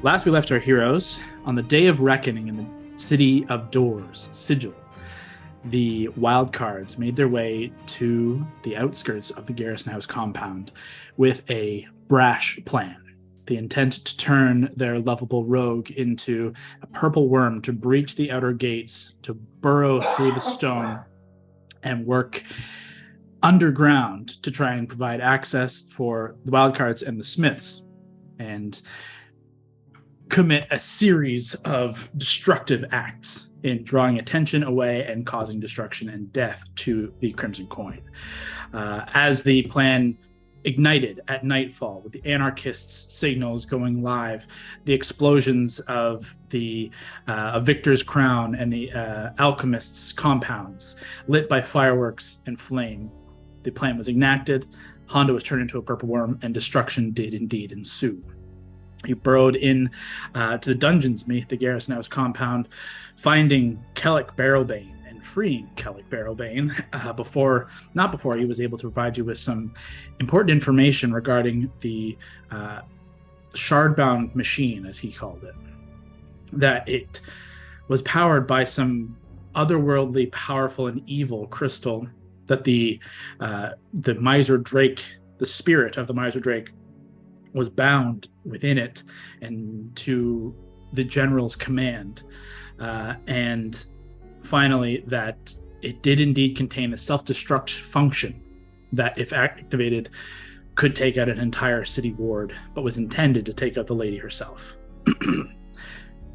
Last we left our heroes on the day of reckoning in the city of Doors, Sigil. The Wildcards made their way to the outskirts of the Garrison House compound with a brash plan. The intent to turn their lovable rogue into a purple worm to breach the outer gates, to burrow through the stone, and work underground to try and provide access for the Wildcards and the Smiths, and commit a series of destructive acts in drawing attention away and causing destruction and death to the Crimson Coin. As the plan ignited at nightfall, with the anarchists' signals going live, the explosions of the Victor's Crown and the alchemists' compounds lit by fireworks and flame, the plan was enacted. Hondo was turned into a purple worm, and destruction did indeed ensue. He burrowed in to the dungeons beneath the Garrison House compound, finding Kellic Barrowbane and freeing Kellic Barrowbane not before he was able to provide you with some important information regarding the shardbound machine, as he called it. That it was powered by some otherworldly, powerful, and evil crystal that the Miser Drake, the spirit of the Miser Drake, was bound within it and to the general's command. And finally, that it did indeed contain a self-destruct function that, if activated, could take out an entire city ward, but was intended to take out the lady herself.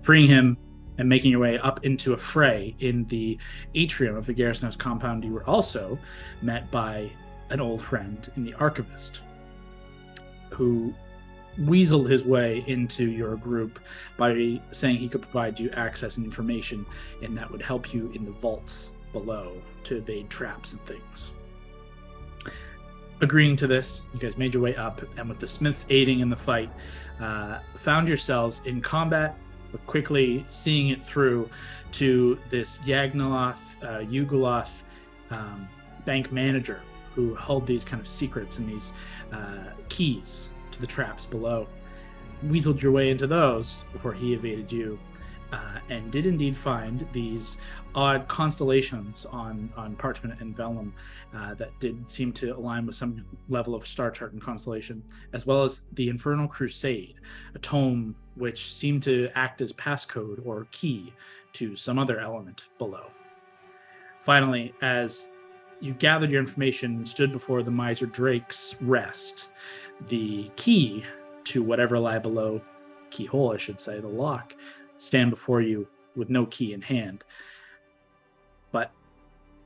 Freeing him and making your way up into a fray in the atrium of the Garrison House compound, you were also met by an old friend in the Archivist, who weaseled his way into your group by saying he could provide you access and information, and that would help you in the vaults below to evade traps and things. Agreeing to this, you guys made your way up, and with the Smiths aiding in the fight, found yourselves in combat, but quickly seeing it through to this Yugoloth bank manager who held these kind of secrets and these keys to the traps below. Weaseled your way into those before he evaded you, and did indeed find these odd constellations on parchment and vellum that did seem to align with some level of star chart and constellation, as well as the Infernal Crusade, a tome which seemed to act as passcode or key to some other element below. Finally, as you gathered your information and stood before the Miser Drake's rest, the key to whatever lie below, keyhole I should say, the lock, stand before you with no key in hand. But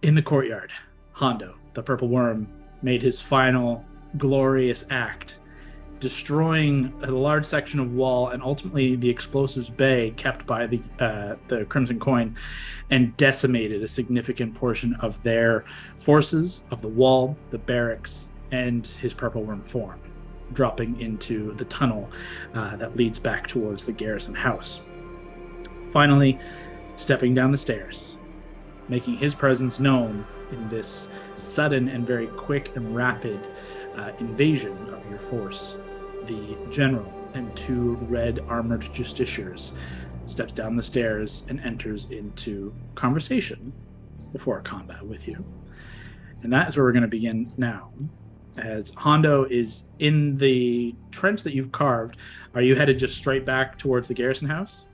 in the courtyard, Hondo, the purple worm, made his final glorious act, destroying a large section of wall and ultimately the explosives bay kept by the Crimson Coin, and decimated a significant portion of their forces, of the wall, the barracks, and his purple worm form, dropping into the tunnel that leads back towards the Garrison House. Finally, stepping down the stairs, making his presence known in this sudden and very quick and rapid invasion of your force, the general and two red armored justiciars steps down the stairs and enters into conversation before combat with you. And that is where we're going to begin now. As Hondo is in the trench that you've carved, are you headed just straight back towards the Garrison House?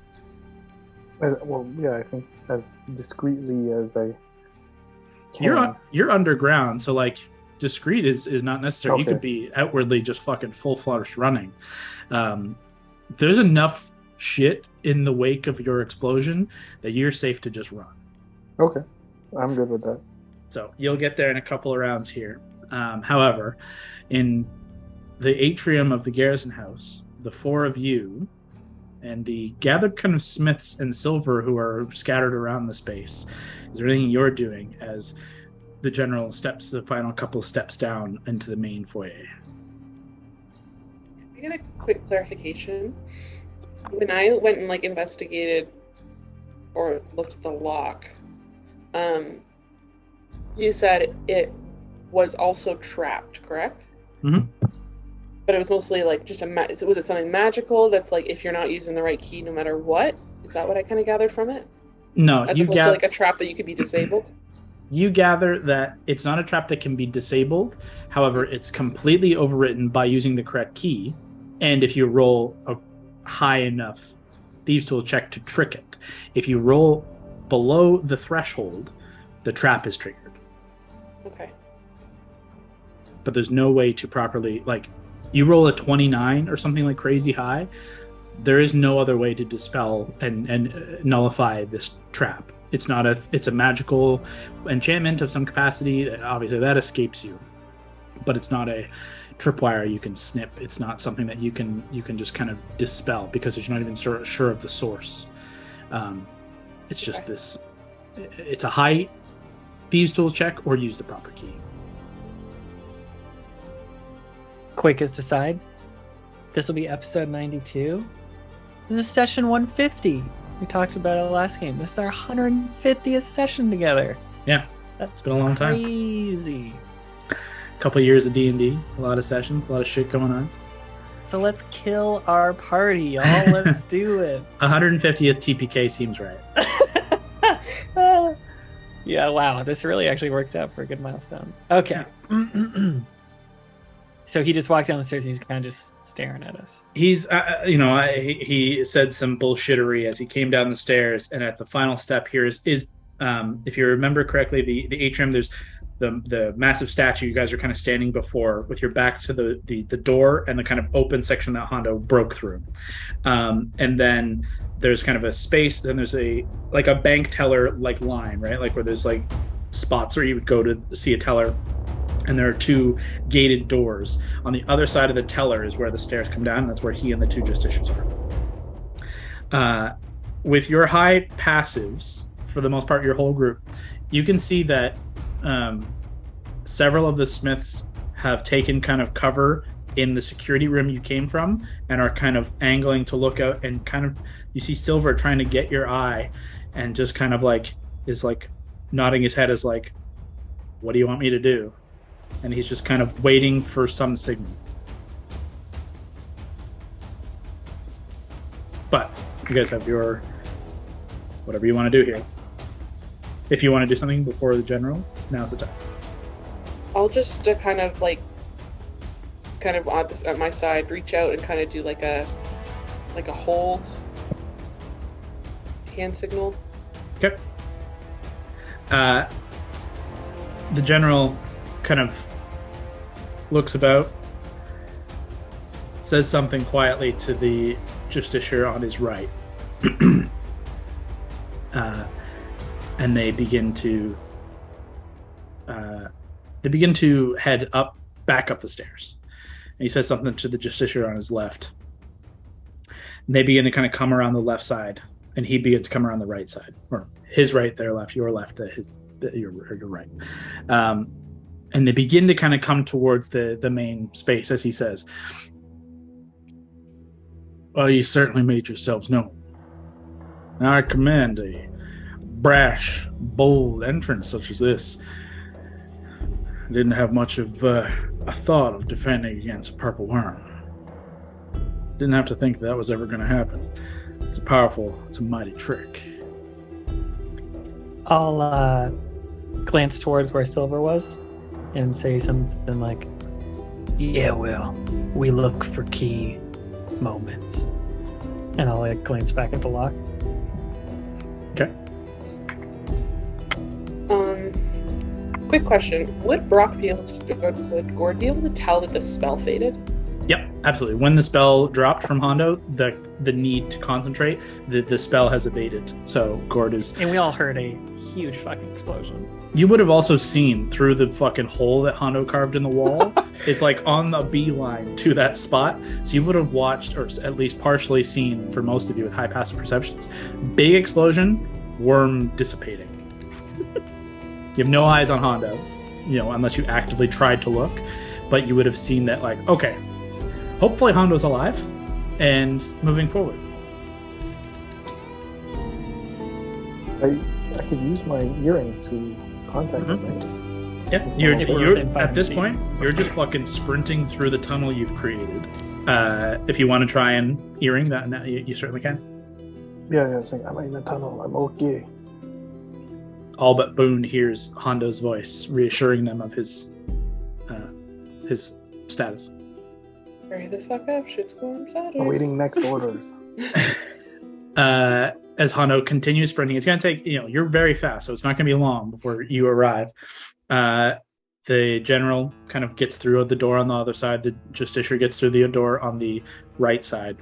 Well, yeah, I think as discreetly as I can. You're underground, so like discreet is not necessary. Okay. You could be outwardly just fucking full flourish running. There's enough shit in the wake of your explosion that you're safe to just run. Okay, I'm good with that. So you'll get there in a couple of rounds here. However, in the atrium of the Garrison House, the four of you and the gathered kind of Smiths and Silver who are scattered around the space, is there anything you're doing as the general steps the final couple steps down into the main foyer? I get a quick clarification. When I went and investigated or looked at the lock, you said it was also trapped, correct? Mm-hmm. But it was mostly like just was it something magical that's like if you're not using the right key no matter what? Is that what I kind of gathered from it? No, As opposed to like a trap that you could be disabled? You gather that it's not a trap that can be disabled. However, it's completely overwritten by using the correct key. And if you roll a high enough Thieves' Tool check to trick it. If you roll below the threshold, the trap is triggered. Okay. But there's no way to properly, like, you roll a 29 or something like crazy high, there is no other way to dispel and nullify this trap. It's a magical enchantment of some capacity. Obviously, that escapes you, but it's not a tripwire you can snip. It's not something that you can just kind of dispel because you're not even sure of the source. It's just this. It's a high Thieves' Tool check or use the proper key. Quickest aside, this will be episode 92. This is session 150. We talked about it last game. This is our 150th session together. Yeah, it's been a long time. Crazy. A couple of years of D&D, a lot of sessions, a lot of shit going on. So let's kill our party, y'all. Let's do it. 150th TPK seems right. Yeah, wow. This really actually worked out for a good milestone. Okay. So he just walks down the stairs and he's kind of just staring at us. He's, he said some bullshittery as he came down the stairs. And at the final step here is if you remember correctly, the atrium, there's the massive statue you guys are kind of standing before with your back to the door and the kind of open section that Hondo broke through. And then there's kind of a space. Then there's a bank teller like line, right? Like where there's like spots where you would go to see a teller. And there are two gated doors. On the other side of the teller is where the stairs come down. And that's where he and the two justiciars are. With your high passives, for the most part, your whole group, you can see that several of the smiths have taken kind of cover in the security room you came from and are kind of angling to look out, and kind of you see Silver trying to get your eye and just kind of like is like nodding his head as like, what do you want me to do? And he's just kind of waiting for some signal. But you guys have your whatever you want to do here. If you want to do something before the general, now's the time. I'll just kind of at my side, reach out and kind of do like a hold hand signal. Okay. The general kind of looks about, says something quietly to the justiciar on his right, and they begin to head back up the stairs. And he says something to the justiciar on his left. And they begin to kind of come around the left side, and he begins to come around the right side, or his right, their left, your left, your right. And they begin to kind of come towards the main space, as he says, "Well, you certainly made yourselves known. I commend a brash, bold entrance such as this. I didn't have much of a thought of defending against a purple worm. Didn't have to think that was ever going to happen. It's a mighty trick." I'll glance towards where Silver was and say something like, "Yeah, well, we look for key moments." And I'll glance back at the lock. Okay. Quick question: would Gord be able to tell that the spell faded? Yep, absolutely. When the spell dropped from Hondo, the need to concentrate, the spell has abated. So Gord is... And we all heard a huge fucking explosion. You would have also seen through the fucking hole that Hondo carved in the wall. It's like on the beeline to that spot. So you would have watched, or at least partially seen, for most of you with high passive perceptions, big explosion, worm dissipating. You have no eyes on Hondo, unless you actively tried to look. But you would have seen that, like, okay, hopefully Hondo's alive and moving forward. I could use my earring to contact him, right? Yeah, Just you're, the If we're you're within at 500 this feet. point, you're just fucking sprinting through the tunnel you've created. If you want to try and earring that, you certainly can. Yeah, it's like, I'm in the tunnel. I'm okay. All but Boone hears Hondo's voice, reassuring them of his status. Hurry the fuck up, shit's going sideways. Awaiting next orders. As Hondo continues sprinting, it's going to take, you're very fast, so it's not going to be long before you arrive. The general kind of gets through the door on the other side. The justiciar gets through the door on the right side.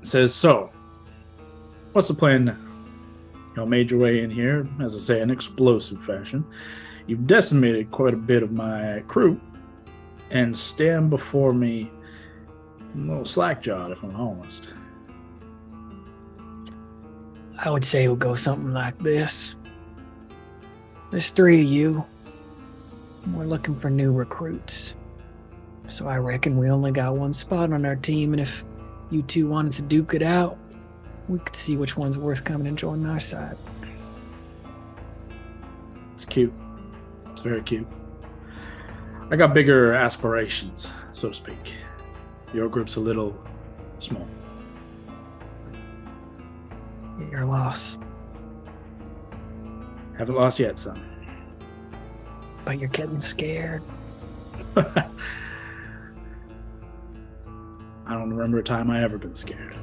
Says, so, what's the plan now? You made your way in here, as I say, in explosive fashion. You've decimated quite a bit of my crew, and stand before me a little slack-jawed, if I'm honest. I would say it would go something like this. There's 3 of you. We're looking for new recruits. So I reckon we only got 1 spot on our team, and if you 2 wanted to duke it out, we could see which one's worth coming and joining our side. It's cute. It's very cute. I got bigger aspirations, so to speak. Your group's a little small. Your loss. Haven't lost yet, son. But you're getting scared. I don't remember a time I ever been scared.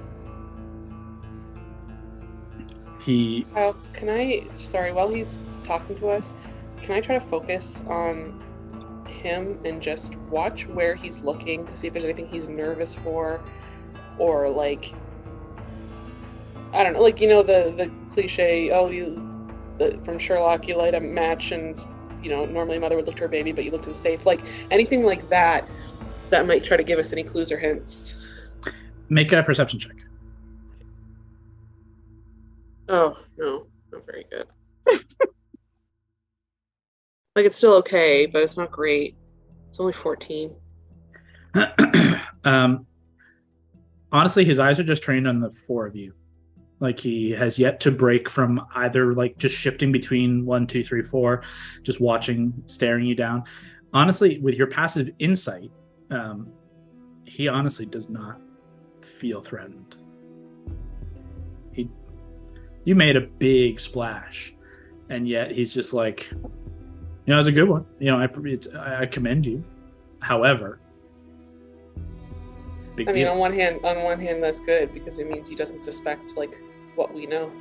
Kyle, while he's talking to us, can I try to focus on him and just watch where he's looking to see if there's anything he's nervous for, or like, I don't know, like, the cliche, from Sherlock, you light a match and, normally a mother would look to her baby, but you look to the safe, like anything like that might try to give us any clues or hints. Make a perception check. Oh, no, not very good. Like, it's still okay, but it's not great. It's only 14. Honestly, his eyes are just trained on the 4 of you. Like, he has yet to break from either, like, just shifting between 1, 2, 3, 4, just watching, staring you down. Honestly, with your passive insight, he honestly does not feel threatened. You made a big splash, and yet he's just like, it's a good one. I commend you. However, deal. On one hand, that's good because it means he doesn't suspect like what we know.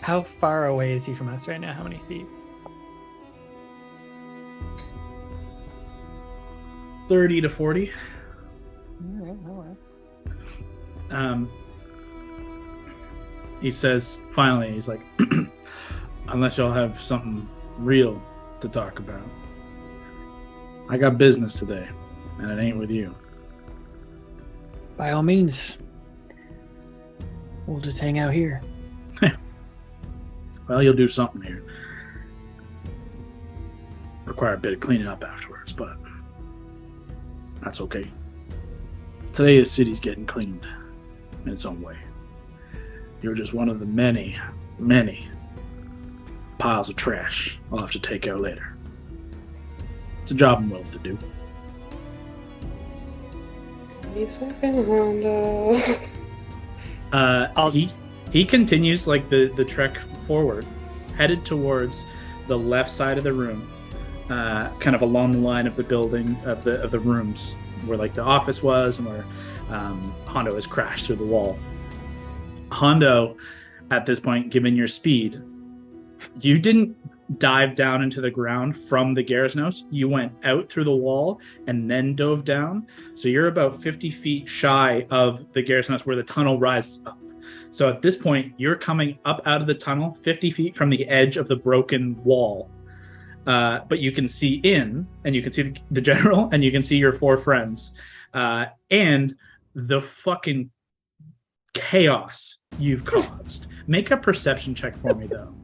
How far away is he from us right now? How many feet? 30 to 40. All right. He says, finally, he's like, unless y'all have something real to talk about. I got business today, and it ain't with you. By all means. We'll just hang out here. Well, you'll do something here. Require a bit of cleaning up afterwards, but that's okay. Today the city's getting cleaned in its own way. You're just one of the many, many piles of trash I'll have to take out later. It's a job I'm willing to do. Give me a second, Hondo. He continues like the trek forward, headed towards the left side of the room, kind of along the line of the building of the rooms where like the office was and where Hondo has crashed through the wall. Hondo, at this point, given your speed, you didn't dive down into the ground from the Garrisnos. You went out through the wall and then dove down. So you're about 50 feet shy of the Garrisnos where the tunnel rises up. So at this point, you're coming up out of the tunnel 50 feet from the edge of the broken wall. But you can see in, and you can see the general, and you can see your 4 friends. And the fucking chaos you've caused. Make a perception check for me, though.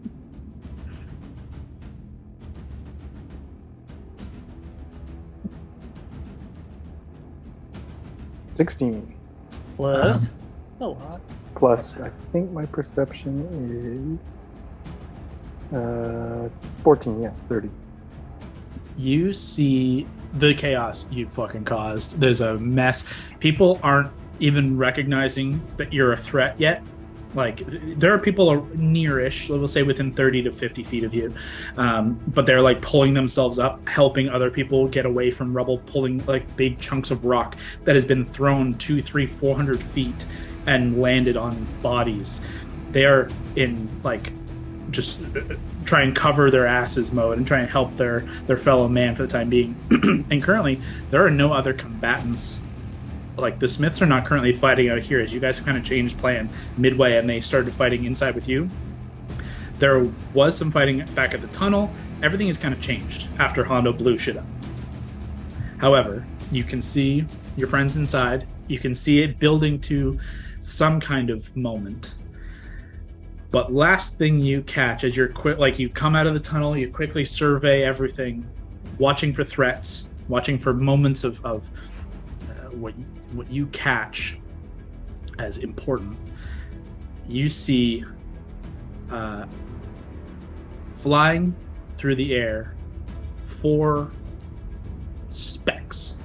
$16. Plus a lot. Plus, I think my perception 14, yes, 30. You see the chaos you fucking caused. There's a mess. People aren't even recognizing that you're a threat yet. Like, there are people near-ish, we'll say within 30 to 50 feet of you, but they're like pulling themselves up, helping other people get away from rubble, pulling like big chunks of rock that has been thrown 200, 300, 400 feet and landed on bodies. They are in like just try and cover their asses mode and try and help their fellow man for the time being. And currently there are no other combatants. Like, the Smiths are not currently fighting out here, as you guys have kind of changed plan midway and they started fighting inside with you. There was some fighting back at the tunnel. Everything has kind of changed after Hondo blew shit up. However, you can see your friends inside. You can see it building to some kind of moment. But last thing you catch as you're you come out of the tunnel, you quickly survey everything, watching for threats, watching for moments of what you catch as important. You see flying through the air 4 specks.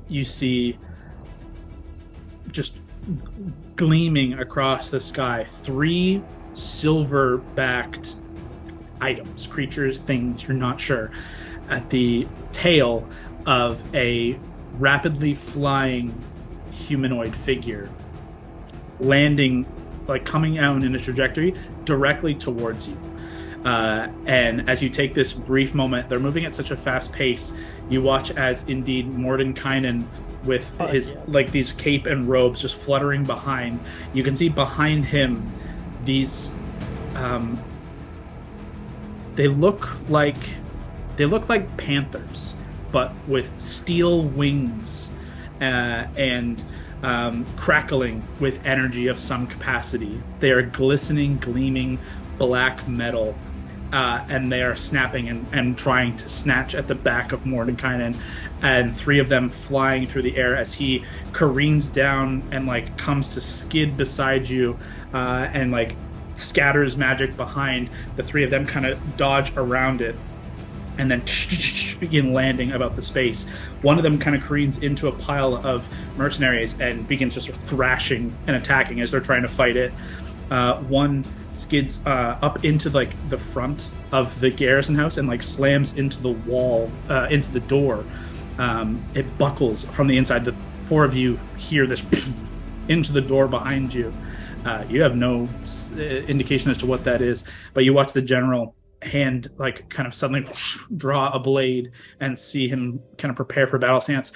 You see just gleaming across the sky 3 silver-backed items, creatures, things, you're not sure, at the tail of a rapidly flying humanoid figure, landing, like coming out in a trajectory directly towards you. And as you take this brief moment, they're moving at such a fast pace. You watch as indeed Mordenkainen with his like these cape and robes just fluttering behind. You can see behind him these they look like panthers, but with steel wings and crackling with energy of some capacity. They are glistening, gleaming black metal, and they are snapping and trying to snatch at the back of Mordenkainen, and 3 of them flying through the air as he careens down and like comes to skid beside you, and like scatters magic behind. The 3 of them kind of dodge around it and then begin landing about the space. One of them kind of careens into a pile of mercenaries and begins just thrashing and attacking as they're trying to fight it. One skids up into like the front of the garrison house and like slams into the wall, into the door. It buckles from the inside. The 4 of you hear this into the door behind you. You have no indication as to what that is, but you watch the general hand like kind of suddenly draw a blade and see him kind of prepare for battle stance,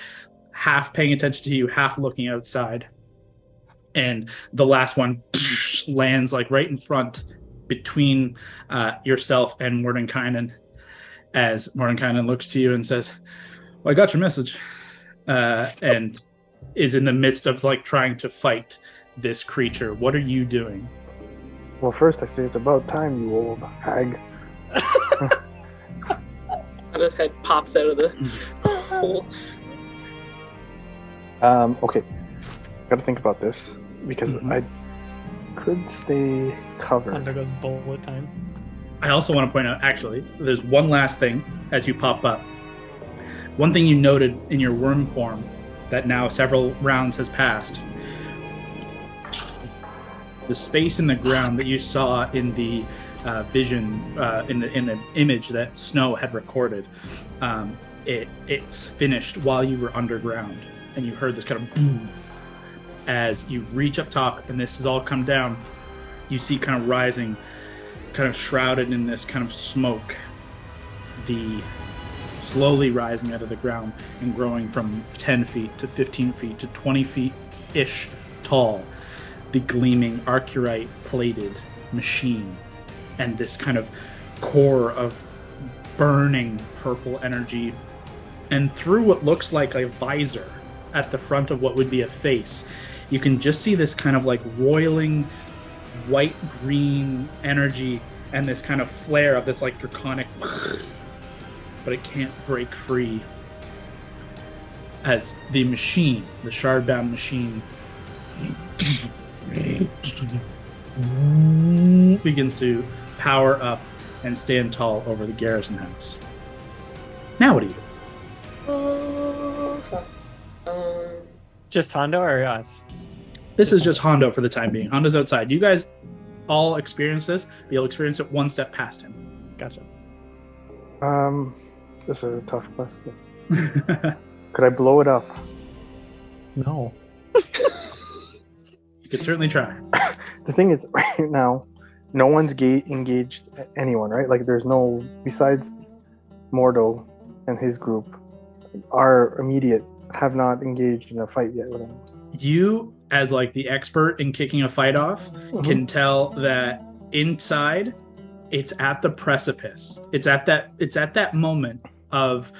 half paying attention to you, half looking outside. And the last one lands like right in front between yourself and Mordenkainen, as Mordenkainen looks to you and says, "Well, I got your message," and is in the midst of like trying to fight this creature. What are you doing? Well, first I say it's about time, you old hag. And his head pops out of the hole. Okay. Gotta think about this, because I could stay covered. Under goes bullet time. I also want to point out, actually, there's one last thing as you pop up. One thing you noted in your worm form that now several rounds has passed. The space in the ground that you saw in the vision, in the image that Snow had recorded, it's finished while you were underground, and you heard this kind of boom as you reach up top, and this has all come down. You see kind of rising, kind of shrouded in this kind of smoke, the slowly rising out of the ground and growing from 10 feet to 15 feet to 20 feet-ish tall, the gleaming arcurite plated machine, and this kind of core of burning purple energy. And through what looks like a visor at the front of what would be a face, you can just see this kind of like roiling white-green energy and this kind of flare of this like draconic, but it can't break free as the machine, the shard-bound machine, begins to power up and stand tall over the garrison house. Now what do you do? Fuck. Just Hondo or us? This is just Hondo for the time being. Hondo's outside. You guys all experience this, but you'll experience it one step past him. Gotcha. This is a tough question. Could I blow it up? No. You could certainly try. The thing is, right now, no one's engaged anyone, right? Like, there's no, besides Mordo and his group, our immediate have not engaged in a fight yet with him. You, as like the expert in kicking a fight off, can tell that inside, it's at the precipice. It's at that moment of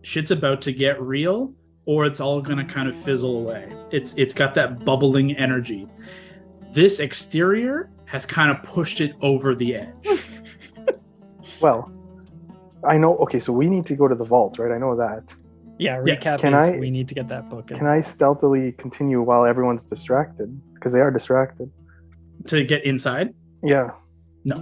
shit's about to get real, or it's all gonna kind of fizzle away. It's got that bubbling energy. This exterior has kind of pushed it over the edge. Well, I know. Okay, so we need to go to the vault, right? I know that. Yeah, recap is we need to get that book in. Can I stealthily continue while everyone's distracted? Because they are distracted. To get inside? Yeah. No.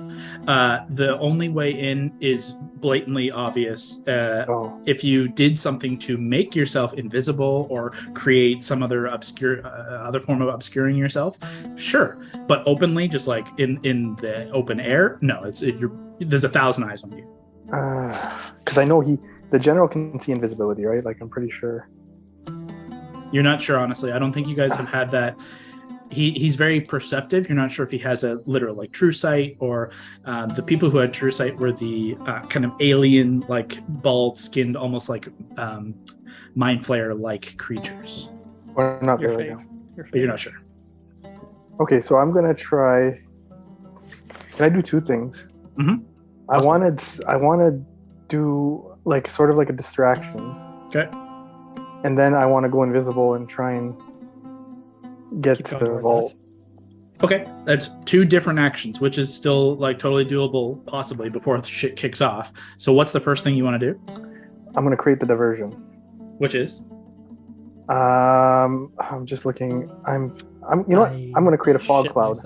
The only way in is blatantly obvious. If you did something to make yourself invisible or create some other other form of obscuring yourself, sure. But openly, just like in the open air, no. There's 1,000 eyes on you. Because I know the general can see invisibility, right? Like, I'm pretty sure. You're not sure, honestly. I don't think you guys have had that. He's very perceptive. You're not sure if he has a literal like true sight, or the people who had true sight were the kind of alien, like bald-skinned, almost like mind flayer like creatures. We're not there right now. But you're not sure. Okay, so I'm gonna try. Can I do two things? Mm-hmm. I want to do like sort of like a distraction. Okay. And then I want to go invisible and try and get to the vault. Okay, that's two different actions, which is still like totally doable, possibly before shit kicks off. So, what's the first thing you want to do? I'm gonna create the diversion. Which is? I'm just looking. I'm. You know what? I'm gonna create a fog cloud.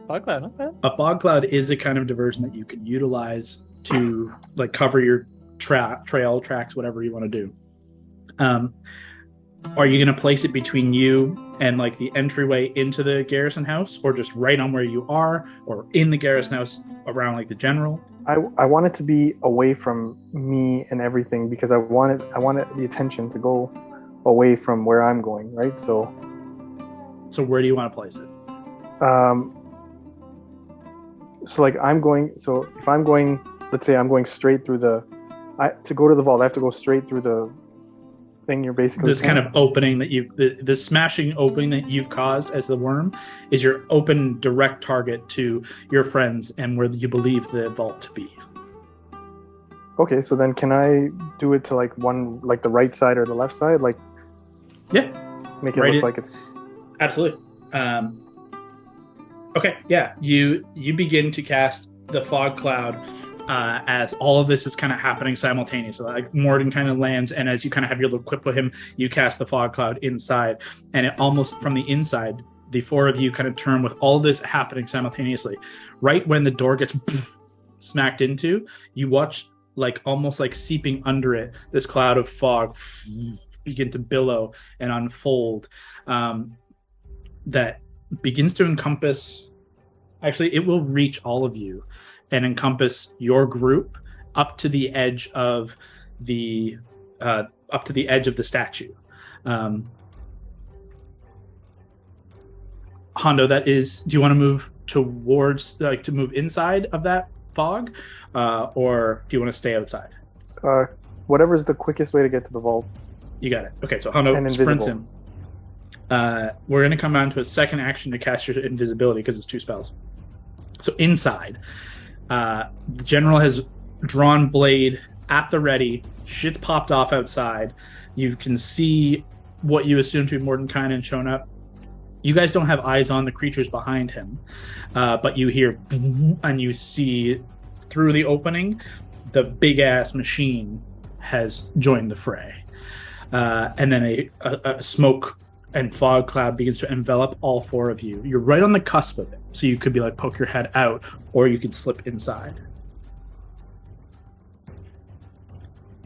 Fog cloud, not bad. A fog cloud is a kind of diversion that you can utilize to like cover your trail, tracks, whatever you want to do. Are you going to place it between you and like the entryway into the garrison house, or just right on where you are, or in the garrison house around like the general? I want it to be away from me and everything, because I wanted the attention to go away from where I'm going, right? So where do you want to place it? So like so if I'm going, let's say I'm going straight through to go to the vault, I have to go straight through the thing you're basically this kind of opening that the smashing opening that you've caused as the worm is your open direct target to your friends and where you believe the vault to be. Okay, so then can I do it to like one, like the right side or the left side? Like, yeah, make it look like it's absolutely. Okay, yeah, you begin to cast the fog cloud as all of this is kind of happening simultaneously. Like Morden kind of lands, and as you kind of have your little quip with him, you cast the fog cloud inside, and it almost from the inside, the four of you kind of turn with all this happening simultaneously. Right when the door gets smacked into, you watch like almost like seeping under it, this cloud of fog begin to billow and unfold. That begins to encompass. Actually, it will reach all of you and encompass your group up to the edge of the statue. Hondo, that is. Do you want to move towards, like, to move inside of that fog, or do you want to stay outside? Whatever's the quickest way to get to the vault. You got it. Okay, so Hondo sprints in. We're going to come down to a second action to cast your invisibility because it's 2 spells. So inside, the general has drawn blade at the ready. Shit's popped off outside. You can see what you assume to be Mordenkainen shown up. You guys don't have eyes on the creatures behind him, but you hear and you see through the opening, the big ass machine has joined the fray, and then a smoke and fog cloud begins to envelop all four of you. You're right on the cusp of it, so you could be like poke your head out, or you could slip inside.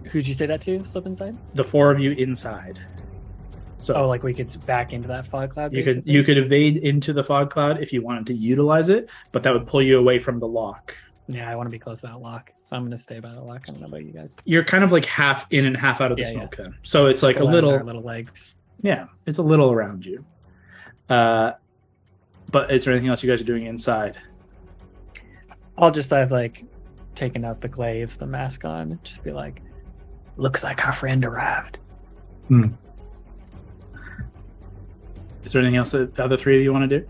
Who'd you say that to? Slip inside? The four of you inside. So like we could back into that fog cloud. You could evade into the fog cloud if you wanted to utilize it, but that would pull you away from the lock. Yeah, I want to be close to that lock, so I'm going to stay by the lock. I don't know about you guys. You're kind of like half in and half out of the smoke then. So it's like a little legs. Yeah, it's a little around you. But is there anything else you guys are doing inside? I've like taken out the glaive, the mask on, and just be like, looks like our friend arrived. Is there anything else that the other three of you want to do?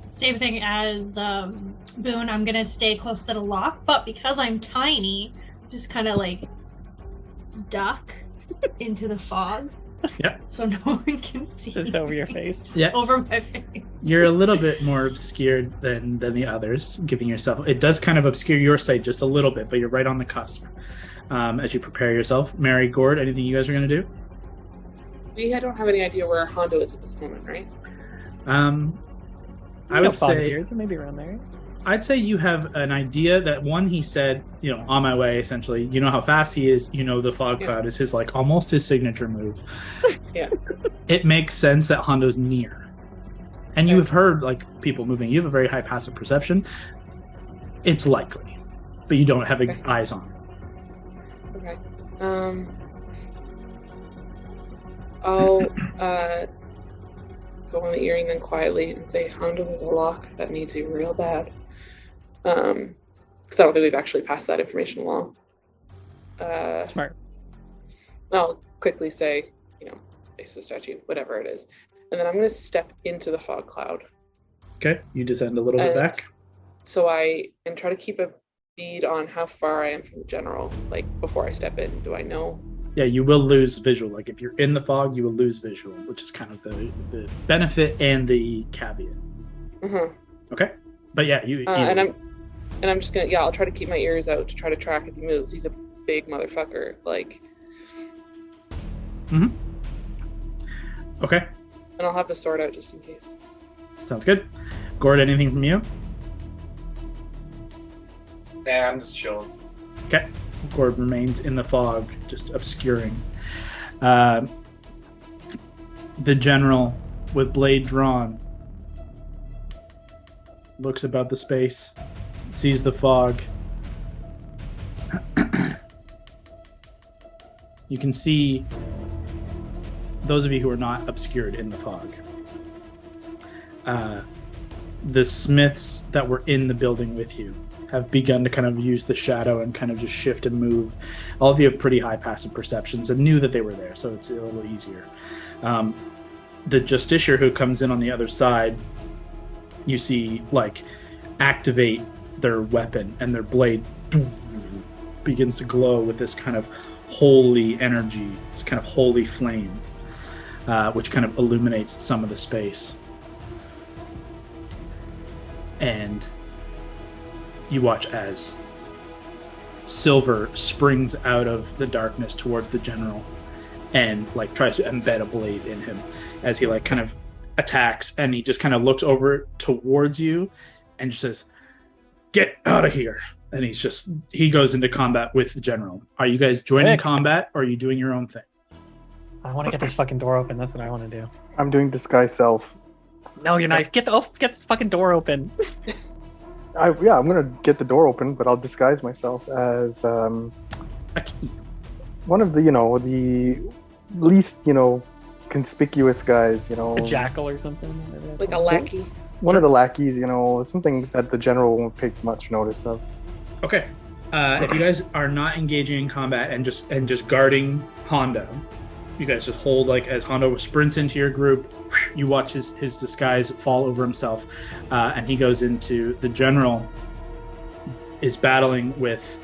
Same thing as Boone. I'm gonna stay close to the lock, but because I'm tiny, just kind of like duck into the fog. Yeah. So no one can see. Just over your face. Yeah. Over my face. You're a little bit more obscured than the others, giving yourself. It does kind of obscure your sight just a little bit, but you're right on the cusp as you prepare yourself. Mary, Gord, anything you guys are going to do? We don't have any idea where Hondo is at this moment, right? I would say so maybe around there. I'd say you have an idea that one, he said, on my way, essentially. You know how fast he is. The fog cloud is his almost his signature move. Yeah. It makes sense that Hondo's near. And you have heard people moving. You have a very high passive perception. It's likely, but you don't have eyes on it. Okay. I'll go on the earring then quietly and say, Hondo, there's a lock that needs you real bad. Because I don't think we've actually passed that information along. Smart. I'll quickly say, face the statue, whatever it is. And then I'm going to step into the fog cloud. Okay, you descend a little bit back. So and try to keep a bead on how far I am from the general. Before I step in, do I know? Yeah, you will lose visual. If you're in the fog, you will lose visual, which is kind of the benefit and the caveat. Mm-hmm. Okay, but yeah, you. And I'm just gonna I'll try to keep my ears out to try to track if he moves. He's a big motherfucker. Mm-hmm. Okay. And I'll have the sword out just in case. Sounds good. Gord, anything from you? Yeah, I'm just chilling. Okay. Gord remains in the fog, just obscuring. The general, with blade drawn, looks about the space, sees the fog. You can see those of you who are not obscured in the fog. The smiths that were in the building with you have begun to kind of use the shadow and kind of just shift and move. All of you have pretty high passive perceptions and knew that they were there, so it's a little easier. The justiciar who comes in on the other side, you see activate their weapon, and their blade begins to glow with this kind of holy energy, this kind of holy flame, which kind of illuminates some of the space. And you watch as Silver springs out of the darkness towards the general and tries to embed a blade in him as he kind of attacks, and he just kind of looks over towards you and just says, "Get out of here." And he goes into combat with the general. Are you guys joining combat, or are you doing your own thing? I want to get this fucking door open. That's what I want to do. I'm doing disguise self. No, you're not. Get this fucking door open. I'm gonna get the door open, but I'll disguise myself as A key. one of the the least conspicuous guys. A jackal or something. Like a lackey. One of the lackeys. Something that the general won't take much notice of. Okay. If you guys are not engaging in combat and just guarding Hondo, you guys just hold as Hondo sprints into your group. You watch his disguise fall over himself, and he goes into the general. Is battling with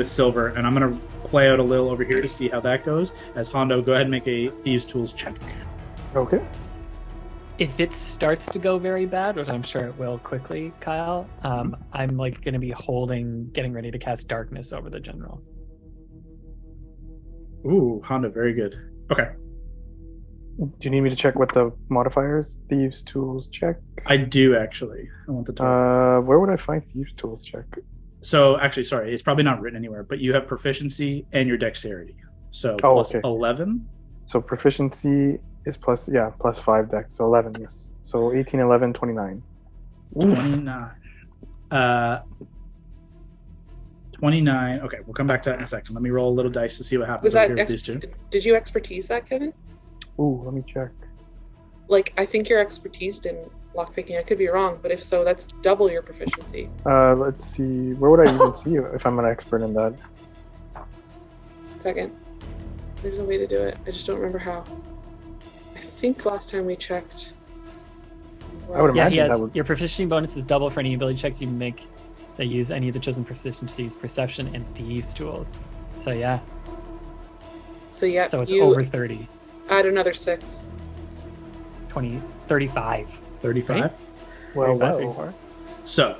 Silver, and I'm gonna play out a little over here to see how that goes. As Hondo, go ahead and make a Thieves' Tools check. Okay. If it starts to go very bad, which I'm sure it will quickly, Kyle, I'm going to be getting ready to cast darkness over the general. Ooh, Honda, very good. Okay. Do you need me to check what the modifiers? Thieves tools check. I do actually. I want the total. Where would I find thieves tools check? So actually, sorry, it's probably not written anywhere, but you have proficiency and your dexterity. So plus 11. So proficiency is plus 5 dex, so 11, yes. So 18, 11, 29. 29. 29. Okay, we'll come back to that in a second. Let me roll a little dice to see what happens over here with these two. Did you expertise that, Kevin? Ooh, let me check. Like, I think your expertise in lockpicking. I could be wrong, but if so, that's double your proficiency. Let's see. Where would I even see you if I'm an expert in that? Second. There's a way to do it. I just don't remember how. I think last time we checked. I would Yeah, imagine your proficiency bonus is double for any ability checks you make that use any of the chosen proficiencies, perception, and thieves tools. So yeah. So yeah. So it's over 30. Add another 6. 20, 35. 35. Right? Well. So,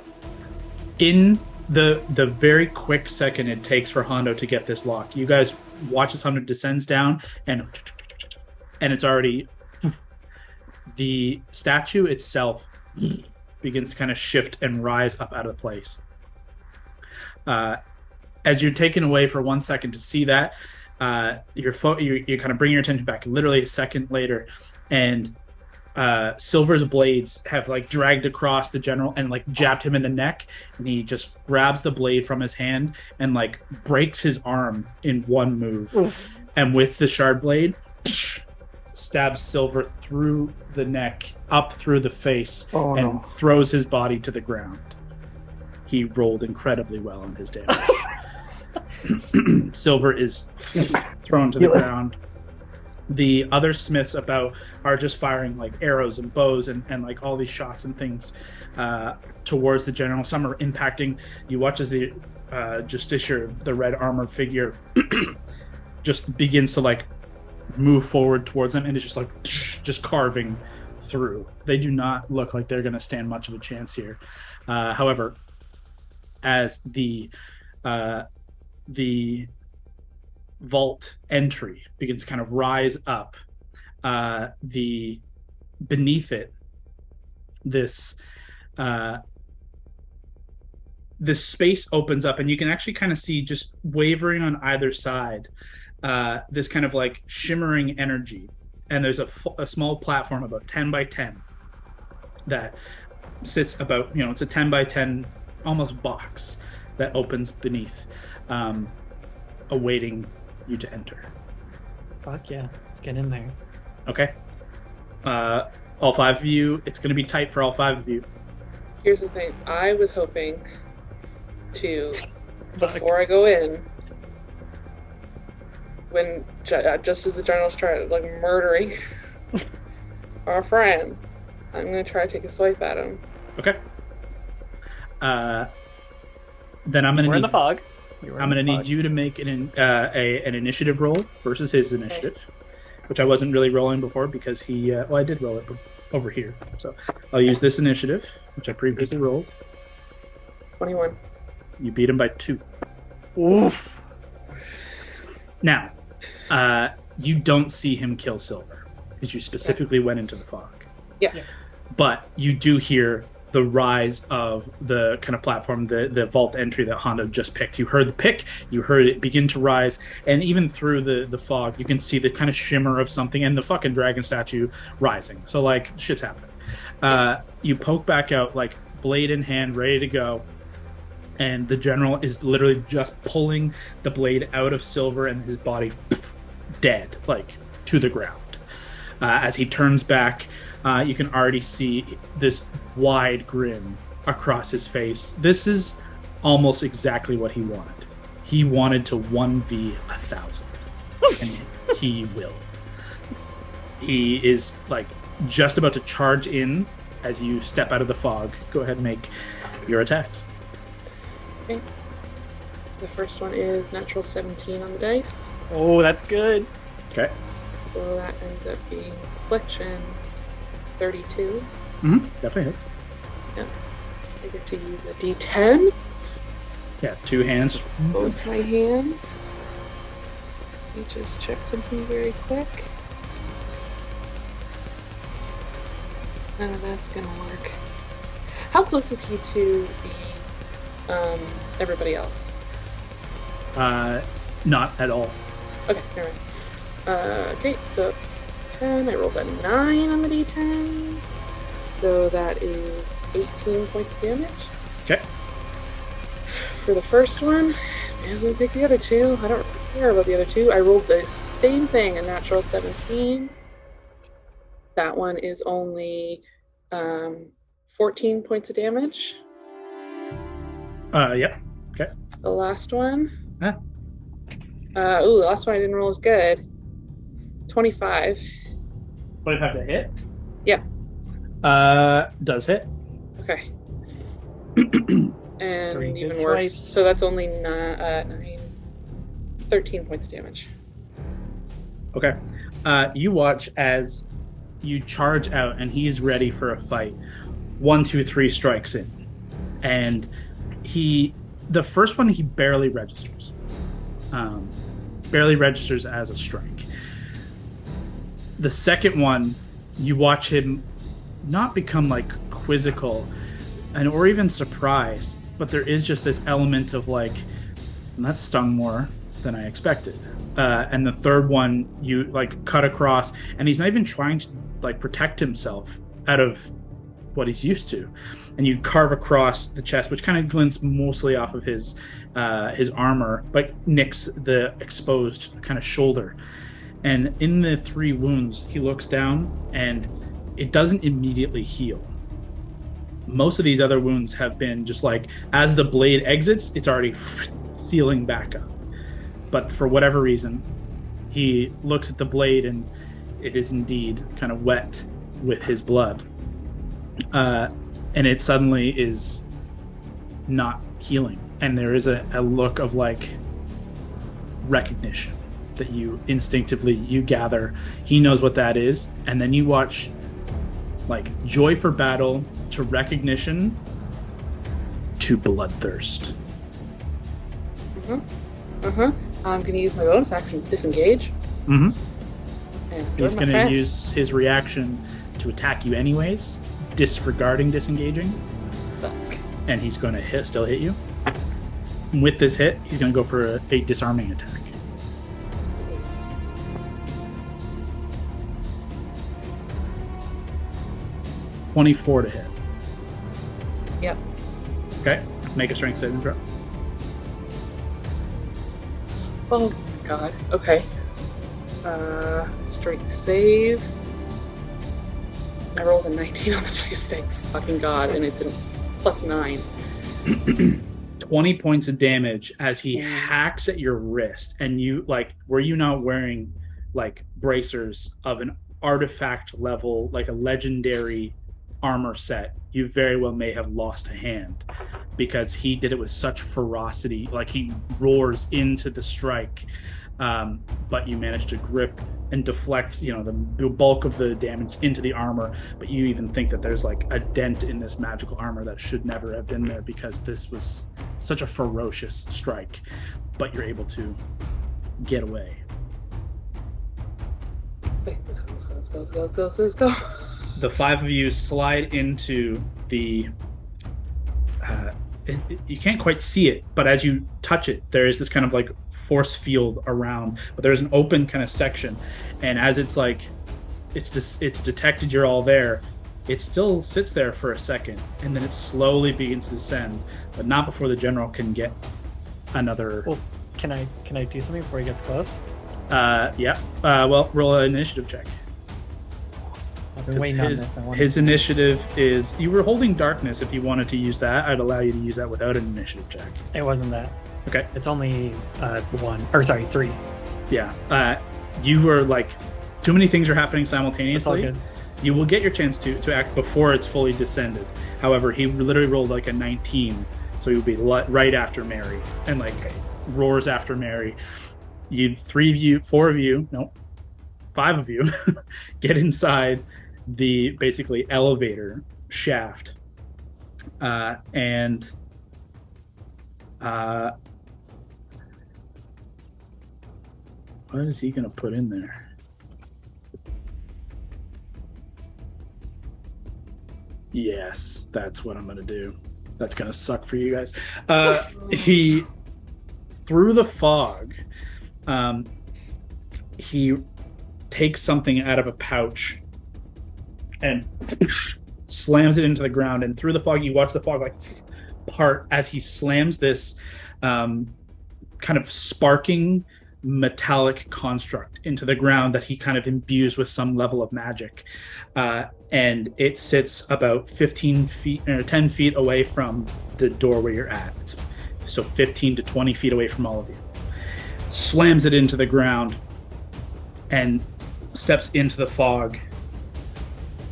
in the very quick second it takes for Hondo to get this lock, you guys watch as Hondo descends down, and it's already the statue itself begins to kind of shift and rise up out of place. As you're taken away for 1 second to see that, you kind of bring your attention back literally a second later, and Silver's blades have like dragged across the general and like jabbed him in the neck, and he just grabs the blade from his hand and like breaks his arm in one move. Oof. And with the shard blade, stabs Silver through the neck, up through the face, and throws his body to the ground. He rolled incredibly well on his damage. Silver is thrown to the ground. The other smiths about are just firing like arrows and bows and like all these shots and things towards the general. Some are impacting. You watch as the justiciar, the red armored figure, just begins to like move forward towards them and is just like just carving through. They do not look like they're going to stand much of a chance here. However, as the vault entry begins to kind of rise up, beneath it, this space opens up, and you can actually kind of see, just wavering on either side, this kind of like shimmering energy. And there's a small platform about 10 by 10 that sits about, it's a 10 by 10 almost box that opens beneath, awaiting you to enter. Fuck yeah, let's get in there. Okay. All 5 of you, it's going to be tight for all 5 of you. Here's the thing. I was hoping to, before I go in, when just as the general started like murdering our friend, I'm going to try to take a swipe at him. Okay. Then I'm going to We're in the fog. I'm going to need you to make an initiative roll versus his initiative, which I wasn't really rolling before because I did roll it over here. So I'll use this initiative, which I previously rolled. 21. You beat him by 2. Oof. Now, you don't see him kill Silver because you specifically went into the fog. Yeah. But you do hear the rise of the kind of platform, the vault entry that Hondo just picked. You heard the pick, you heard it begin to rise, and even through the fog, you can see the kind of shimmer of something and the fucking dragon statue rising. So, like, shit's happening. You poke back out, like, blade in hand, ready to go, and the general is literally just pulling the blade out of Silver, and his body dead, like, to the ground. As he turns back, you can already see this wide grin across his face. This is almost exactly what he wanted. He wanted to 1v 1,000. And he will. He is like just about to charge in as you step out of the fog. Go ahead and make your attacks. Okay. The first one is natural 17 on the dice. Oh, that's good. Okay. So that ends up being reflection 32. Definitely hits. Yep. I get to use a D10. Yeah, 2 hands. Both my hands. Let me just check something very quick. That's gonna work. How close is he to the everybody else? Not at all. Okay, never mind. Okay, so 10. I rolled a 9 on the d10, so that is 18 points of damage. Okay. For the first one, may as well take the other two. I don't care about the other two. I rolled the same thing, a natural 17. That one is only 14 points of damage. Yep. Okay. The last one. Huh? The last one I didn't roll as good. 25. 25 to hit? Yeah. Does hit. Okay. And 3 even good worse. swipes. So that's only 13 points of damage. Okay. You watch as you charge out, and he's ready for a fight. 1, 2, 3 strikes in, and the first one he barely registers. Barely registers as a strike. The second one, you watch him not become like quizzical or even surprised, but there is just this element of like, that stung more than I expected. And the third one, you like cut across, and he's not even trying to like protect himself out of what he's used to, and you carve across the chest, which kind of glints mostly off of his armor, but nicks the exposed kind of shoulder. And in the 3 wounds, he looks down, and it doesn't immediately heal. Most of these other wounds have been just like, as the blade exits, it's already sealing back up. But for whatever reason, he looks at the blade, and it is indeed kind of wet with his blood. And it suddenly is not healing. And there is a look of like recognition that you instinctively you gather. He knows what that is. And then you watch like joy for battle to recognition to bloodthirst. I'm going to use my bonus action to disengage. Mm-hmm. And He's join my going to friends. use his reaction to attack you anyways, disregarding disengaging. Fuck. And he's going to still hit you. And with this hit, he's going to go for a disarming attack. .24 to hit. Yep. Okay. Make a strength saving throw. Oh my god. Okay. Strength save. I rolled a 19 on the dice, thank fucking god, and it's a +9. 20 points of damage as he hacks at your wrist. And you, like, were you not wearing, like, bracers of an artifact level, like a legendary armor set, you very well may have lost a hand, because he did it with such ferocity. Like, he roars into the strike, but you managed to grip and deflect, you know, the bulk of the damage into the armor. But you even think that there's like a dent in this magical armor that should never have been there, because this was such a ferocious strike. But you're able to get away. Okay, let's go. The 5 of you slide into the you can't quite see it, but as you touch it, there is this kind of like force field around, but there's an open kind of section, and as it's like it's detected you're all there, it still sits there for a second, and then it slowly begins to descend, but not before the general can get another. Well, can I do something before he gets close? Yeah. Well, roll an initiative check. I've been waiting on this. His initiative is, you were holding darkness. If you wanted to use that, I'd allow you to use that without an initiative check. It wasn't that. Okay. It's only 3. Yeah. You were like, too many things are happening simultaneously. It's all good. You will get your chance to act before it's fully descended. However, he literally rolled like a 19, so he would be right after Mary, and like roars after Mary. 5 of you get inside the basically elevator shaft, and What is he gonna put in there? Yes, that's what I'm gonna do. That's gonna suck for you guys. He through the fog. He takes something out of a pouch and slams it into the ground. And through the fog, you watch the fog like part as he slams this kind of sparking metallic construct into the ground that he kind of imbues with some level of magic. And it sits about 15 feet or 10 feet away from the door where you're at. So 15 to 20 feet away from all of you. Slams it into the ground and steps into the fog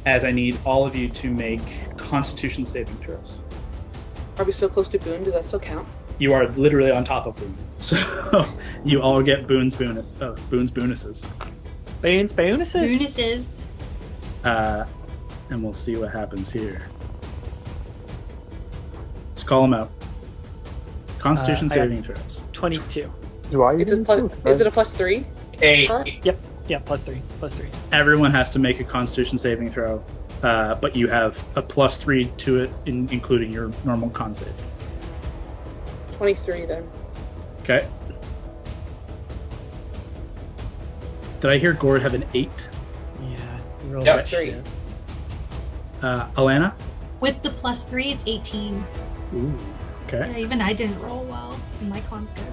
as I need all of you to make Constitution saving throws. Are we so close to Boone? Does that still count? You are literally on top of Boone. So you all get Boone's bonuses. Boons bonuses. Bonuses. And we'll see what happens here. Let's call them out. Constitution saving throws. 22. Do I? Is it a +3? 8. Yep. Yeah, +3. +3. Everyone has to make a Constitution saving throw, but you have a +3 to it, including your normal con save. 23 then. Okay. Did I hear Gord have an 8? Yeah. You rolled Yep. that shit. Alana? With the +3, it's 18. Ooh. Okay. Yeah, even I didn't roll well. My con's good.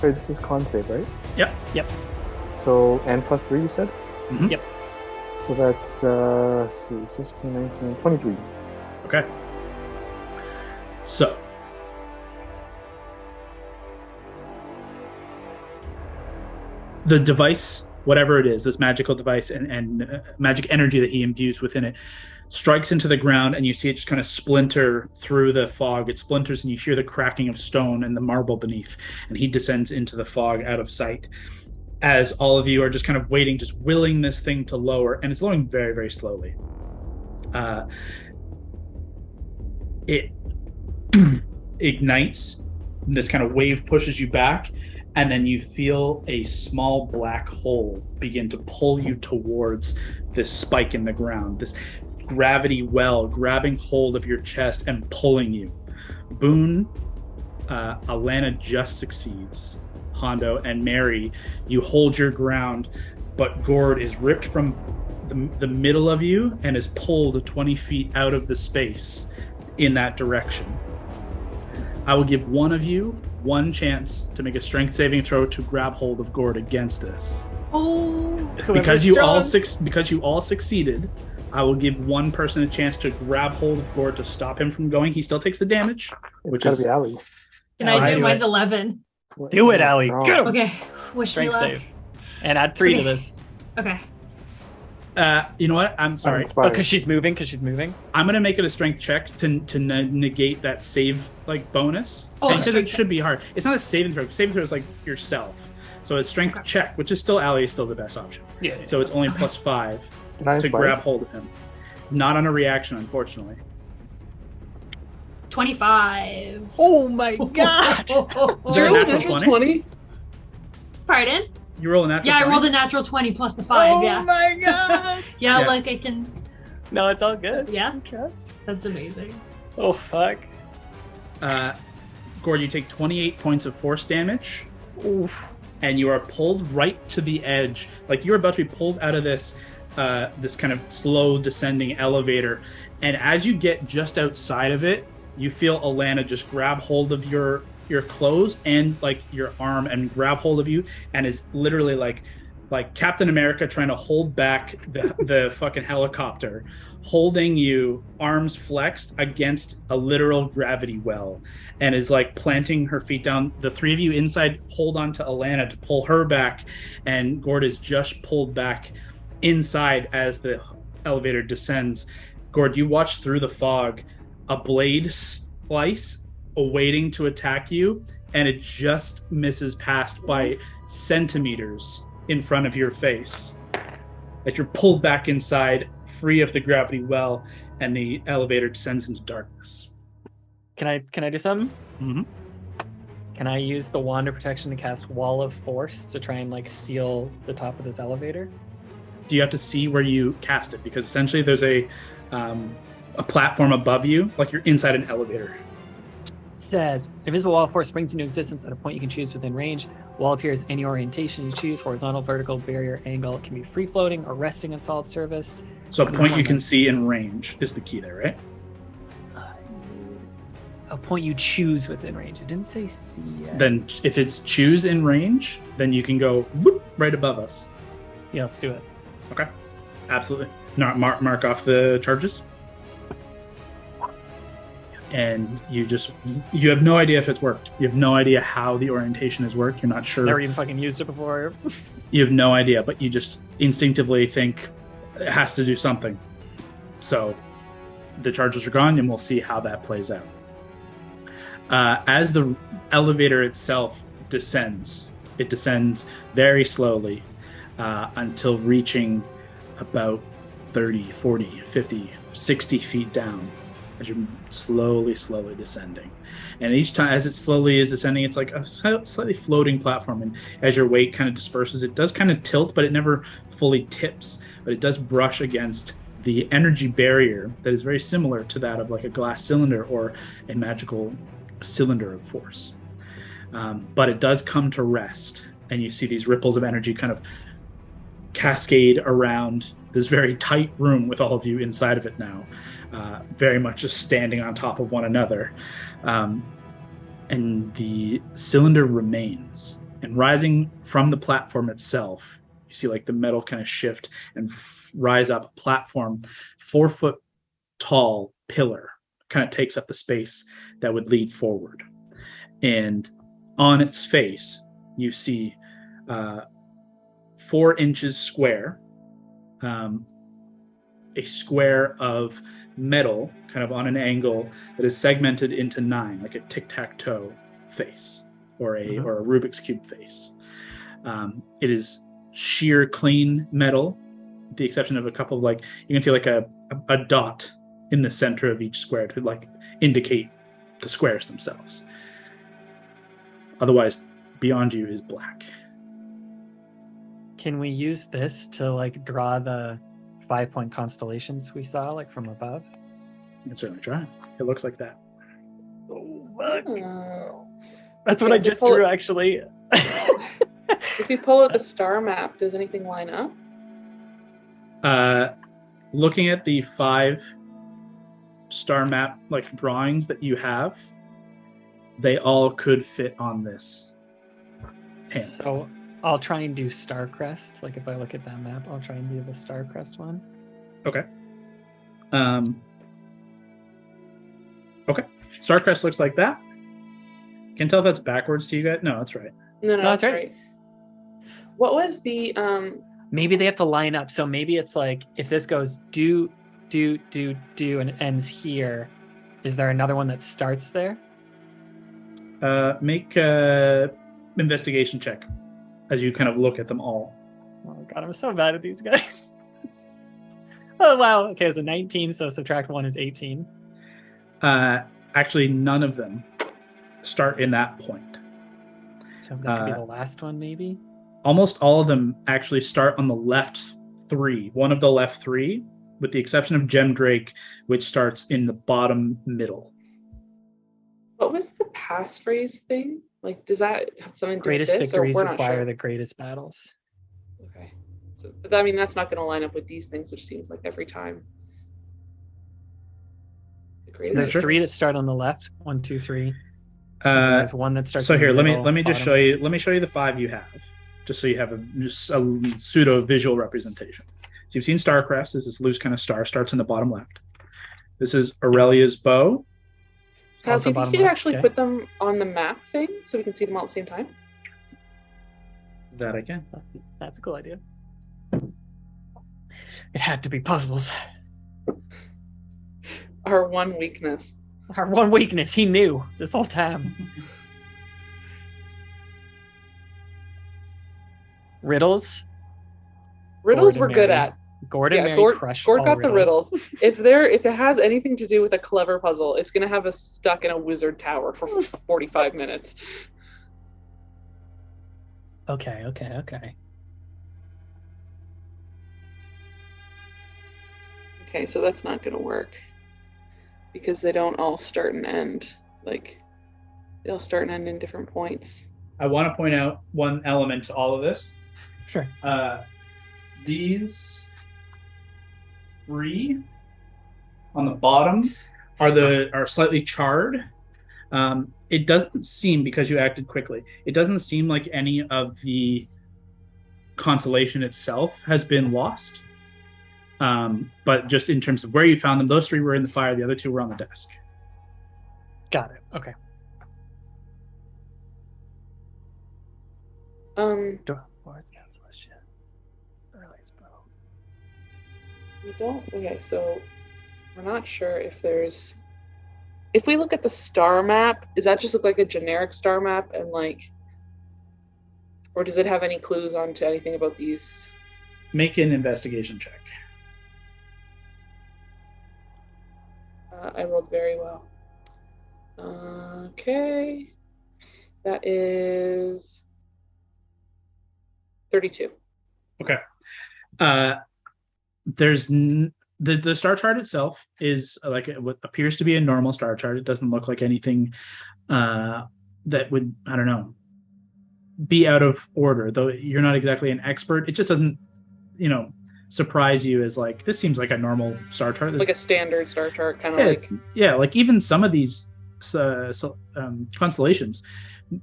Wait, this is con save, right? Yep. So, and +3 you said? Mhm. Yep. So that's, let's see, 15, 19, 23. Okay. So. The device, whatever it is, this magical device and magic energy that he imbues within it, strikes into the ground, and you see it just kind of splinter through the fog. It splinters, and you hear the cracking of stone and the marble beneath, and he descends into the fog out of sight. As all of you are just kind of waiting, just willing this thing to lower, and it's lowering very, very slowly. It ignites, this kind of wave pushes you back, and then you feel a small black hole begin to pull you towards this spike in the ground, this gravity well grabbing hold of your chest and pulling you. Boone, Alana just succeeds. Hondo and Mary, you hold your ground, but Gord is ripped from the middle of you and is pulled 20 feet out of the space in that direction. I will give one of you one chance to make a strength saving throw to grab hold of Gord against this. Oh. Because you all succeeded, I will give one person a chance to grab hold of Gord to stop him from going. He still takes the damage. It's gotta be Allie. Can I do do mine's it. 11? Do it, What's Allie. wrong? Go! Okay. Wish me Strength luck. save. And add 3 to Okay. this. Okay. You know what? I'm sorry. Inspired. Because she's moving. I'm gonna make it a strength check to negate that save bonus. Oh, Because it strength should be hard. It's not a saving throw. Saving throw is like yourself. So a strength check, which is still Allie, is still the best option. Yeah. So it's only +5 Not to inspired. grab hold of him. Not on a reaction, unfortunately. 25. Oh my god! Is there a Zero natural natural 20? 20? Pardon? You roll a natural Yeah, 20? I rolled a natural 20 plus the 5, yeah. my god! Yeah, Yeah. like I can... No, it's all good. Yeah? Trust. That's amazing. Oh fuck. Gord, you take 28 points of force damage, Oof. and you are pulled right to the edge. Like you're about to be pulled out of this this kind of slow descending elevator. And as you get just outside of it, you feel Alana just grab hold of your clothes and like your arm and grab hold of you, and is literally like Captain America trying to hold back the fucking helicopter, holding you, arms flexed against a literal gravity well, and is like planting her feet down. The three of you inside hold on to Alana to pull her back, and Gord is just pulled back inside as the elevator descends. Gord, you watch through the fog a blade slice awaiting to attack you, and it just misses past by centimeters in front of your face as you're pulled back inside, free of the gravity well, and the elevator descends into darkness. Can I do something? Mm-hmm. Can I use the wand of protection to cast Wall of Force to try and like seal the top of this elevator? Do you have to see where you cast it? Because essentially there's a platform above you, like you're inside an elevator. It says, invisible wall of force springs into existence at a point you can choose within range. Wall appears any orientation you choose, horizontal, vertical, barrier, angle. It can be free floating or resting on solid surface. So a point you can see in range is the key there, right? A point you choose within range. It didn't say see yet. Then if it's choose in range, then you can go whoop, right above us. Yeah, let's do it. Okay. Absolutely. Not mark off the charges. And you have no idea if it's worked. You have no idea how the orientation has worked. You're not sure. Never even fucking used it before. You have no idea, but you just instinctively think it has to do something. So the charges are gone, and we'll see how that plays out. As the elevator itself descends, it descends very slowly until reaching about 30, 40, 50, 60 feet down as you're slowly descending. And each time as it slowly is descending, it's like a slightly floating platform. And as your weight kind of disperses, it does kind of tilt, but it never fully tips. But it does brush against the energy barrier that is very similar to that of like a glass cylinder or a magical cylinder of force. But it does come to rest. And you see these ripples of energy kind of cascade around this very tight room with all of you inside of it now, very much just standing on top of one another. And the cylinder remains. And rising from the platform itself, you see like the metal kind of shift and rise up a platform, 4 foot tall pillar, kind of takes up the space that would lead forward. And on its face, you see 4 inches square, a square of metal kind of on an angle that is segmented into 9, like a tic-tac-toe face or a Rubik's Cube face. It is sheer clean metal, with the exception of a couple of, like, you can see like a dot in the center of each square to like indicate the squares themselves. Otherwise, beyond you is black. Can we use this to like draw the 5-point constellations we saw like from above? You can certainly try. It looks like that. Oh, fuck. That's what I just drew, actually. If you pull out the star map, does anything line up? Looking at the 5 star map like drawings that you have, they all could fit on this hand. So I'll try and do Starcrest. Like if I look at that map, I'll try and do the Starcrest one. Okay. Okay. Starcrest looks like that. Can tell if that's backwards to you guys. No, that's right. No, that's right. What was the Maybe they have to line up. So maybe it's like if this goes do, and it ends here, is there another one that starts there? Make a investigation check as you kind of look at them all. Oh god, I'm so bad at these guys. Oh wow. Okay, it's a 19, so subtract 1 is 18. Actually, none of them start in that point. So that could be the last one, maybe? Almost all of them actually start on the left 3. One of the left 3, with the exception of Gem Drake, which starts in the bottom middle. What was the passphrase thing? Like, does that have something to do with Greatest this? victories require the greatest battles. Okay. So, but I mean, that's not going to line up with these things, which seems like every time. So there's 3 that start on the left. 1, 2, 3. There's one that starts. So here, let me bottom. just show you. Let me show you the 5 you have, just so you have a pseudo visual representation. So you've seen Starcrest. This is loose kind of star, starts in the bottom left. This is Aurelia's bow. Kyle, do you think you could actually put them on the map thing so we can see them all at the same time? That I can. That's a cool idea. It had to be puzzles. Our one weakness. Our one weakness. He knew this whole time. Riddles Gordon we're good at. Gordon Mary crushed Gord all got the riddles. If it has anything to do with a clever puzzle, it's gonna have us stuck in a wizard tower for 45 minutes. Okay. Okay, so that's not gonna work because they don't all start and end. Like they'll start and end in different points. I want to point out one element to all of this. Sure. These 3 on the bottom are slightly charred. It doesn't seem, because you acted quickly, it doesn't seem like any of the constellation itself has been lost. But just in terms of where you found them, those 3 were in the fire. The other 2 were on the desk. Got it. Okay. We don't. Okay, so we're not sure if there's. If we look at the star map, does that just look like a generic star map, and like, or does it have any clues onto anything about these? Make an investigation check. I rolled very well. Okay, that is 32. Okay. There's the star chart itself is like what appears to be a normal star chart. It doesn't look like anything that would, I don't know, be out of order. Though you're not exactly an expert, it just doesn't, surprise you as like, this seems like a normal star chart. Like a standard star chart, kind of like. Yeah, like even some of these constellations,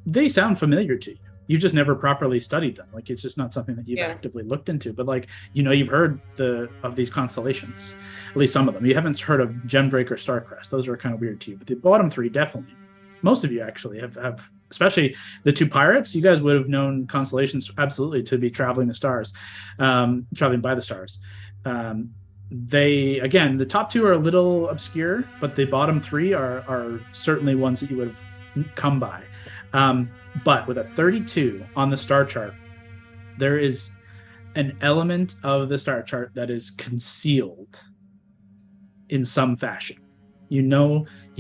they sound familiar to you. You just never properly studied them. Like it's just not something that you've actively looked into. But like, you've heard of these constellations, at least some of them. You haven't heard of Gemdrake or Starcrest. Those are kind of weird to you. But the bottom 3 definitely. Most of you actually have, especially the 2 pirates. You guys would have known constellations absolutely to be traveling the stars, traveling by the stars. The top 2 are a little obscure, but the bottom 3 are certainly ones that you would have come by. But with a 32 on the star chart, there is an element of the star chart that is concealed in some fashion. You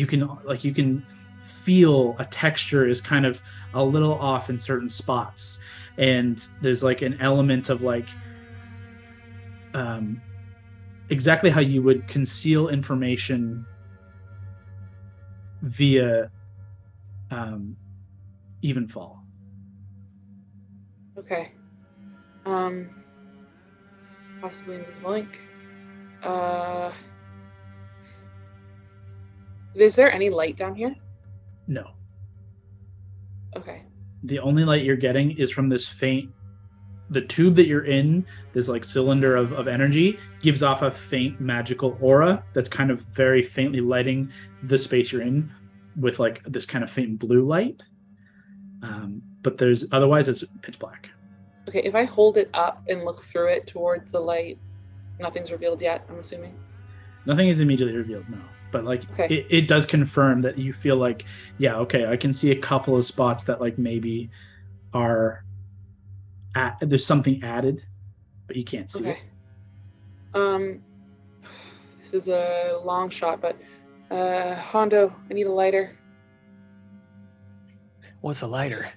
can feel a texture is kind of a little off in certain spots, and there's like an element of like exactly how you would conceal information via Evenfall. Okay. Possibly invisible ink. Is there any light down here? No. Okay. The only light you're getting is from this the tube that you're in, this like cylinder of energy, gives off a faint magical aura that's kind of very faintly lighting the space you're in with like this kind of faint blue light. But otherwise it's pitch black. Okay, if I hold it up and look through it towards the light, nothing's revealed yet, I'm assuming? Nothing is immediately revealed, no. But like it does confirm that you feel like, yeah, okay, I can see a couple of spots that like maybe there's something added, but you can't see it. This is a long shot, but Hondo, I need a lighter. What's a lighter?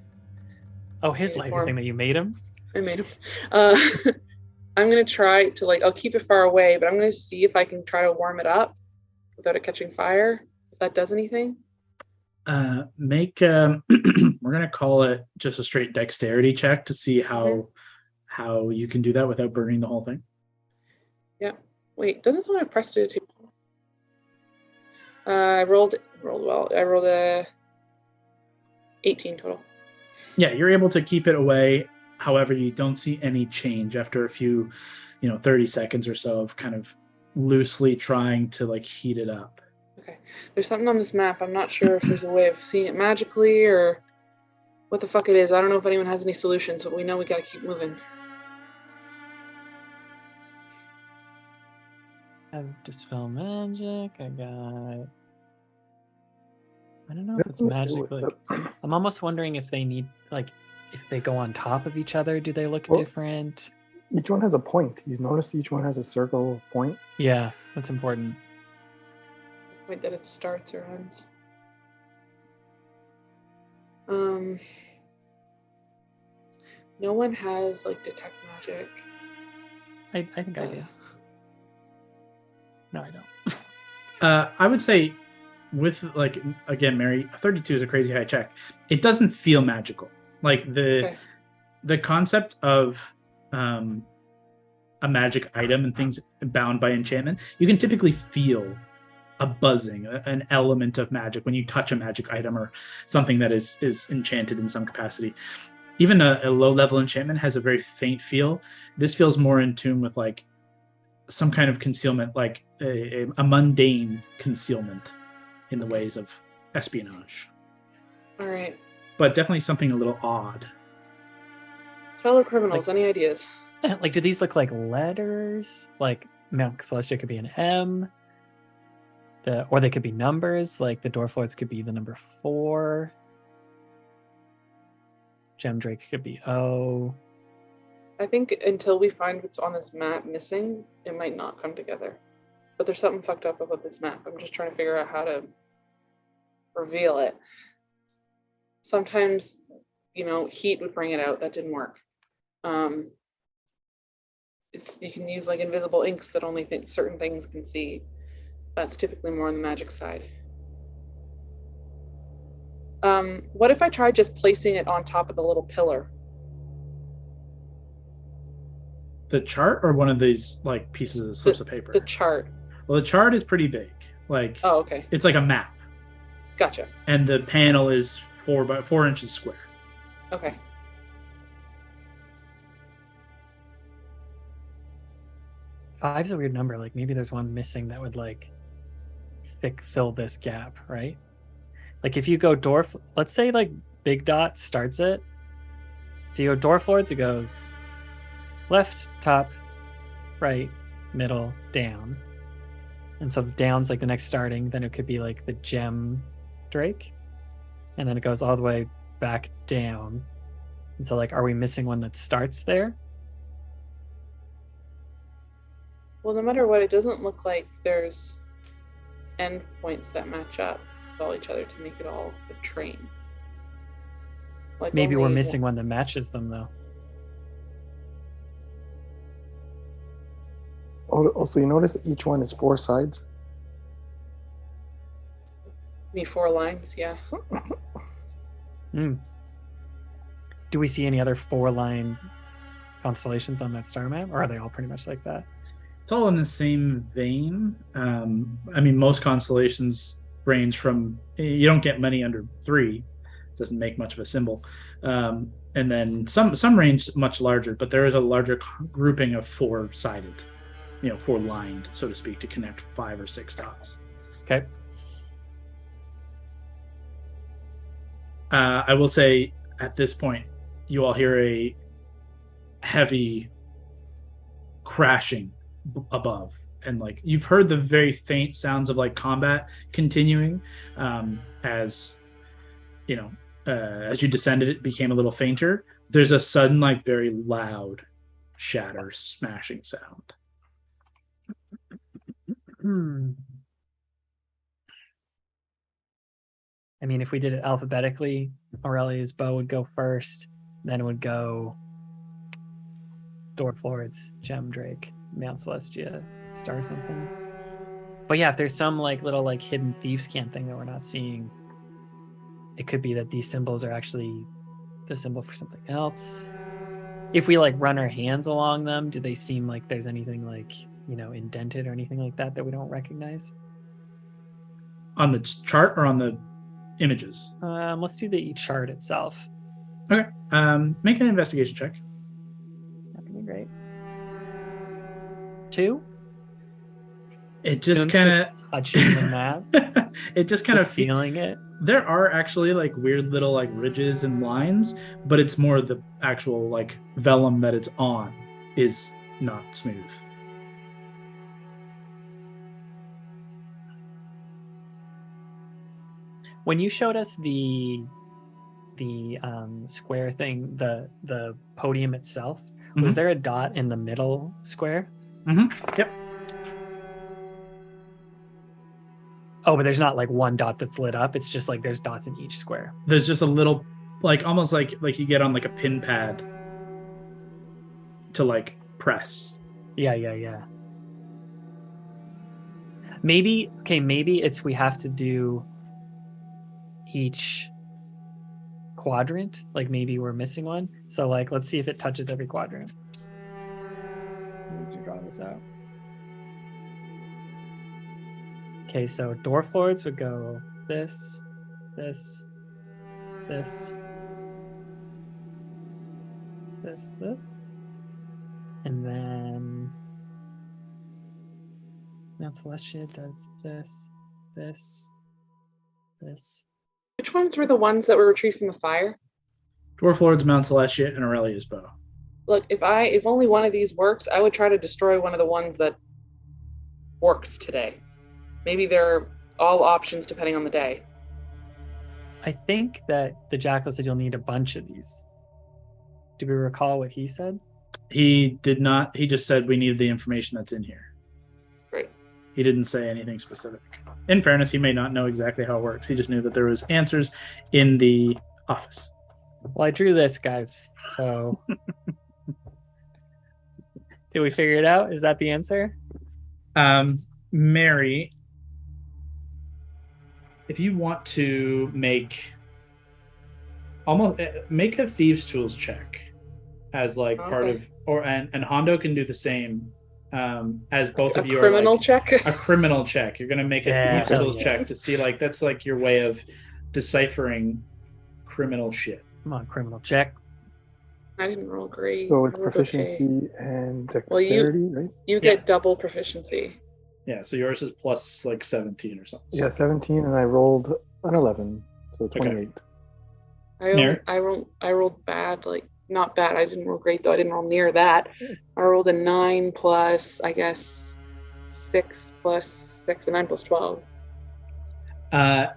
Oh, his lighter thing that you made him? I made him. I'm going to try to I'll keep it far away, but I'm going to see if I can try to warm it up without it catching fire, if that does anything. We're going to call it just a straight dexterity check to see how you can do that without burning the whole thing. Yeah. Wait, doesn't someone have pressed it too? I rolled well. I rolled a 18 total. Yeah, you're able to keep it away. However, you don't see any change after a few, 30 seconds or so of kind of loosely trying to heat it up. Okay. There's something on this map. I'm not sure if there's a way of seeing it magically or what the fuck it is. I don't know if anyone has any solutions, but we know we gotta keep moving. I have Dispel Magic. I don't know if it's magically. I'm almost wondering if they need, if they go on top of each other, do they look different? Each one has a point. You notice each one has a circle point? Yeah, that's important. The point that it starts or ends. No one has like detect magic. I think I do. No, I don't. I would say, with like again, Mary, 32 is a crazy high check. It doesn't feel magical. Like the concept of a magic item and things bound by enchantment, you can typically feel a buzzing, an element of magic when you touch a magic item or something that is enchanted in some capacity. Even a low level enchantment has a very faint feel. This feels more in tune with like some kind of concealment, like a mundane concealment in the ways of espionage. All right. But definitely something a little odd. Fellow criminals, any ideas? Like, do these look like letters? Like Mount Celestia could be an M. Or they could be numbers. Like the Dwarf Lords could be the number 4. Gem Drake could be O. I think until we find what's on this map missing, it might not come together. But there's something fucked up about this map. I'm just trying to figure out how to reveal it. Sometimes, heat would bring it out. That didn't work. You can use like invisible inks that only certain things can see. That's typically more on the magic side. What if I tried just placing it on top of the little pillar? The chart or one of these like pieces of slips of paper? The chart. Well, the chart is pretty big. Like, oh, okay. It's like a map. Gotcha. And the panel is 4 by 4 inches square. Okay. Five's a weird number. Like maybe there's one missing that would like fill this gap, right? Like if you go dwarf, let's say like big dot starts it. If you go Dwarf Lords, it goes left, top, right, middle, down. And so down's like the next starting, then it could be like the Gem Drake. And then it goes all the way back down. And so like, are we missing one that starts there? Well, no matter what, it doesn't look like there's end points that match up with all each other to make it all a train. Like maybe we're missing one that matches them, though. Also, you notice each one is 4 sides? Me 4 lines, yeah. Do we see any other 4-line constellations on that star map, or are they all pretty much like that? It's all in the same vein. I mean, most constellations range from, you don't get many under 3. Doesn't make much of a symbol. And then some range much larger, but there is a larger grouping of 4-sided, 4-lined, so to speak, to connect 5 or 6 dots. Okay. I will say at this point, you all hear a heavy crashing above, and like you've heard the very faint sounds of like combat continuing as you descended, it became a little fainter. There's a sudden like very loud shatter smashing sound. I mean, if we did it alphabetically, Aurelia's bow would go first, then it would go Dwarf Lords, Gem Drake, Mount Celestia, Star something. But yeah, if there's some like little like hidden thieves' cant thing that we're not seeing, it could be that these symbols are actually the symbol for something else. If we like run our hands along them, do they seem like there's anything like, indented or anything like that we don't recognize? On the chart or on the images? Let's do the chart itself. Okay. Make an investigation check. It's not gonna be great. 2? It just kind of touching the map. It just kind of feeling it. There are actually like weird little like ridges and lines, but it's more the actual like vellum that it's on is not smooth. When you showed us the square thing, the podium itself, was there a dot in the middle square? Yep. Oh, but there's not like one dot that's lit up. It's just like there's dots in each square. There's just a little, like almost like you get on like a pin pad to like press. Yeah. Maybe it's we have to do each quadrant. Like maybe we're missing one. So like let's see if it touches every quadrant. Let me draw this out. Okay, so dwarf lords would go this, this, this, this, and then Mount Celestia does this. Which ones were the ones that were retrieved from the fire? Dwarf Lords, Mount Celestia, and Aurelia's Bow. Look, if only one of these works, I would try to destroy one of the ones that works today. Maybe they're all options depending on the day. I think that the Jackal said you'll need a bunch of these. Do we recall what he said? He did not. He just said we needed the information that's in here. Great. He didn't say anything specific. In fairness, he may not know exactly how it works. He just knew that there was answers in the office. Well, I drew this, guys. So did we figure it out? Is that the answer? Mary, if you want to make a thieves tools check as like part of, and Hondo can do the same. As both of you are a criminal check. You're going to make a thieves tools check to see like that's like your way of deciphering criminal shit. Come on, criminal check. I didn't roll great. So it's proficiency and dexterity, right? You get double proficiency. Yeah, so yours is plus like 17 or something. Yeah, 17, and I rolled an 11, so 28. Okay. I rolled bad, like not bad. I didn't roll great though. I didn't roll near that. I rolled a 9 plus, I guess, 6 plus 6, and 9 plus 12. It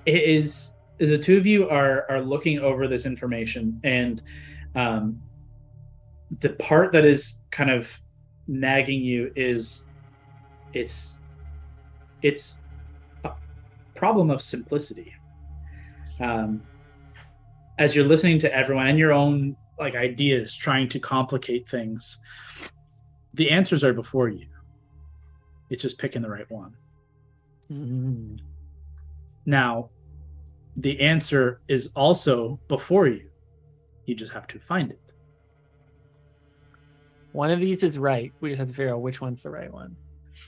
is the two of you are looking over this information, and the part that is kind of nagging you is it's a problem of simplicity. As you're listening to everyone and your own like ideas trying to complicate things, the answers are before you. It's just picking the right one. Mm-hmm. Now, the answer is also before you. You just have to find it. One of these is right. We just have to figure out which one's the right one.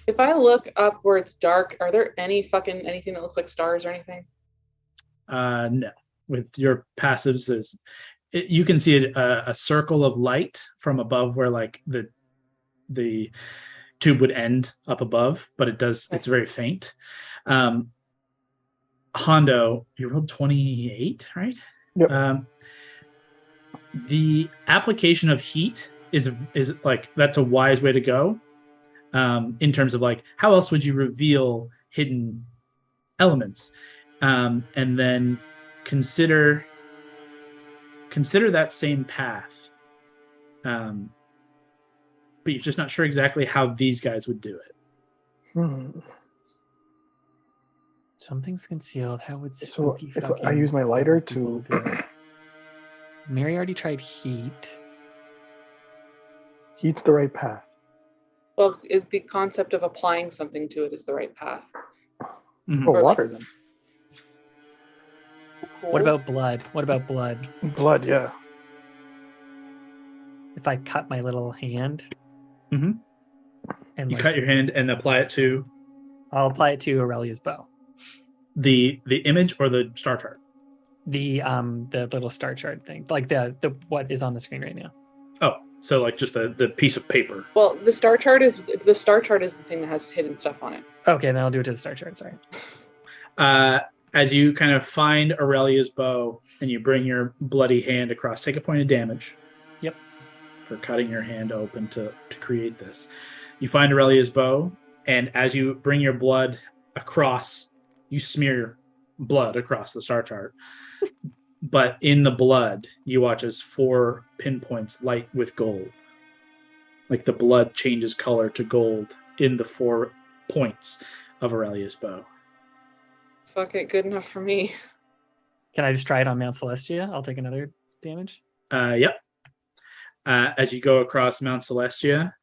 If I look up where it's dark, are there anything that looks like stars or anything? No. With your passives, you can see a circle of light from above where like the tube would end up above, but it's very faint. Hondo, you rolled 28, right? Yep. The application of heat is like that's a wise way to go. In terms of like how else would you reveal hidden elements, and then consider that same path, but you're just not sure exactly how these guys would do it. Something's concealed. How would spooky? So if I use my lighter to Mary already tried heat. Heat's the right path. Well, the concept of applying something to it is the right path. Mm-hmm. Oh, water then. Cool. What about blood? Blood, yeah. If I cut my little hand, and you cut your hand and apply it to. I'll apply it to Aurelia's bow. The image or the star chart? The little star chart thing, like the what is on the screen right now. Oh, so like just the piece of paper. Well, the star chart is the thing that has hidden stuff on it. Okay, then I'll do it to the star chart. Sorry. As you kind of find Aurelia's bow and you bring your bloody hand across, take a point of damage. Yep. For cutting your hand open to create this. You find Aurelia's bow, and as you bring your blood across, you smear blood across the star chart. But in the blood, you watch as 4 pinpoints light with gold. Like the blood changes color to gold in the 4 points of Aurelia's bow. Fuck it, good enough for me. Can I just try it on Mount Celestia? I'll take another damage. Yep. as you go across Mount Celestia.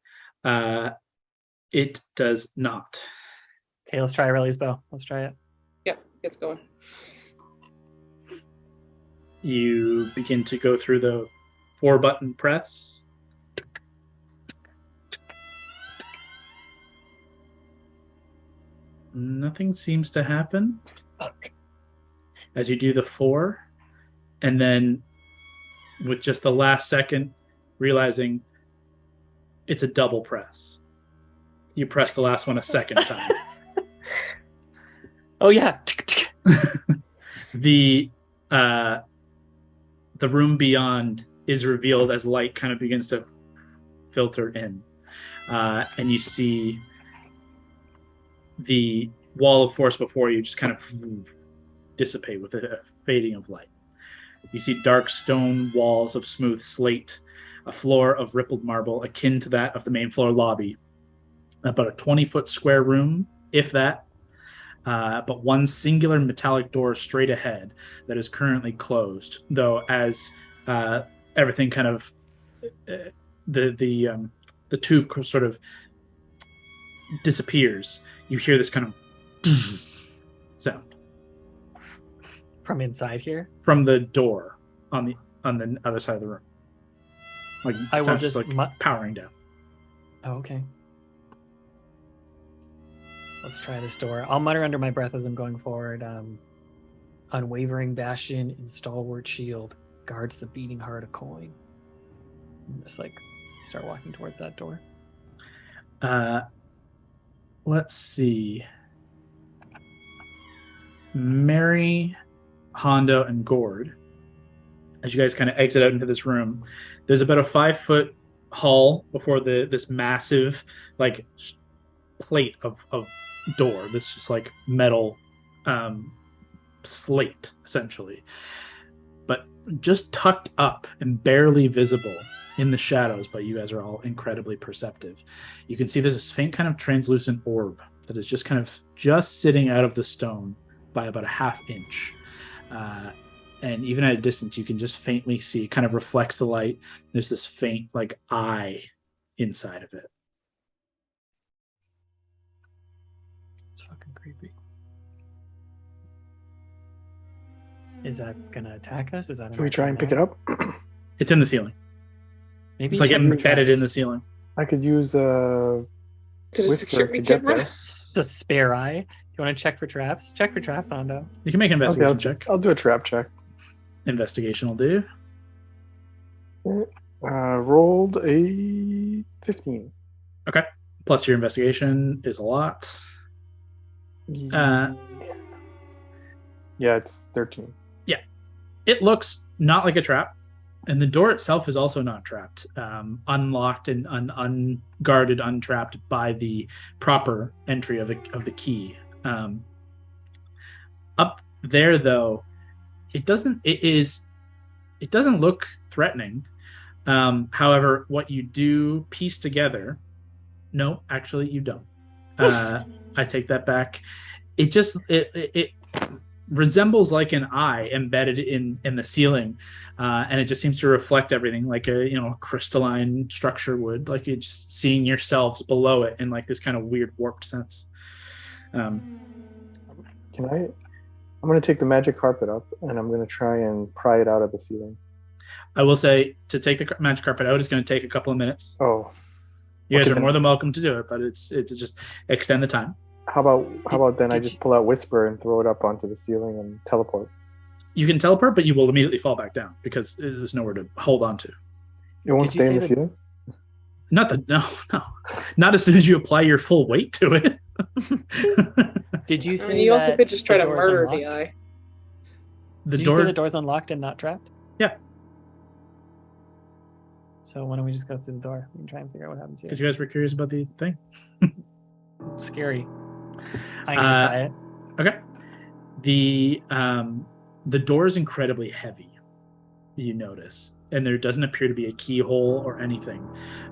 It does not. Okay, let's try Aurelia's bow. Let's try it. Yep, it's going. You begin to go through the 4-button press. Nothing seems to happen as you do the 4, and then with just the last second realizing it's a double press, you press the last one a second time. Oh yeah. The room beyond is revealed as light kind of begins to filter in, and you see the wall of force before you just kind of dissipate with a fading of light. You see dark stone walls of smooth slate, a floor of rippled marble akin to that of the main floor lobby, about a 20-foot square room, if that, but one singular metallic door straight ahead that is currently closed, though as everything kind of the tube sort of disappears, you hear this kind of sound From inside here? from the door on the other side of the room. Like I will sounds just like powering down. Oh, okay. Let's try this door. I'll mutter under my breath as I'm going forward. Unwavering bastion and stalwart shield guards the beating heart of coin. And just like start walking towards that door. Let's see. Mary, Hondo, and Gord, as you guys kind of exit out into this room, there's about a 5-foot hall before this massive like plate of door. This just like metal slate essentially, but just tucked up and barely visible in the shadows, but you guys are all incredibly perceptive. You can see there's this faint kind of translucent orb that is just kind of sitting out of the stone by about a ½ inch. And even at a distance, you can just faintly see, it kind of reflects the light. There's this faint like eye inside of it. It's fucking creepy. Is that gonna attack us? Is that? Can we try and pick it up? It's in the ceiling. Maybe It's like check for embedded traps. in the ceiling. I could use To the Whisper security to get camera? there. Just a spare eye. You want to check for traps? Check for traps, Hondo. You can make an investigation Okay, check. I'll do a trap check. Investigation will do. Rolled a 15. Plus your investigation is a lot. Yeah, it's 13. It looks not like a trap, and the door itself is also not trapped. Unlocked and unguarded, untrapped by the proper entry of the key. Up there, though, it doesn't look threatening. However, what you do piece together, no, actually you don't. I take that back. It resembles like an eye embedded in the ceiling, and it just seems to reflect everything like a crystalline structure would, like you're just seeing yourselves below it in like this kind of weird warped sense. I'm going to take the magic carpet up, and I'm going to try and pry it out of the ceiling. I will say, to take the magic carpet out is going to take a couple of minutes. Oh. You guys Okay, are then. more than welcome to do it, but it's just extend the time. How about then I did just you- pull out Whisper and throw it up onto the ceiling and teleport? You can teleport, but you will immediately fall back down because there's nowhere to hold on to. It won't Did you stay in say the that- ceiling? No. Not as soon as you apply your full weight to it. Did you I say mean, you also that could just try the to door's murder unlocked? the eye. The Did door. you say the door's unlocked and not trapped? Yeah. So why don't we just go through the door and try and figure out what happens here? Because you guys were curious about the thing. It's scary. I'm gonna try it. Okay. The door is incredibly heavy, you notice, and there doesn't appear to be a keyhole or anything.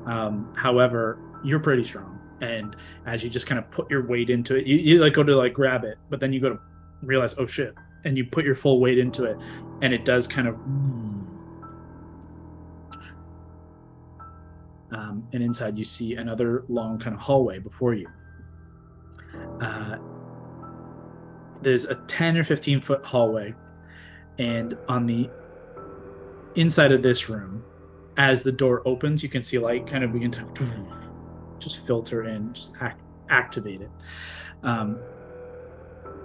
However, you're pretty strong, and as you just kind of put your weight into it, you like go to like grab it, but then you go to realize, oh shit, and you put your full weight into it, and it does kind of And inside you see another long kind of hallway before you. There's a 10 or 15 foot hallway, and on the inside of this room, as the door opens, you can see light kind of begin to just filter in, just activate it.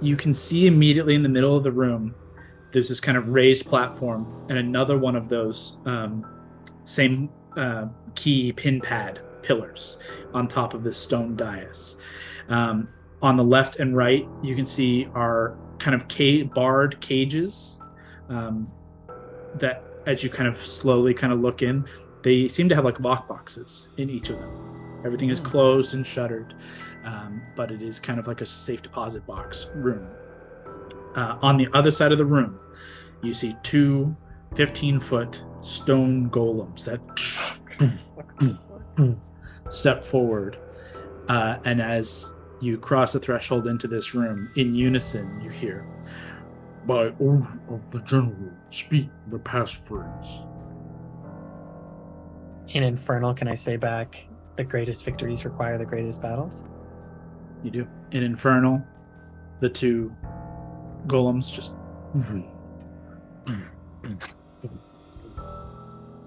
You can see immediately in the middle of the room, there's this kind of raised platform and another one of those same key pin pad pillars on top of this stone dais. On the left and right, you can see are kind of barred cages that, as you kind of slowly kind of look in, they seem to have like lock boxes in each of them. Everything is closed and shuttered, but it is kind of like a safe deposit box room. On the other side of the room, you see two 15-foot stone golems that step forward. And as you cross the threshold into this room, in unison, you hear, "By order of the General, speak the passphrase." In Infernal, can I say back, the greatest victories require the greatest battles? You do. In Infernal, the two golems just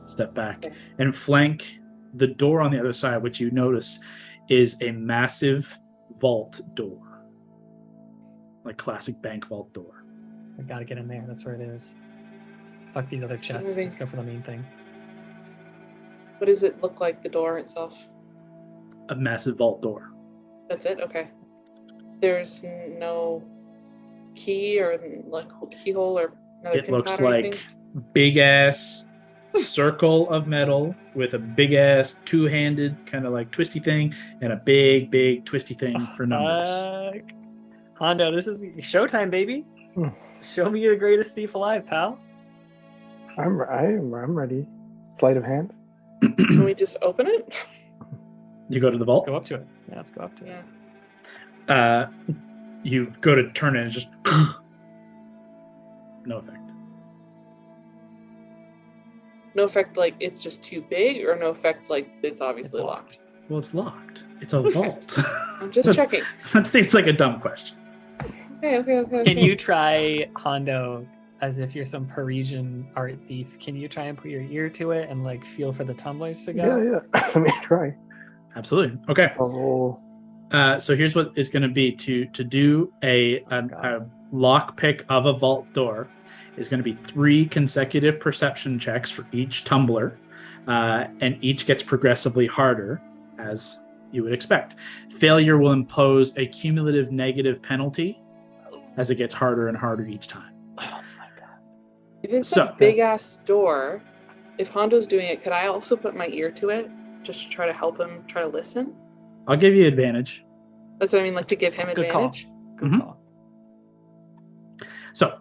step back and flank the door on the other side, which you notice is a massive vault door, like classic bank vault door. I gotta get in there. That's where it is. Fuck these other chests. Let's go for the main thing. What does it look like, the door itself? A massive vault door. That's it? Okay. There's no key or like keyhole or another It pin looks pad or like anything? big ass circle of metal with a big ass two-handed kind of like twisty thing and a big twisty thing for numbers. Fuck. Hondo, this is showtime, baby. Show me the greatest thief alive, pal. I'm ready. Sleight of hand. Can we just open it? You go to the vault. Go up to it. Yeah, let's go up to it. Yeah. You go to turn it and just no effect. No effect like it's just too big, or no effect like it's obviously It's locked? Well, it's locked. It's a vault. I'm just checking. That seems like a dumb question. Okay. Can you try, Hondo, as if you're some Parisian art thief, can you try and put your ear to it and like feel for the tumblers to go? Yeah. Let me try. Absolutely. Okay. So, So here's what it's going to be to do a lock pick of a vault door is going to be 3 consecutive perception checks for each tumbler, and each gets progressively harder, as you would expect. Failure will impose a cumulative negative penalty as it gets harder and harder each time. Oh my god. If it's a big ass door, if Hondo's doing it, could I also put my ear to it just to try to help him try to listen? I'll give you advantage. That's what I mean, like to give him Good advantage. Good Mhm. call. So,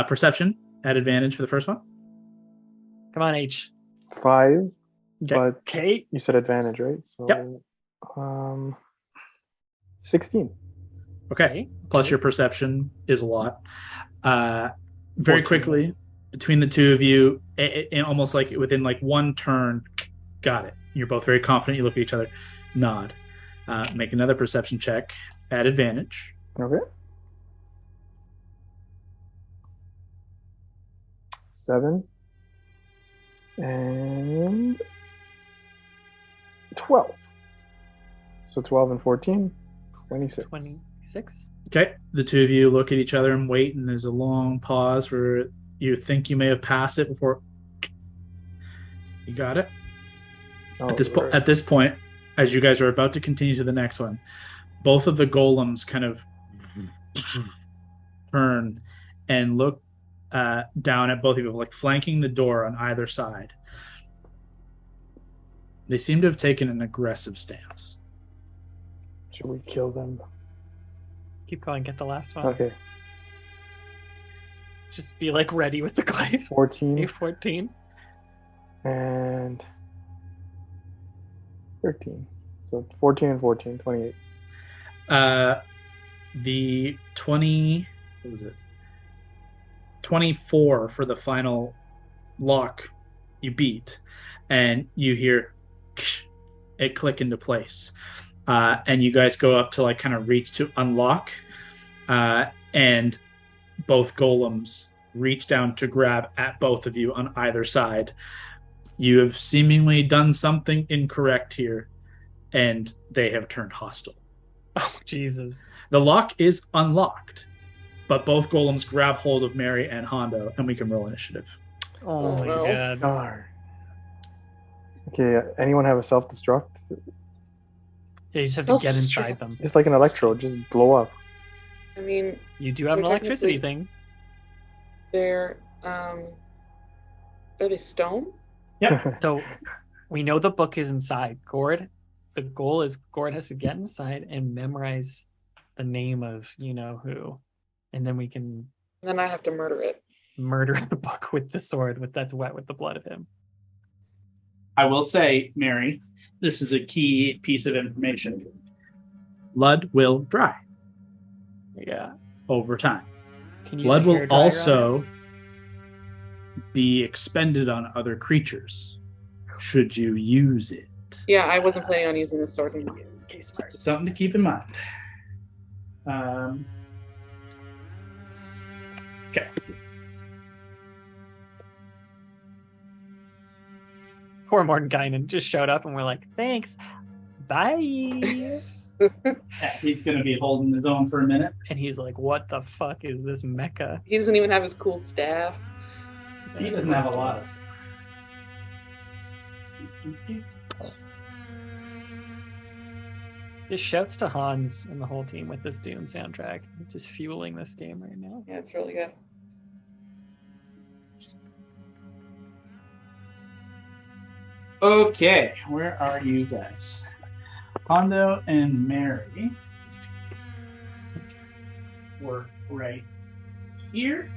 perception at advantage for the first one. Come on, H. 5, Okay. but Kate. you said advantage, right? So, Yep. 16. Okay. Plus your perception is a lot. Very 14. quickly, between the two of you, almost like within like one turn, got it. You're both very confident. You look at each other, nod. Make another perception check at advantage. Okay. 7 and 12. So 12 and 14, 26. 26. Okay. The two of you look at each other and wait, and there's a long pause where you think you may have passed it before you got it. Oh, At this point, as you guys are about to continue to the next one, both of the golems kind of turn and look down at both of you, like flanking the door on either side. They seem to have taken an aggressive stance. Should we kill them? Keep going. Get the last one. Okay. Just be like ready with the glaive. 14 14. and 13. So 14 and 14, 28. The 20, what was it? 24 for the final lock you beat, and you hear it click into place. And you guys go up to like kind of reach to unlock, and both golems reach down to grab at both of you on either side. You have seemingly done something incorrect here, and they have turned hostile. Oh, Jesus. The lock is unlocked, but both golems grab hold of Mary and Hondo, and we can roll initiative. Oh, my no. God. Darn. Okay, anyone have a self-destruct? Yeah, you just have to get inside them. Just like an electrode, just blow up. I mean, You do have an They're electricity technically- thing. they're are they stone? So we know the book is inside. Gord, the goal is Gord has to get inside and memorize the name of you-know-who. And then we can And then I have to murder it. murder the book with the sword that's wet with the blood of him. I will say, Mary, this is a key piece of information. Blood will dry Yeah. over time. Can you Blood use a will hairdryer on also be expended on other creatures should you use it. Yeah, I wasn't planning on using the sword anymore. it? Okay, smart. Just something to keep in mind. Okay. Poor Mordenkainen just showed up and we're like, thanks. Bye. Yeah, he's going to be holding his own for a minute. And he's like, what the fuck is this mecha? He doesn't even have his cool staff. He doesn't have a lot of stuff. Just shouts to Hans and the whole team with this Dune soundtrack. It's just fueling this game right now. Yeah, it's really good. Okay, where are you guys? Hondo and Mary were right here.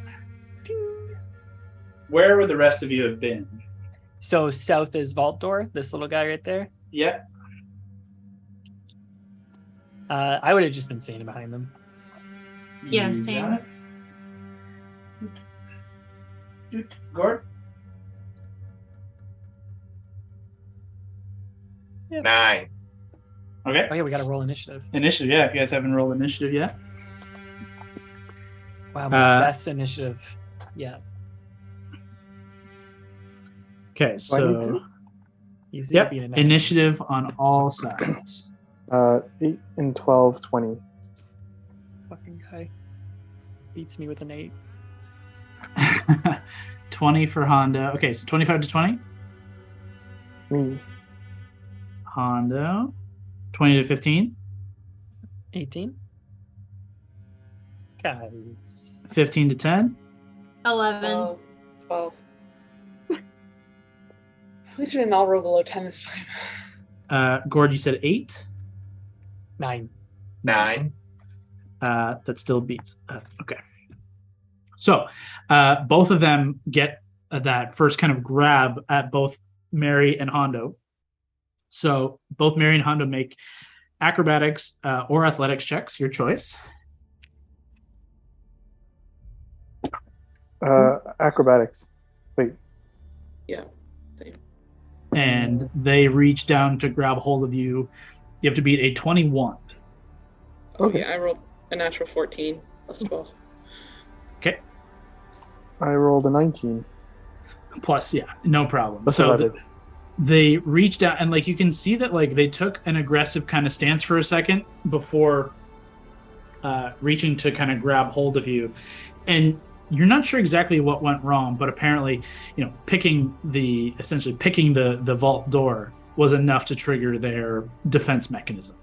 Where would the rest of you have been? So south is Vault Door, this little guy right there. Yeah. I would have just been standing behind them. Yeah, You same. got it. Gord? 9. Okay. Oh yeah, we got to roll initiative. Initiative, yeah. If you guys haven't rolled initiative yet. Wow, my best initiative. Yeah, Okay, Do I need so to? easy. yep, being an initiative on all sides. 8 and 12, 20. Fucking guy beats me with an 8. 20 for Hondo. Okay, so 25 to 20. Me. Hondo. 20 to 15. 18. Guys. 15 to 10. 11. 12. At least we didn't all roll below 10 this time. Gord, you said 8. 9. 9. That still beats. Okay. So both of them get that first kind of grab at both Mary and Hondo. So both Mary and Hondo make acrobatics or athletics checks, your choice. Acrobatics. Wait. Yeah. Same. And they reach down to grab hold of you. You have to beat a 21. Okay, I rolled a natural 14 plus 12. Okay. I rolled a 19. Plus, yeah, no problem. That's So what I did. they reach down, and like you can see that like they took an aggressive kind of stance for a second before reaching to kind of grab hold of you. And you're not sure exactly what went wrong, but apparently, essentially picking the vault door was enough to trigger their defense mechanism.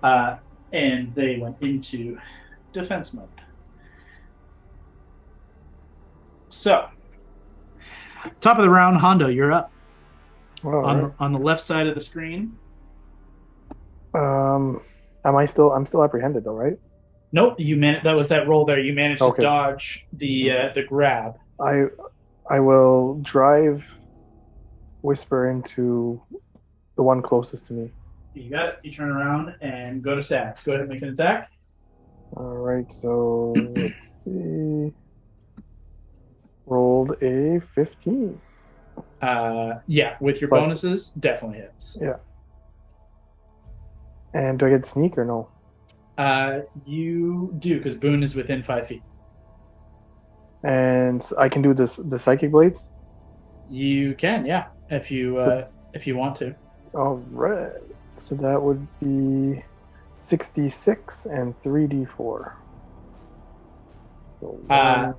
And they went into defense mode. So, top of the round, Hondo, you're up. On the left side of the screen. I'm still apprehended though, right? Nope, that was that roll there. You managed Okay. to dodge the grab. I will drive Whisper into the one closest to me. You got it. You turn around and go to stacks. Go ahead and make an attack. All right, so let's see. Rolled a 15. Yeah, with your Plus- bonuses, definitely hits. Yeah. And do I get sneak or no? You do, because Boone is within 5 feet. And I can do the psychic blades. You can, yeah, if you want to. All right. So that would be 66 and 3d4. So one-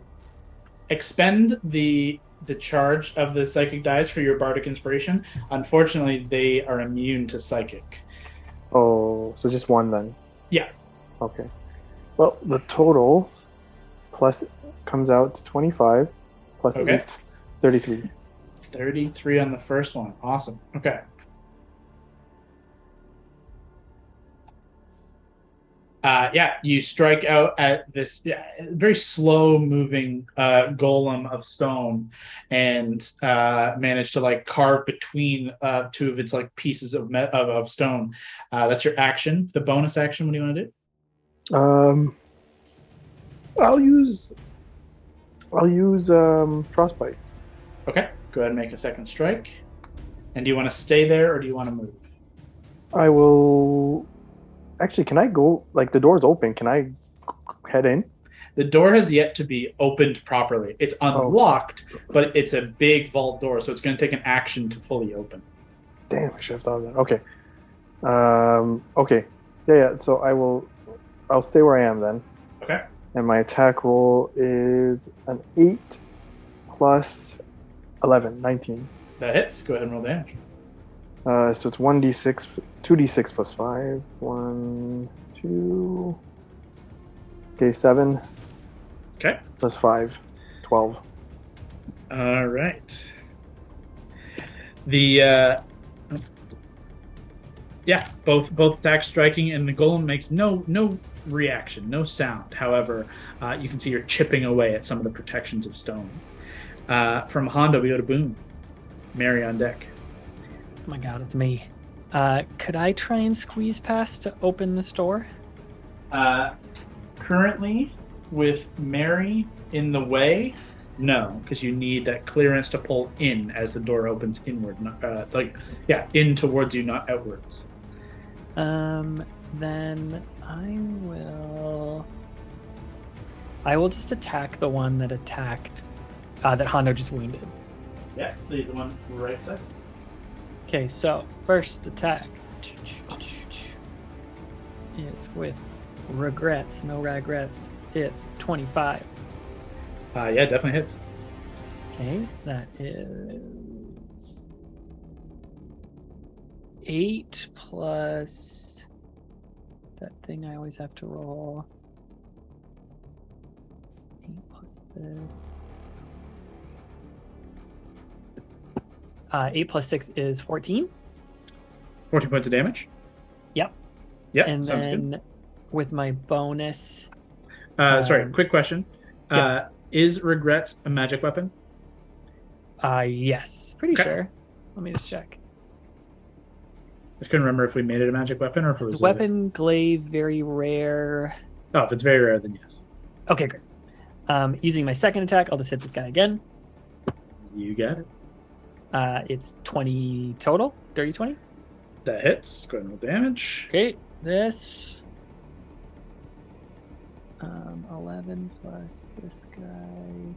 Expend the charge of the psychic dice for your bardic inspiration. Unfortunately, they are immune to psychic. Oh, so just one then. Yeah. Okay. Well, the total plus comes out to 25 plus Okay. 8, 33. 33 on the first one. Awesome. Okay. Yeah, you strike out at this very slow-moving golem of stone, and manage to like carve between two of its like pieces of stone. That's your action. The bonus action. What do you want to do? I'll use frostbite. Okay. Go ahead and make a second strike. And do you want to stay there or do you want to move? I will. Actually, can I go? Like the door's open. Can I head in? The door has yet to be opened properly. It's unlocked, but it's a big vault door, so it's going to take an action to fully open. Damn, I should have thought of that. Okay. Okay. Yeah. So I'll stay where I am then. Okay. And my attack roll is an 8 plus 11, 19. That hits. Go ahead and roll damage. So it's 1d6, 2d6 plus 5. 1, 2. Okay, 7. Okay. Plus 5. 12. All right. The both attacks striking, and the golem makes no reaction, no sound. However, you can see you're chipping away at some of the protections of stone. From Honda, we go to Boone. Mary on deck. Oh my god, it's me. Could I try and squeeze past to open this door? Currently, with Mary in the way, no, because you need that clearance to pull in as the door opens inward, in towards you, not outwards. Then I will just attack the one that attacked, that Hondo just wounded. Yeah, leave the one right side. Okay, so first attack is with regrets, no regrets. It's 25. Yeah, definitely hits. Okay, that is 8 plus that thing I always have to roll. 8 plus this. 8 plus 6 is 14. 14 points of damage. Yep. Yep, And sounds then good. with my bonus. Sorry, quick question. Yeah. Is Regret a magic weapon? Yes, pretty Okay. sure. Let me just check. I just couldn't remember if we made it a magic weapon or if it was It's weapon, glaive, very rare. Oh, if it's very rare, then yes. Okay, great. Using my second attack, I'll just hit this guy again. You got it. It's 20 total. Dirty 20. That hits. Go ahead and roll damage. Okay, this. 11 plus this guy.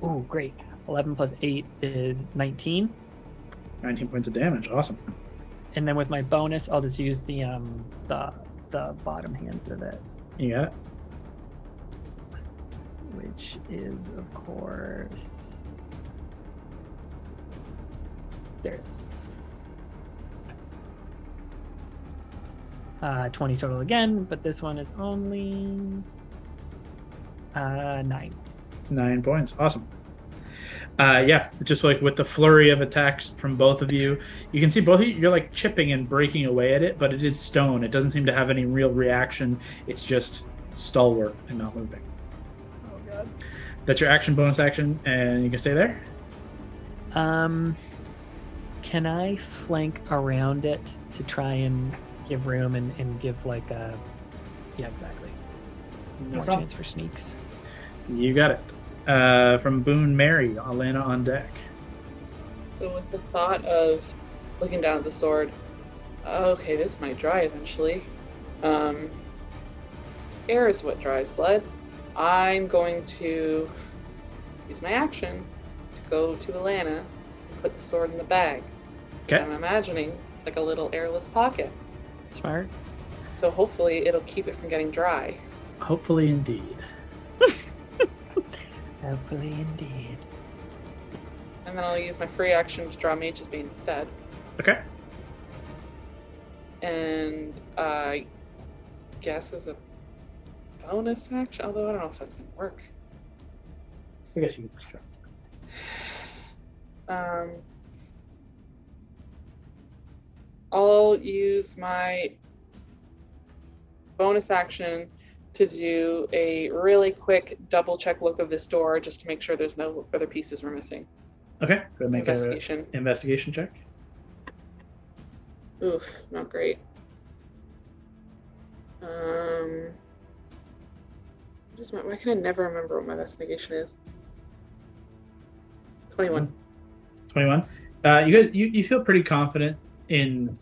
Oh, great. 11 plus 8 is 19. 19 points of damage. Awesome. And then with my bonus, I'll just use the bottom hand of it, You got it. which is, of course, there it is. 20 total again, but this one is only 9. 9 points. Awesome. Yeah, just like with the flurry of attacks from both of you, you can see both of you, you're like chipping and breaking away at it, but it is stone. It doesn't seem to have any real reaction. It's just stalwart and not moving. Oh god. That's your action, bonus action, and you can stay there. Can I flank around it to try and give room and give like a... Yeah, exactly. No More problem. chance for sneaks. You got it. From Boone Mary, Alana on deck. So with the thought of looking down at the sword, okay, this might dry eventually. Air is what dries blood. I'm going to use my action to go to Alana and put the sword in the bag. Okay. I'm imagining it's like a little airless pocket. Smart. So hopefully it'll keep it from getting dry. Hopefully, indeed. Hopefully, indeed. And then I'll use my free action to draw Mage's Bane instead. Okay. And I guess as a bonus action, although I don't know if that's going to work. I guess you can try. I'll use my bonus action to do a really quick double check look of this door just to make sure there's no other pieces we're missing. Okay. Go make Investigation. an investigation check. Oof, not great. Why can I never remember what my investigation is? 21. 21. You guys, you feel pretty confident in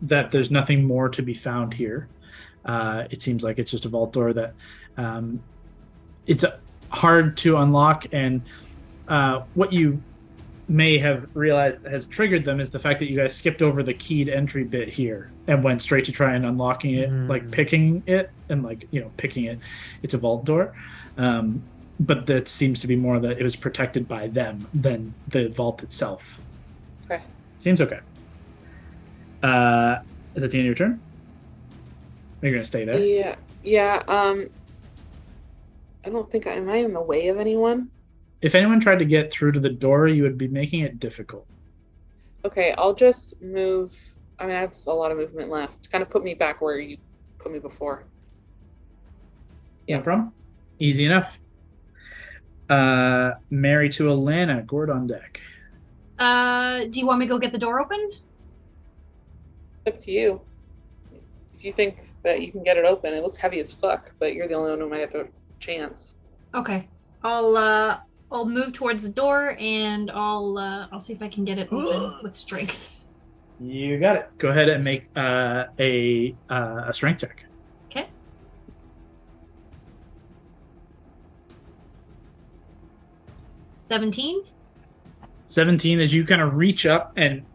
that there's nothing more to be found here. It seems like it's just a vault door that it's hard to unlock, and what you may have realized has triggered them is the fact that you guys skipped over the keyed entry bit here and went straight to try and unlocking it, like picking it and picking it. It's a vault door. But that seems to be more that it was protected by them than the vault itself. Okay. Seems okay. Is that the end of your turn? Are you going to stay there? Yeah. I don't think am I in the way of anyone? If anyone tried to get through to the door, you would be making it difficult. Okay, I'll just move. I mean, I have a lot of movement left. Kind of put me back where you put me before. No problem. Easy enough. Mary to Alana, Gord on deck. Do you want me to go get the door open? It's up to you. If you think that you can get it open, it looks heavy as fuck, but you're the only one who might have a chance. Okay. I'll move towards the door and I'll see if I can get it open with strength. You got it. Go ahead and make a strength check. Okay. $17. 17 as you kind of reach up and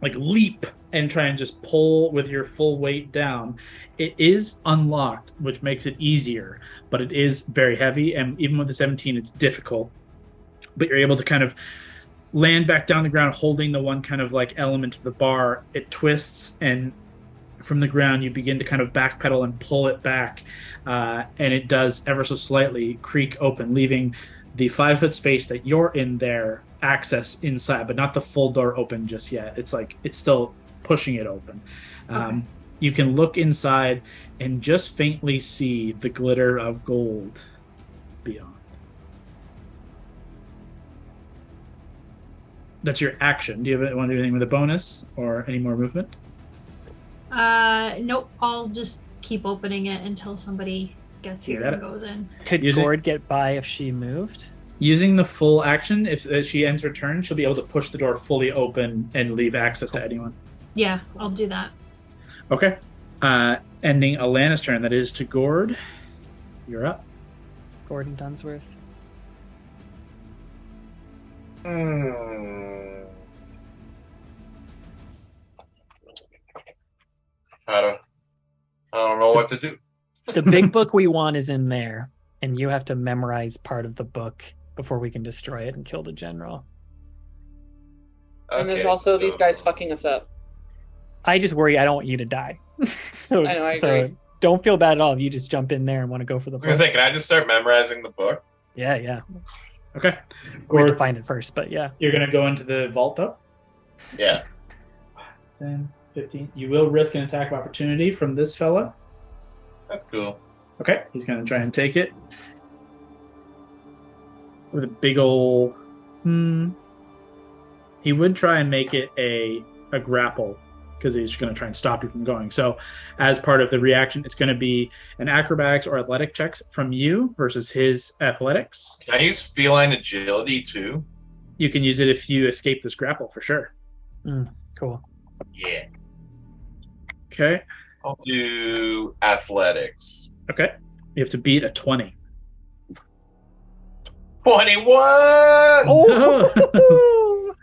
leap and try and just pull with your full weight down. It is unlocked, which makes it easier, but it is very heavy, and even with the 17, it's difficult. But you're able to kind of land back down the ground, holding the one kind of element of the bar. It twists, and from the ground, you begin to kind of backpedal and pull it back, and it does ever so slightly creak open, leaving the 5-foot space that you're in there access inside, but not the full door open just yet. It's still pushing it open. Okay. You can look inside and just faintly see the glitter of gold beyond. That's your action. Do you want to do anything with a bonus or any more movement? Nope. I'll just keep opening it until somebody gets here and goes in. Could Gord get by if she moved? Using the full action, if she ends her turn, she'll be able to push the door fully open and leave access to anyone. Yeah, I'll do that. Okay. Ending Alana's turn. That is to Gord. You're up. Gordon Dunsworth. I don't know what to do. The big book we want is in there, and you have to memorize part of the book before we can destroy it and kill the general. And there's also these guys fucking us up. I just worry I don't want you to die. So I know, I agree. Don't feel bad at all if you just jump in there and want to go for the book. I was gonna say, can I just start memorizing the book? Yeah. Okay. We have to find it first, but yeah. You're going to go into the vault, though? Yeah. 10, 15. You will risk an attack of opportunity from this fella. That's cool. Okay. He's going to try and take it. With a big ol'... He would try and make it a grapple because he's going to try and stop you from going. So as part of the reaction, it's going to be an acrobatics or athletic checks from you versus his athletics. Can I use feline agility too? You can use it if you escape this grapple, for sure. Cool. Yeah. Okay. I'll do athletics. Okay. You have to beat a 20. 21! Oh!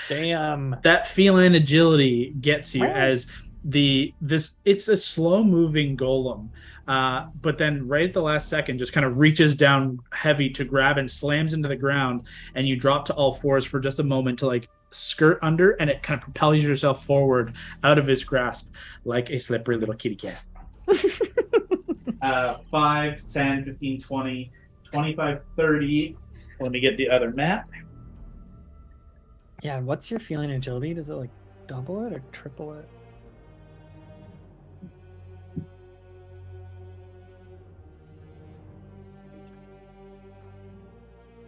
Damn. That feline agility gets you as it's a slow moving golem, but then right at the last second just kind of reaches down heavy to grab and slams into the ground, and you drop to all fours for just a moment to like skirt under, and it kind of propels yourself forward out of his grasp like a slippery little kitty cat. 5, 10, 15, 20, 25, 30. Let me get the other map. Yeah, and what's your feeling agility? Does it like double it or triple it?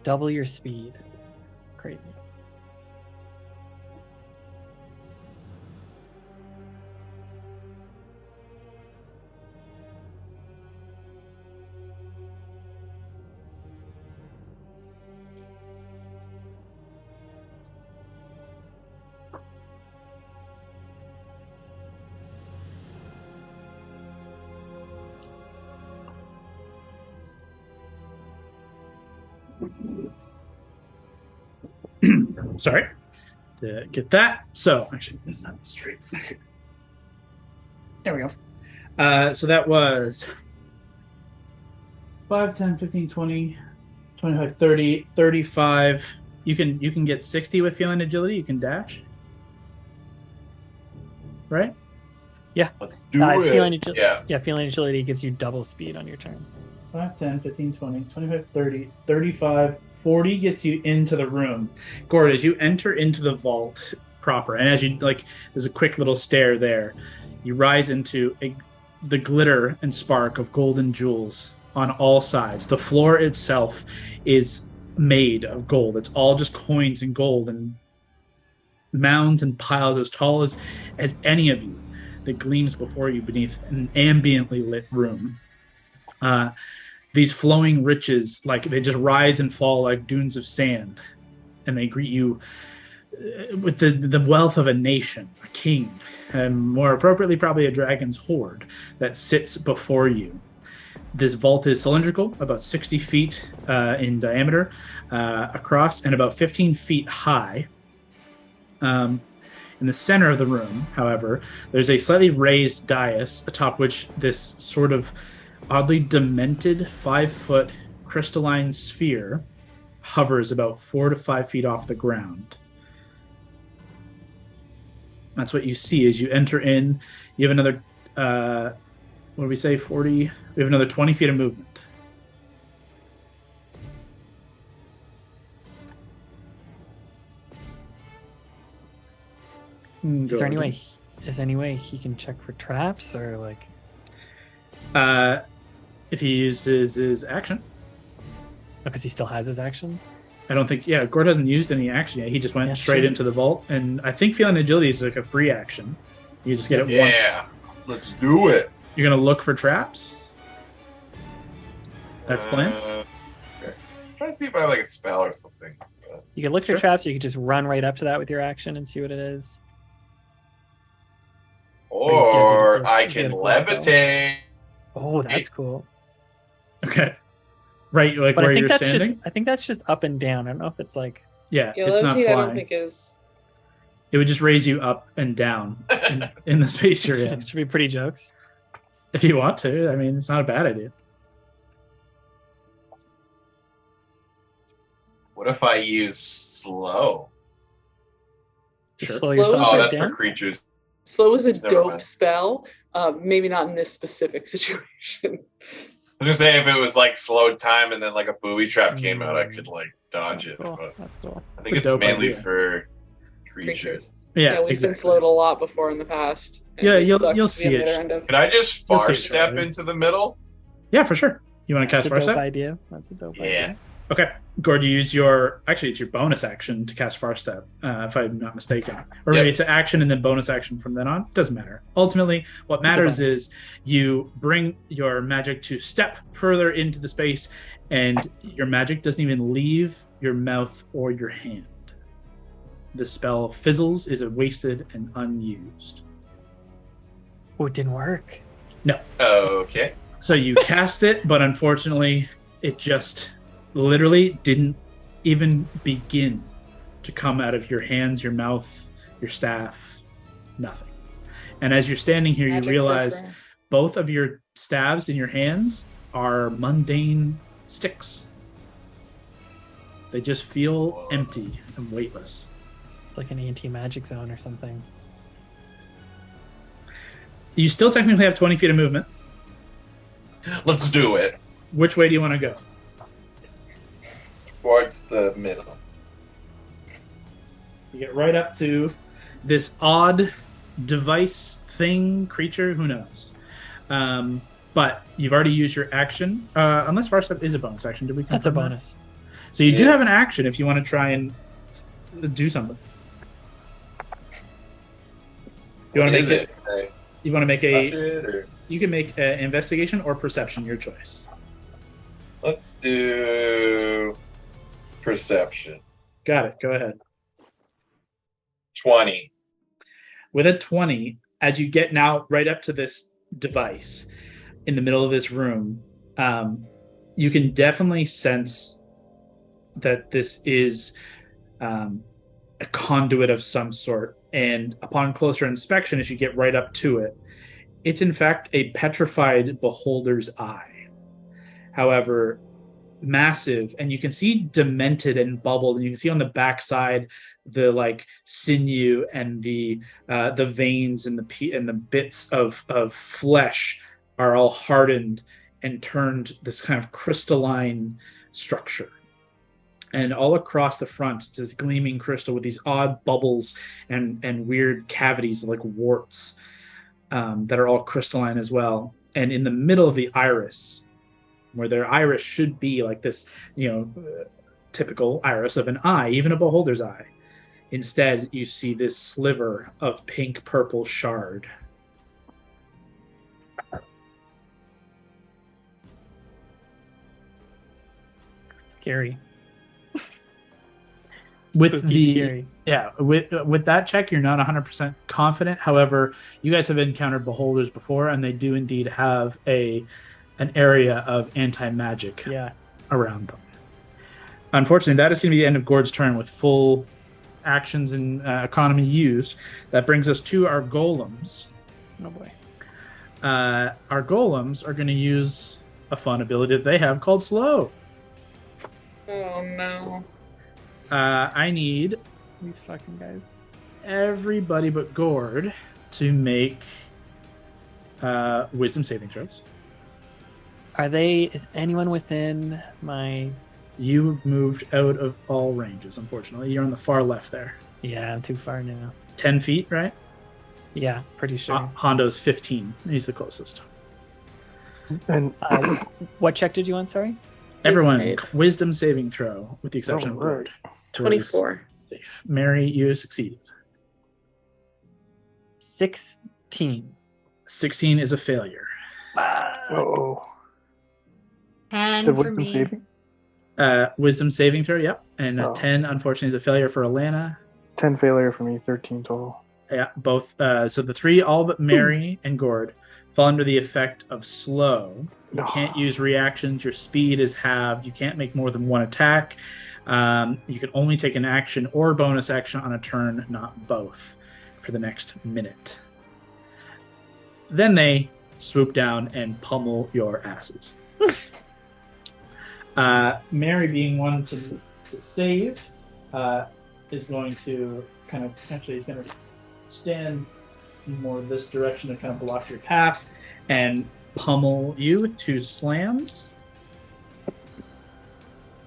Double your speed. Crazy. Sorry to get that. So actually, that's not straight. There we go. So that was 5, 10, 15, 20, 25, 30, 35. You can get 60 with feline agility. You can dash. Right? Yeah. Let's do it. Yeah, feeling agility gives you double speed on your turn. 5, 10, 15, 20, 25, 30, 35, 40 gets you into the room. Gord, as you enter into the vault proper, and as you there's a quick little stair there, you rise into the glitter and spark of golden jewels on all sides. The floor itself is made of gold. It's all just coins and gold and mounds and piles as tall as any of you that gleams before you beneath an ambiently lit room. These flowing riches, they just rise and fall like dunes of sand, and they greet you with the wealth of a nation, a king, and more appropriately, probably a dragon's hoard that sits before you. This vault is cylindrical, about 60 feet in diameter across, and about 15 feet high. In the center of the room, however, there's a slightly raised dais atop which this sort of oddly demented 5-foot crystalline sphere hovers about 4 to 5 feet off the ground. That's what you see as you enter in. You have another, 40? We have another 20 feet of movement. Is there any way he can check for traps or if he uses his action. Because he still has his action? I don't think, Gord hasn't used any action yet. He just went straight into the vault, and I think feeling agility is like a free action. You just get it once. Yeah, let's do it. You're going to look for traps? That's the plan? Okay. Trying to see if I have a spell or something. You can look for traps, or you can just run right up to that with your action and see what it is. Or I can levitate. Oh, that's cool. Okay. Right, but where I think you're that's standing? I think that's just up and down. I don't know if it's Yeah, Yeah, it's not levitate, flying. I don't think is. It would just raise you up and down in the space you're in. It should be pretty jokes. If you want to. I mean, it's not a bad idea. What if I use slow? Just Sure. slow yourself Slow Oh, that's down. for creatures. Slow is a Never dope mind. spell. Maybe not in this specific situation. I was just saying if it was slowed time and then a booby trap came out, I could dodge That's it. cool. But That's cool. I think It's a it's dope mainly idea. for creatures. Yeah, we've exactly. been slowed a lot before in the past. and Yeah, it you'll sucks to be see on the it. other end of- Could I just You'll far see it step shortly. into the middle? Yeah, for sure. You want to That's cast a dope Farstep? idea. That's a dope Yeah. idea. Okay. Gord, you use it's your bonus action to cast Far Step, if I'm not mistaken. Or maybe it's an action and then bonus action from then on. Doesn't matter. Ultimately, what matters is you bring your magic to step further into the space, and your magic doesn't even leave your mouth or your hand. The spell fizzles, is wasted and unused. Oh, it didn't work. No. Okay. So you cast it, but unfortunately, it just literally didn't even begin to come out of your hands, your mouth, your staff, nothing. And as you're standing here, Magic you realize pressure. both of your staves in your hands are mundane sticks. They just feel empty and weightless. It's like an anti-magic zone or something. You still technically have 20 feet of movement. Let's do it. Which way do you want to go? Towards the middle. You get right up to this odd device thing, creature, who knows. But you've already used your action. Unless Far Step is a bonus action. Did we That's a confirm that? bonus. So you do have an action if you want to try and do something. You want to make it? You want to make a? You can make an investigation or perception, your choice. Let's do perception. Got it. Go ahead. 20. With a 20, as you get now right up to this device in the middle of this room, you can definitely sense that this is a conduit of some sort. And upon closer inspection, as you get right up to it, it's in fact a petrified beholder's eye. However, massive, and you can see demented and bubbled, and you can see on the backside the like sinew and the veins and the bits of flesh are all hardened and turned this kind of crystalline structure. And all across the front, it's this gleaming crystal with these odd bubbles and weird cavities like warts that are all crystalline as well. And in the middle of the iris, where their iris should be like this, typical iris of an eye, even a beholder's eye, instead you see this sliver of pink-purple shard. Scary. With Spooky, scary. with that check, you're not 100% confident. However, you guys have encountered beholders before, and they do indeed have an area of anti-magic around them. Unfortunately, that is going to be the end of Gord's turn with full actions and economy used. That brings us to our golems. Oh boy. Our golems are going to use a fun ability that they have called slow. Oh no. I need These fucking guys. everybody but Gord to make wisdom saving throws. Is anyone within my... You moved out of all ranges, unfortunately. You're on the far left there. Yeah, I'm too far now. 10 feet, right? Yeah, pretty sure. Hondo's 15. He's the closest. And What check did you want, sorry? Everyone, Save. wisdom saving throw, with the exception of Gord. 24. Safe. Mary, you succeeded. 16. 16 is a failure. oh, 10 said for wisdom me. saving. Wisdom saving throw, yep. And Oh. 10, unfortunately, is a failure for Alana. 10 failure for me. 13 total. Yeah, both. So the three, all but Mary and Gord, fall under the effect of slow. You No. can't use reactions. Your speed is halved. You can't make more than one attack. You can only take an action or bonus action on a turn, not both, for the next minute. Then they swoop down and pummel your asses. Mary, being one to save, is going to kind of potentially is going to stand more this direction to kind of block your path and pummel you with 2 slams.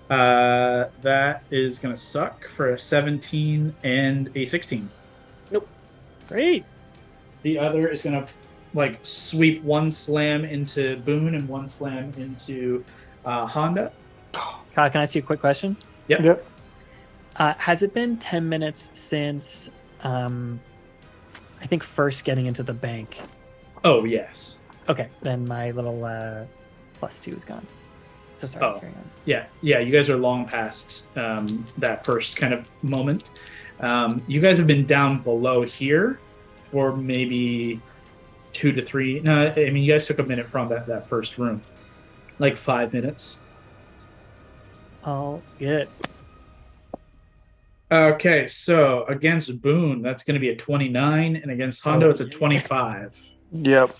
That is going to suck for a 17 and a 16. Great. The other is going to sweep one slam into Boone and one slam into Honda. Kyle, can I ask you a quick question? Yep. Has it been 10 minutes since, I think, first getting into the bank? Oh, yes. Okay, then my little +2 is gone. So sorry. Oh. Carry on. Yeah, you guys are long past that first kind of moment. You guys have been down below here for maybe 2 to 3. No, I mean, you guys took a minute from that first room. Like 5 minutes. I'll get. Okay, so against Boone, that's going to be a 29, and against Hondo, it's a 25. Yep.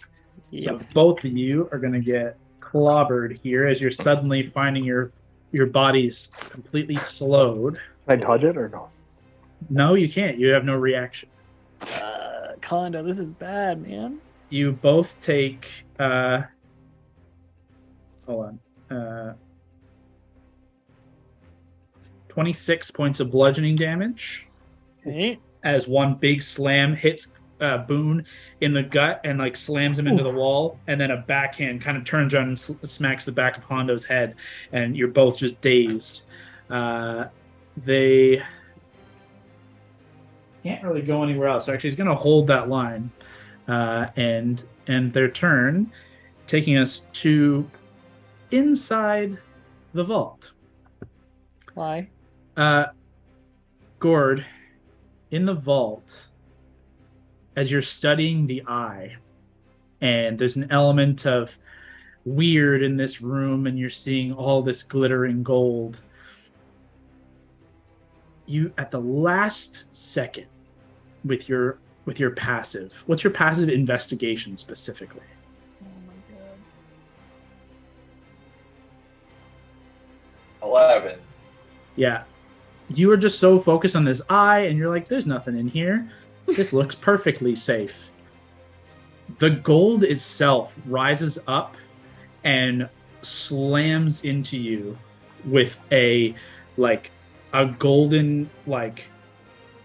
So both of you are going to get clobbered here as you're suddenly finding your bodies completely slowed. Can I dodge it or no? No, you can't. You have no reaction. Kondo, this is bad, man. You both take hold on. 26 points of bludgeoning damage. Okay. As one big slam hits Boone in the gut and like slams him into the wall, and then a backhand kind of turns around and smacks the back of Hondo's head, and you're both just dazed. They can't really go anywhere else. So actually, he's going to hold that line and end their turn, taking us to inside the vault. Why? Gord, in the vault, as you're studying the eye, and there's an element of weird in this room, and you're seeing all this glittering gold, you, at the last second, with your passive, what's your passive investigation specifically? Oh my god. 11. Yeah. You are just so focused on this eye, and you're like, there's nothing in here. This looks perfectly safe. The gold itself rises up and slams into you with a golden,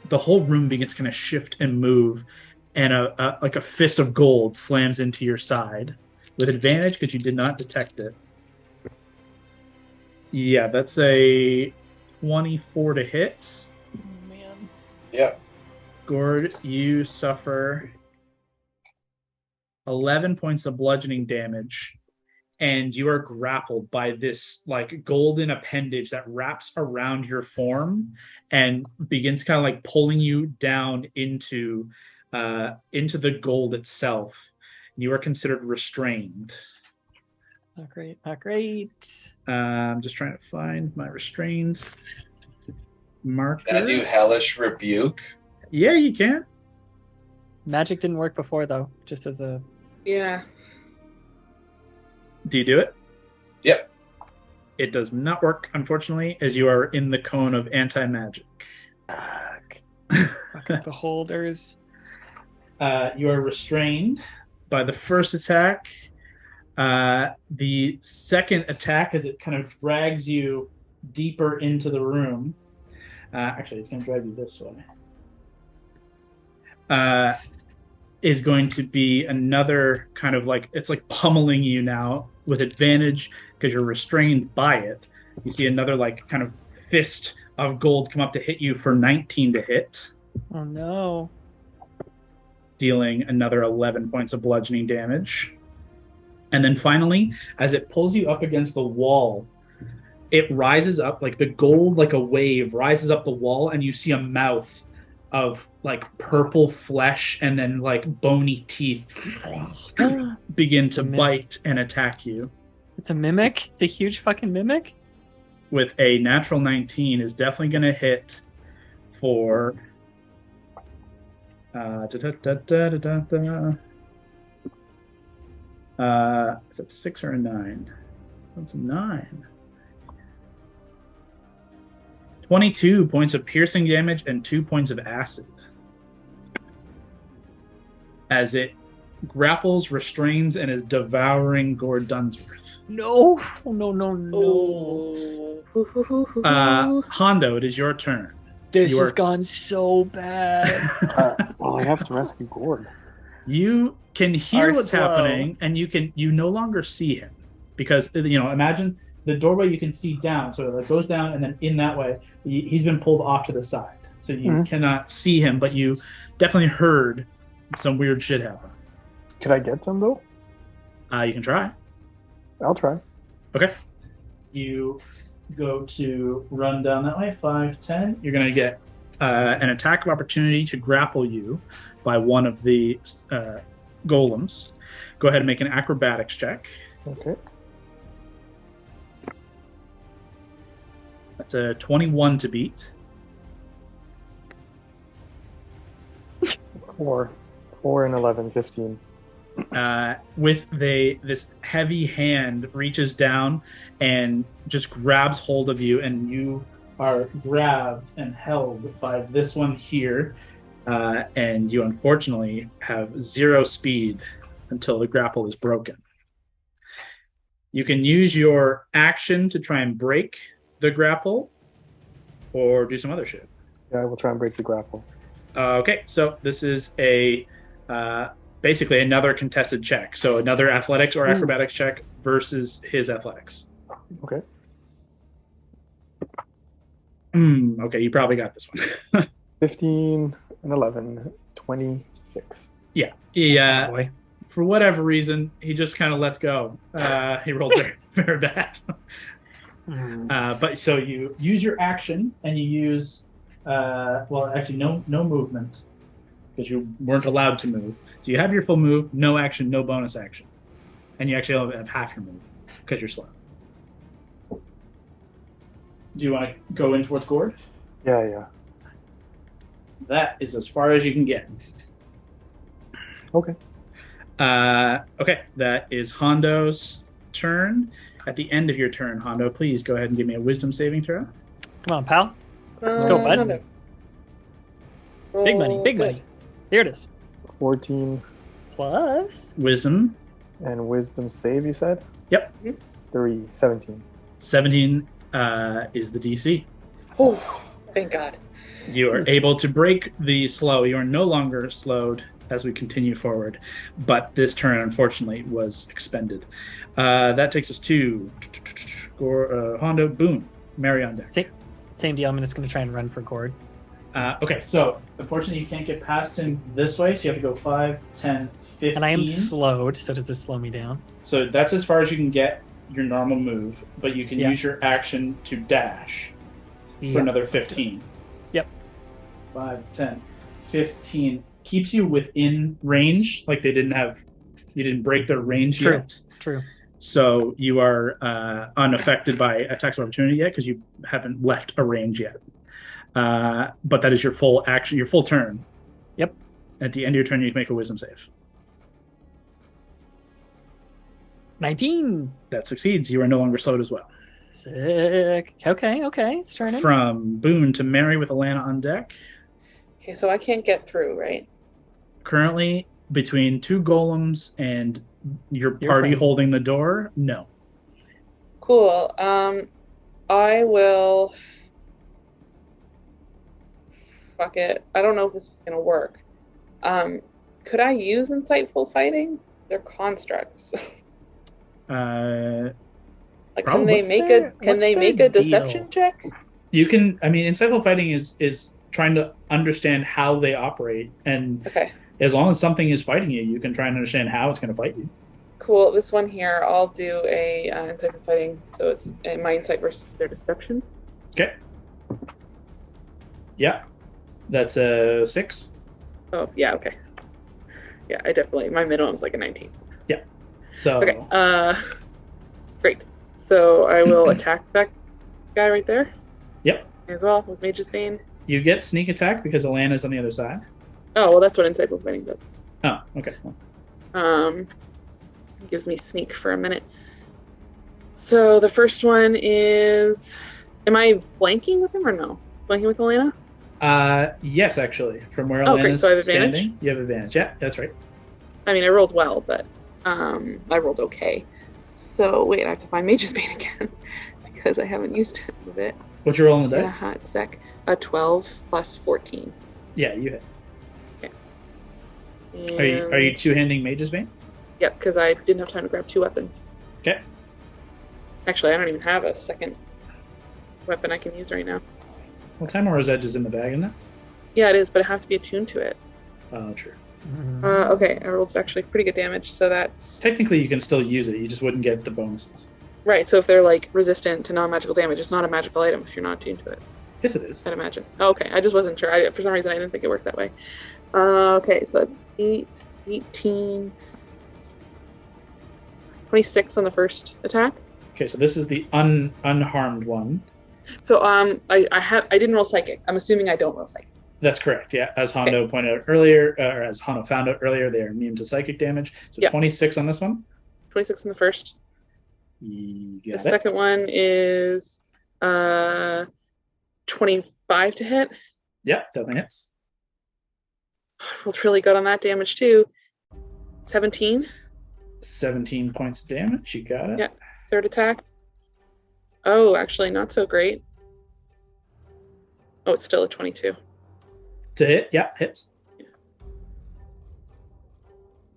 the whole room begins to kind of shift and move, and a fist of gold slams into your side with advantage because you did not detect it. Yeah, that's a 24 to hit. Oh, man. Yep. Gord, you suffer 11 points of bludgeoning damage, and you are grappled by this golden appendage that wraps around your form and begins kind of pulling you down into the gold itself. You are considered restrained. Not great. Not great. I'm just trying to find my restrained marker. Can I do Hellish Rebuke? Yeah, you can. Magic didn't work before, though. Just as a... Yeah. Do you do it? Yep. It does not work, unfortunately, as you are in the cone of anti-magic. Fucking beholders. You are restrained by the first attack. The second attack, as it kind of drags you deeper into the room. Actually, it's going to drag you this way. Is going to be another kind of it's pummeling you now with advantage because you're restrained by it. You see another kind of fist of gold come up to hit you for 19 to hit. Oh no. Dealing another 11 points of bludgeoning damage. And then finally, as it pulls you up against the wall, it rises up, the gold, like a wave, rises up the wall, and you see a mouth of purple flesh and then bony teeth begin to bite and attack you. It's a mimic? It's a huge fucking mimic? With a natural 19 is definitely going to hit for... is it 6 or a 9? That's a 9. 22 points of piercing damage and 2 points of acid. As it grapples, restrains, and is devouring Gord Dunsworth. No! Oh, no. Hondo, it is your turn. This has gone so bad. Well, I have to rescue Gord. You can hear Are what's slow. happening, and you no longer see him. Because, imagine the doorway you can see down, so it like goes down, and then in that way, he's been pulled off to the side, so you cannot see him, but you definitely heard some weird shit happen. Could I get them though? You can try. I'll try. Okay. You go to run down that way, 5, 10. You're going to get an attack of opportunity to grapple you by one of the golems. Go ahead and make an acrobatics check. Okay. That's a 21 to beat. 4 and 11, 15. With this heavy hand reaches down and just grabs hold of you, and you are grabbed and held by this one here, and you unfortunately have 0 speed until the grapple is broken. You can use your action to try and break the grapple or do some other shit. Yeah, I will try and break the grapple. Okay, so this is a basically another contested check. So another athletics or acrobatics check versus his athletics. Okay. Okay, you probably got this one. 15 and 11, 26. Yeah. Oh, boy. For whatever reason, he just kind of lets go. He rolled very, very bad. But so you use your action, and you use well, actually no movement, because you weren't allowed to move. So you have your full move, no action, no bonus action, and you actually only have half your move because you're slow. Do you want to go in towards Gord? Yeah. That is as far as you can get. Okay. Okay, that is Hondo's turn. At the end of your turn, Hondo, please go ahead and give me a wisdom saving throw. Come on, pal. Let's go, bud. Hondo. Big money, big Good. money. Here it is. 14 Plus. Wisdom. and wisdom save, you said? Yep. 3, 17. 17 is the DC. Oh, thank God. You are able to break the slow. You are no longer slowed as we continue forward, but this turn, unfortunately, was expended. That takes us to Hondo, Boone, Mary on deck. Same deal. I'm just going to try and run for Gord. Okay, so unfortunately you can't get past him this way, so you have to go 5, 10, 15. And I am slowed, so does this slow me down? So that's as far as you can get your normal move, but you can use your action to dash for another 15. Yep. 5, 10, 15. Keeps you within range, like you didn't break their range yet. True. So you are unaffected by attacks of opportunity yet, because you haven't left a range yet. But that is your full action, your full turn. Yep. At the end of your turn, you can make a wisdom save. 19. That succeeds. You are no longer slowed as well. Sick. Okay. It's turning. From Boone to Mary with Alana on deck. Okay, so I can't get through, right? Currently, between 2 golems and your party friends. holding the door, no. Cool. I will. Fuck it. I don't know if this is gonna work. Could I use insightful fighting? They're constructs. Like, can Probably. they make a deception check? You can. I mean, insightful fighting is trying to understand how they operate, and Okay. as long as something is fighting you, you can try and understand how it's going to fight you. Cool. This one here, I'll do a insightful fighting. So it's my insight versus their deception. Okay. Yeah, that's a 6. Oh yeah. Okay. Yeah, I definitely. My minimum's like a 19. So Okay. Great. So I will attack that guy right there. Yep. As well with Mage's Bane. You get sneak attack because Alana's on the other side. Oh well, that's what insightful fighting does. Oh, okay. Well, Gives me sneak for a minute. So the first one is, am I flanking with him or no? Flanking with Alana? yes, actually, from where Oh, great. Alana's So I have advantage? standing, you have advantage. Yeah, that's right. I mean, I rolled well, but I rolled okay. So wait, I have to find Mage's Bane again because I haven't used it. What's your roll on the In a dice? hot sec. A 12 plus 14. Yeah, you hit. And, Are you two-handing Mage's Bane? Yep, because I didn't have time to grab 2 weapons. Okay. Actually, I don't even have a second weapon I can use right now. Well, Time War's Edge is in the bag, isn't it? Yeah, it is, but it has to be attuned to it. Oh, true. Okay, I rolled actually pretty good damage, so that's... Technically, you can still use it. You just wouldn't get the bonuses. Right, so if they're, like, resistant to non-magical damage, it's not a magical item if you're not attuned to it. Yes, it is. I'd imagine. Oh, okay, I just wasn't sure. For some reason, I didn't think it worked that way. Okay, so it's 8, 18, 26 on the first attack. Okay, so this is the unharmed one. So I didn't roll psychic. I'm assuming I don't roll psychic. That's correct, yeah. As Hondo pointed out earlier, or as Hondo found out earlier, they are immune to psychic damage. So 26 on this one. 26 on the first. The second one is 25 to hit. Yeah, definitely hits. Rolled really good on that damage too. 17. 17 points of damage. You got it. Yeah. Third attack. Oh, actually not so great. Oh, it's still a 22. To hit? Yeah, hits.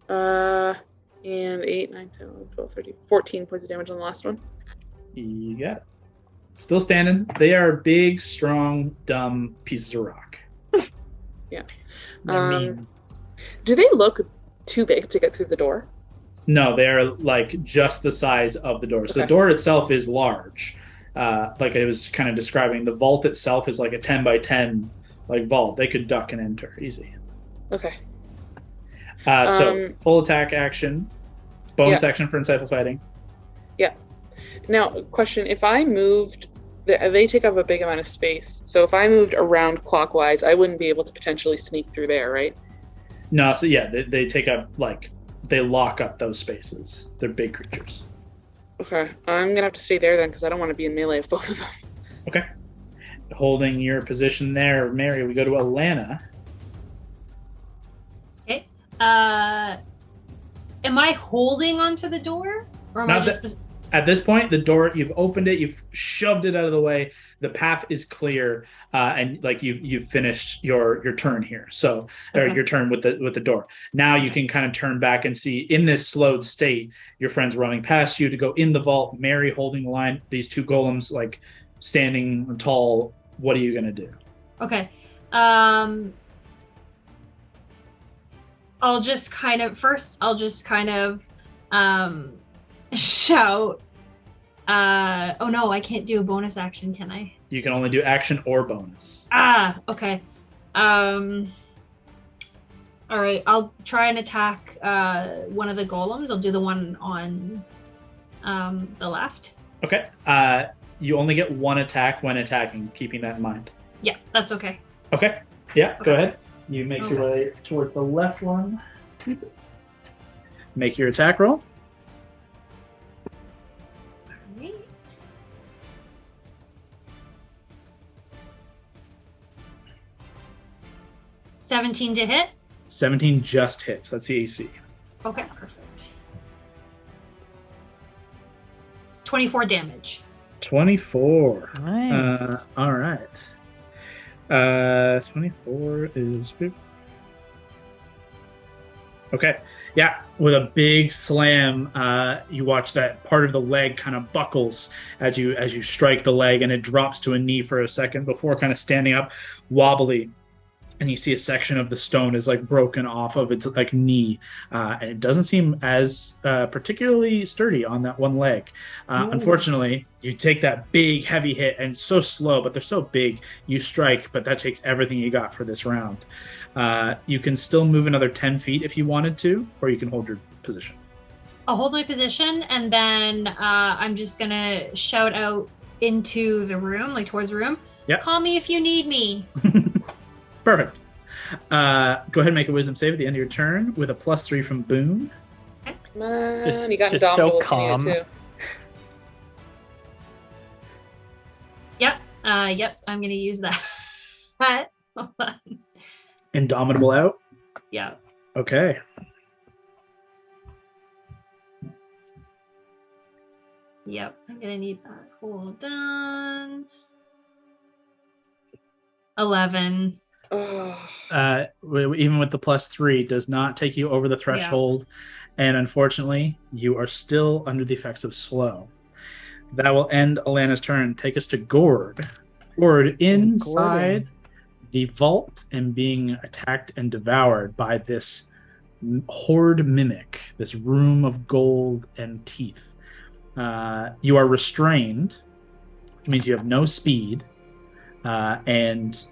And 8, 9, 10, 11, 12, 13, 14 points of damage on the last one. You got it. Still standing. They are big, strong, dumb pieces of rock. Yeah. They're mean. Do they look too big to get through the door? No, they're like just the size of the door. So the door itself is large. Like I was kind of describing, the vault itself is like a 10 by 10 like vault. They could duck and enter easy. Okay. So full attack action, bonus action for insightful fighting. Yeah. Now, question: if I moved, they take up a big amount of space. So if I moved around clockwise, I wouldn't be able to potentially sneak through there, right? No. So yeah, they take up they lock up those spaces. They're big creatures. Okay, I'm gonna have to stay there then because I don't want to be in melee with both of them. Okay. Holding your position there, Mary. We go to Alana. Okay. Am I holding onto the door, or am I just? At this point, the door, you've opened it, you've shoved it out of the way. The path is clear, and like you've finished your turn here. So, or your turn with the door. Now you can kind of turn back and see in this slowed state, your friends running past you to go in the vault. Mary holding the line. These two golems like standing tall. What are you gonna do? Okay. I'll just kind of shout. Oh no, I can't do a bonus action, can I? You can only do action or bonus. Okay. All right, I'll try and attack one of the golems. I'll do the one on the left. Okay. You only get one attack when attacking, keeping that in mind. Yeah, that's okay. Okay. Yeah, go ahead. You make your way towards the left one. Make your attack roll. Alright. $17 to hit. 17 just hits. That's the AC. Okay, perfect. 24 damage. 24. Nice. All right. 24 is... Okay. Yeah, with a big slam, you watch that part of the leg kind of buckles as you strike the leg, and it drops to a knee for a second before kind of standing up, wobbly. And you see a section of the stone is like broken off of its like knee, and it doesn't seem as particularly sturdy on that one leg. Unfortunately, you take that big heavy hit, and it's so slow, but they're so big. You strike, but that takes everything you got for this round. You can still move another 10 feet if you wanted to, or you can hold your position. I'll hold my position, and then I'm just gonna shout out into the room, like towards the room. Yep. Call me if you need me. Perfect. Go ahead and make a wisdom save at the end of your turn with a +3 from Boone. Come on, Just- you got just Indomitable so if you need it, calm. too. Yep, I'm gonna use that. Hold on. Indomitable out. Yeah. Okay. Yep, I'm gonna need that. Hold on. 11. Even with the +3, does not take you over the threshold, and unfortunately, you are still under the effects of slow. That will end Alana's turn. Take us to Gord. Gord, inside the vault and being attacked and devoured by this horde mimic, this room of gold and teeth. You are restrained, which means you have no speed, and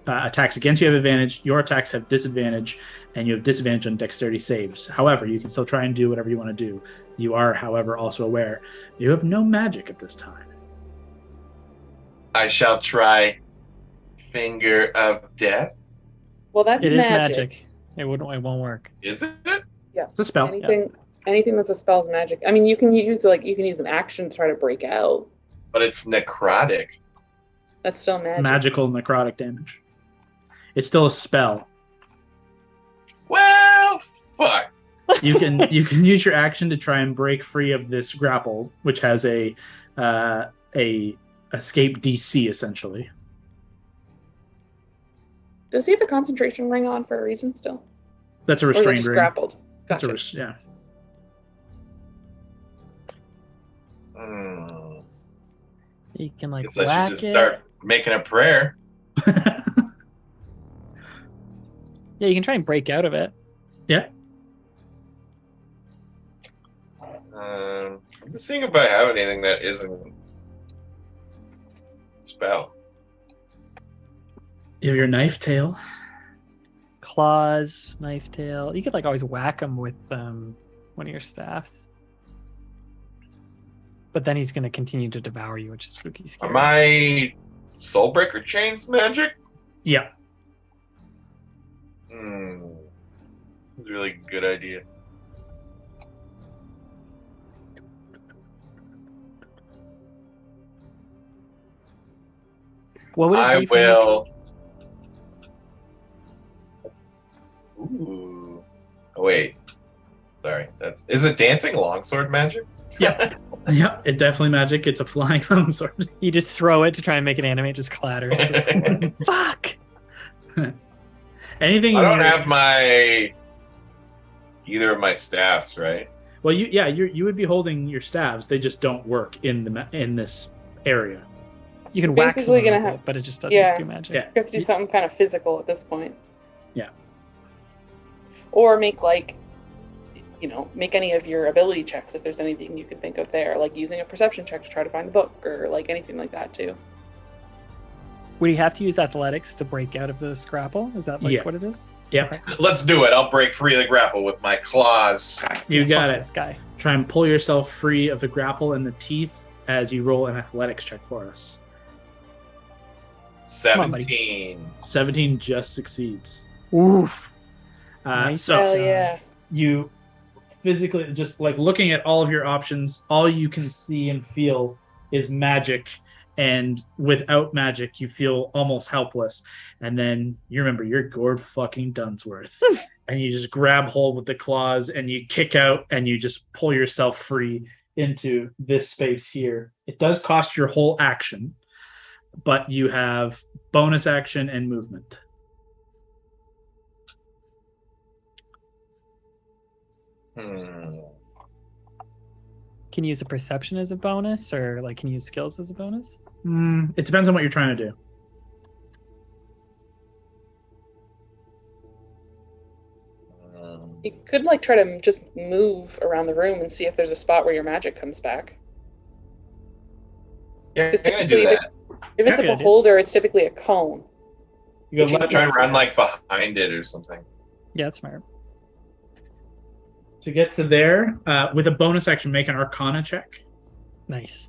attacks against you have advantage. Your attacks have disadvantage, and you have disadvantage on dexterity saves. However, you can still try and do whatever you want to do. You are, however, also aware you have no magic at this time. I shall try Finger of Death. Well, that's It is magic. magic. It won't work. Is it? Yeah. It's a spell. Anything that's a spell is magic. I mean, you can use an action to try to break out. But it's necrotic. That's still magic. Magical necrotic damage. It's still a spell. Well, fuck. You can use your action to try and break free of this grapple, which has a escape DC essentially. Does he have a concentration ring on for a reason still? That's a Or is it restrained just ring. grappled? That's Gotcha. yeah. You can like Guess I whack should just it. start making a prayer. Yeah, you can try and break out of it. Yeah. I'm just seeing if I have anything that isn't spell. You have your knife tail. Claws, knife tail. You could like always whack him with one of your staffs. But then he's going to continue to devour you, which is spooky scary. Are my Soulbreaker chains magic? Yeah. That's a really good idea. What would it I be for you? will. Ooh. Oh, wait. Sorry. Is it dancing longsword magic? Yeah. Yeah, it's definitely magic. It's a flying longsword. You just throw it to try and make it animate, just clatters. Fuck! Anything I you don't need- have either of my staffs, right? Well, you would be holding your staves. They just don't work in this area. You can whack Basically someone gonna with have- it, but it just doesn't Yeah. do magic. Yeah. You have to do something kind of physical at this point. Yeah. Or make make any of your ability checks if there's anything you can think of there, like using a perception check to try to find the book or like anything like that too. Would you have to use athletics to break out of the scrapple? Is that Yeah. what it is? Yep. Let's do it. I'll break free of the grapple with my claws. You got Fuck it. This guy. Try and pull yourself free of the grapple and the teeth as you roll an athletics check for us. 17. 17 just succeeds. Oof. So Hell yeah. you physically, just like looking at all of your options, all you can see and feel is magic, and without magic you feel almost helpless. And then you remember you're Gord fucking Dunsworth and you just grab hold with the claws and you kick out and you just pull yourself free into this space here. It does cost your whole action, but you have bonus action and movement. Can you use a perception as a bonus, or like can you use skills as a bonus? It depends on what you're trying to do. You could try to just move around the room and see if there's a spot where your magic comes back. Yeah, I'm Just gonna do typically that. If it's a Good idea. beholder, it's typically a cone. You Which go you left Try and run behind it or something. Yeah, that's smart. to get to there with a bonus action. Make an Arcana check. Nice.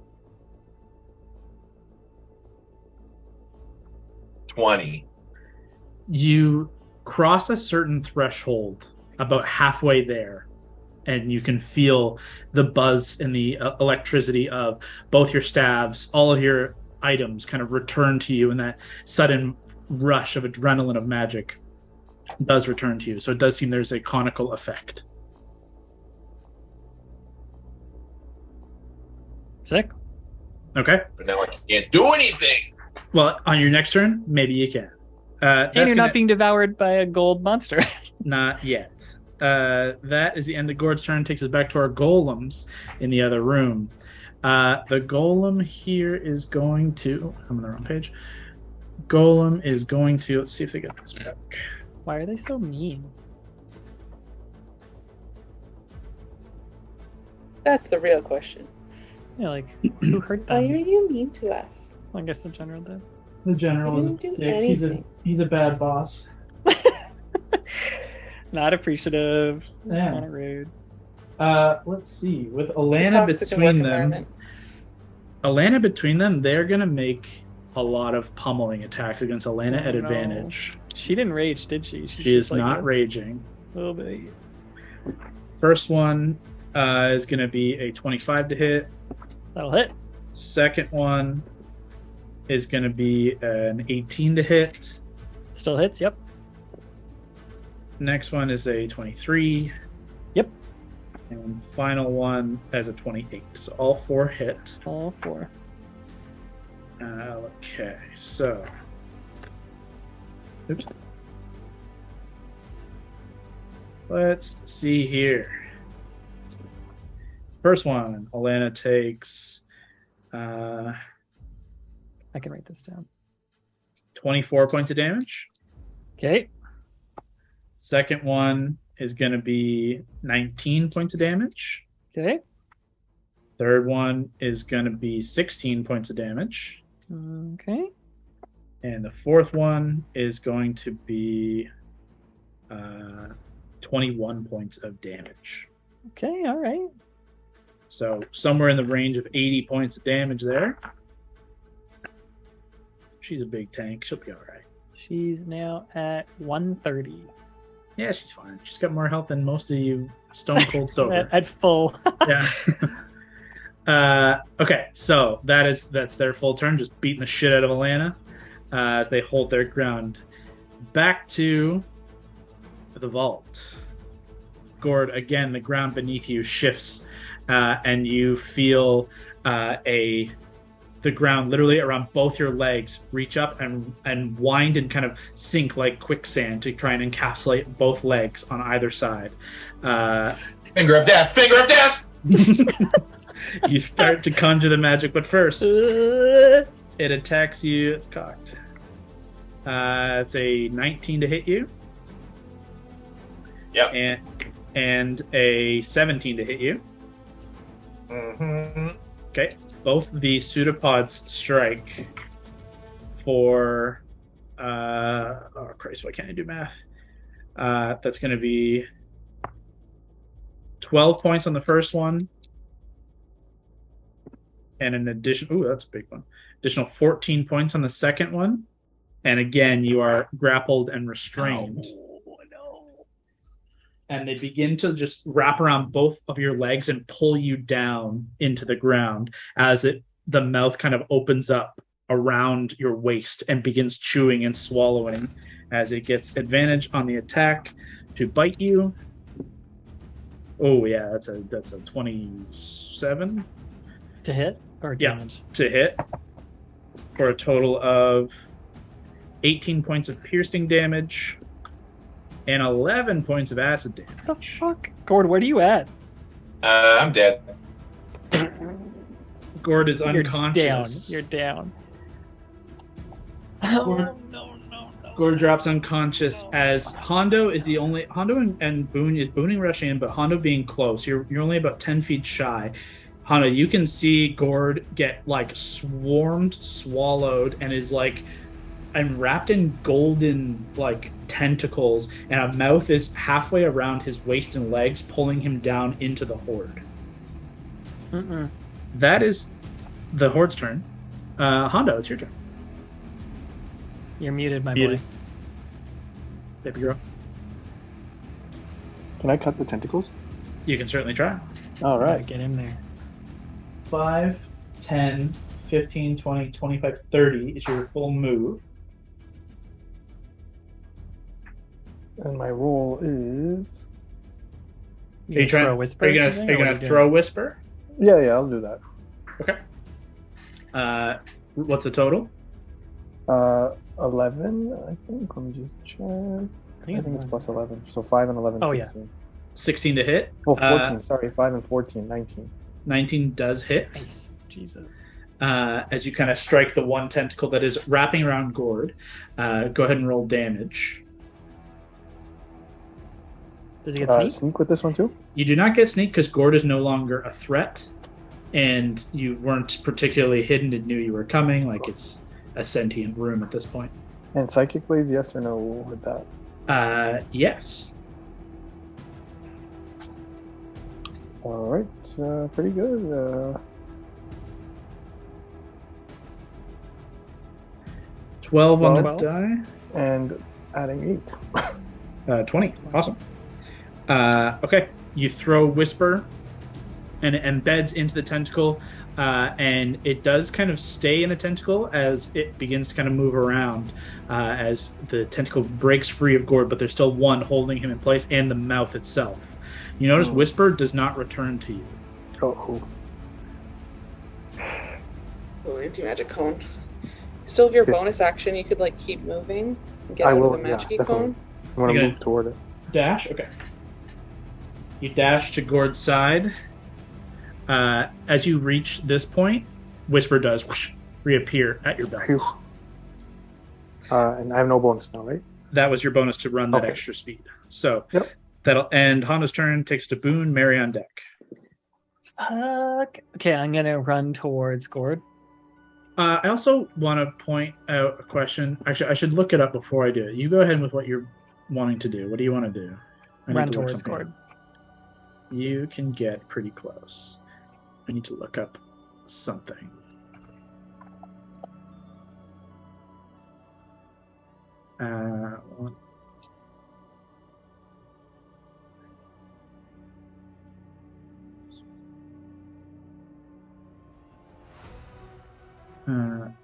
20. You cross a certain threshold about halfway there, and you can feel the buzz and the electricity of both your staves, all of your items kind of return to you, and that sudden rush of adrenaline of magic does return to you. So it does seem there's a conical effect. Sick. Okay. But now I can't do anything. Well, on your next turn, maybe you can. And you're not being devoured by a gold monster. Not yet. That is the end of Gord's turn. Takes us back to our golems in the other room. The golem here is going to. I'm on the wrong page. Golem is going to. Let's see if they get this back. Why are they so mean? That's the real question. Yeah, like who hurt Why are them? you mean to us? Well, I guess the general did. The general I is a didn't do dick. anything. He's a bad boss. Not appreciative. It's Yeah. kind of rude. Let's see. With The Alana toxic between work them, environment. they're gonna make a lot of pummeling attacks against Alana at Oh, no. advantage. She didn't rage, did she? She She's is just like not this. raging. Oh, baby. First one is gonna be a 25 to hit. That'll hit. Second one is gonna be an 18 to hit. Still hits. Yep. Next one is a 23. Yep. And final one as a 28. So all 4 hit. All 4. Okay, so. Oops. Let's see here. First one, Alana takes I can write this down. 24 points of damage. Okay. Second one is going to be 19 points of damage. Okay. Third one is going to be 16 points of damage. Okay. And the fourth one is going to be 21 points of damage. Okay. All right. So somewhere in the range of 80 points of damage there. She's a big tank. She'll be all right. She's now at 130. Yeah, she's fine. She's got more health than most of you stone cold sober. At full. Yeah. Okay, so that's their full turn, just beating the shit out of Alana as they hold their ground. Back to the vault. Gord, again, the ground beneath you shifts, and you feel the ground literally around both your legs reach up and wind and kind of sink like quicksand to try and encapsulate both legs on either side. Finger of death! Finger of death! You start to conjure the magic, but first, it attacks you. It's cocked. It's a 19 to hit you. Yep. And a 17 to hit you. Mm-hmm. Okay. Both the pseudopods strike for oh Christ, why can't I do math? That's gonna be 12 points on the first one. And an additional that's a big one. Additional 14 points on the second one. And again, you are grappled and restrained. Oh, no. And they begin to just wrap around both of your legs and pull you down into the ground as the mouth kind of opens up around your waist and begins chewing and swallowing as it gets advantage on the attack to bite you. Oh yeah, that's a 27 To hit or damage? to hit for a total of 18 points of piercing damage and 11 points of acid damage. What the fuck? Gord, where are you at? I'm dead. Gord is unconscious. You're down. Gord, no. Gord drops unconscious as Hondo and Boone is Booning rushing in, but Hondo being close. You're only about 10 feet shy. Hondo, you can see Gord get like swarmed, swallowed, and is like wrapped in golden like tentacles, and a mouth is halfway around his waist and legs, pulling him down into the horde. Mm-mm. That is the horde's turn. Hondo, it's your turn. You're muted, my Muted. boy. Baby girl. Can I cut the tentacles? You can certainly try. All Gotta right. get in there. 5, 10, 15, 20, 25, 30 is your full move. And my roll is. You gonna throw a whisper? Are you or gonna, something, are you or gonna what throw Whisper? Yeah, I'll do that. Okay. What's the total? 11, I think. Let me just check. I think it's plus 11. So 5 and 11, Oh, yeah. 16. 16 to hit. Oh, 14. Sorry, 5 and 14, 19. 19 does hit. Nice. Jesus. As you kind of strike the one tentacle that is wrapping around Gord. Go ahead and roll damage. Does he get sneak? Sneak with this one too? You do not get sneak because Gord is no longer a threat, and you weren't particularly hidden and knew you were coming. Like it's a sentient room at this point. And psychic blades, yes or no with that? Yes. All right, pretty good. 12 on the 12? die. And adding 8. 20. Awesome. Okay. You throw Whisper, and it embeds into the tentacle, and it does kind of stay in the tentacle as it begins to kind of move around as the tentacle breaks free of Gord, but there's still one holding him in place, and the mouth itself. You notice Whisper does not return to you. Oh. Oh, anti-magic cone. Still have your bonus action. You could like keep moving and get I out will, of the magic definitely. cone. I'm going You're to gonna- move toward it. Dash? Okay. You dash to Gord's side. As you reach this point, Whisper does whoosh, reappear at your back. Phew. And I have no bonus now, right? That was your bonus to run that Okay. extra speed. So Yep. that'll end Honda's turn, takes to Boone, Mary on deck. Fuck. Okay, I'm gonna run towards Gord. I also want to point out a question. Actually, I should look it up before I do it. You go ahead with what you're wanting to do. What do you want to do? I need Run to look towards something Gord. up. You can get pretty close. I need to look up something. One-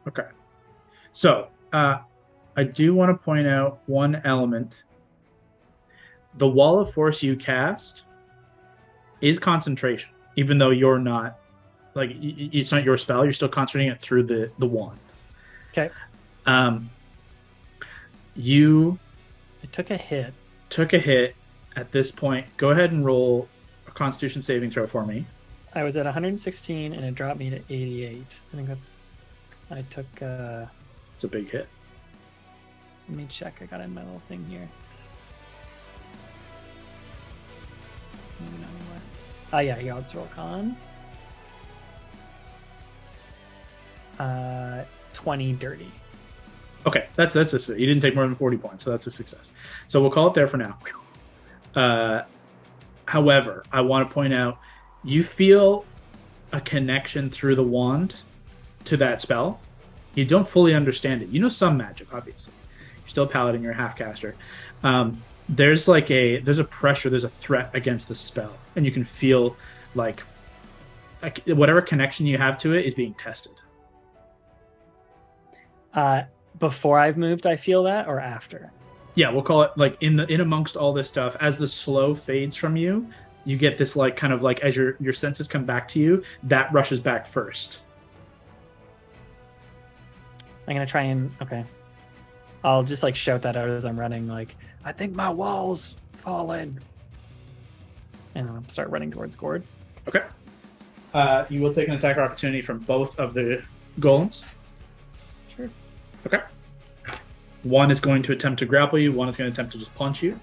okay. So, I do want to point out one element. The wall of force you cast is concentration, even though you're not, like, it's not your spell. You're still concentrating it through the wand. Okay. You I took a hit. took a hit at this point. Go ahead and roll a Constitution saving throw for me. I was at 116 and it dropped me to 88. I think that's. I took. It's a big hit. Let me check. I got it in my little thing here. Maybe not anymore. Oh yeah, yeah. Let's roll con. It's 20 dirty. Okay, that's a, you didn't take more than 40 points, so that's a success. So we'll call it there for now. However, I want to point out, you feel a connection through the wand to that spell. You don't fully understand it. You know some magic, obviously. You're still a paladin, you're a half-caster. There's a pressure, there's a threat against the spell, and you can feel like whatever connection you have to it is being tested. Before I've moved, I feel that, or after? Yeah, we'll call it like in amongst all this stuff, as the slow fades from you, you get this like kind of like as your senses come back to you, that rushes back first. I'm gonna try and I'll just like shout that out as I'm running, like, I think my wall's falling. And I'll start running towards Gord. Okay. You will take an attack opportunity from both of the golems. Sure. Okay. One is going to attempt to grapple you, one is going to attempt to just punch you.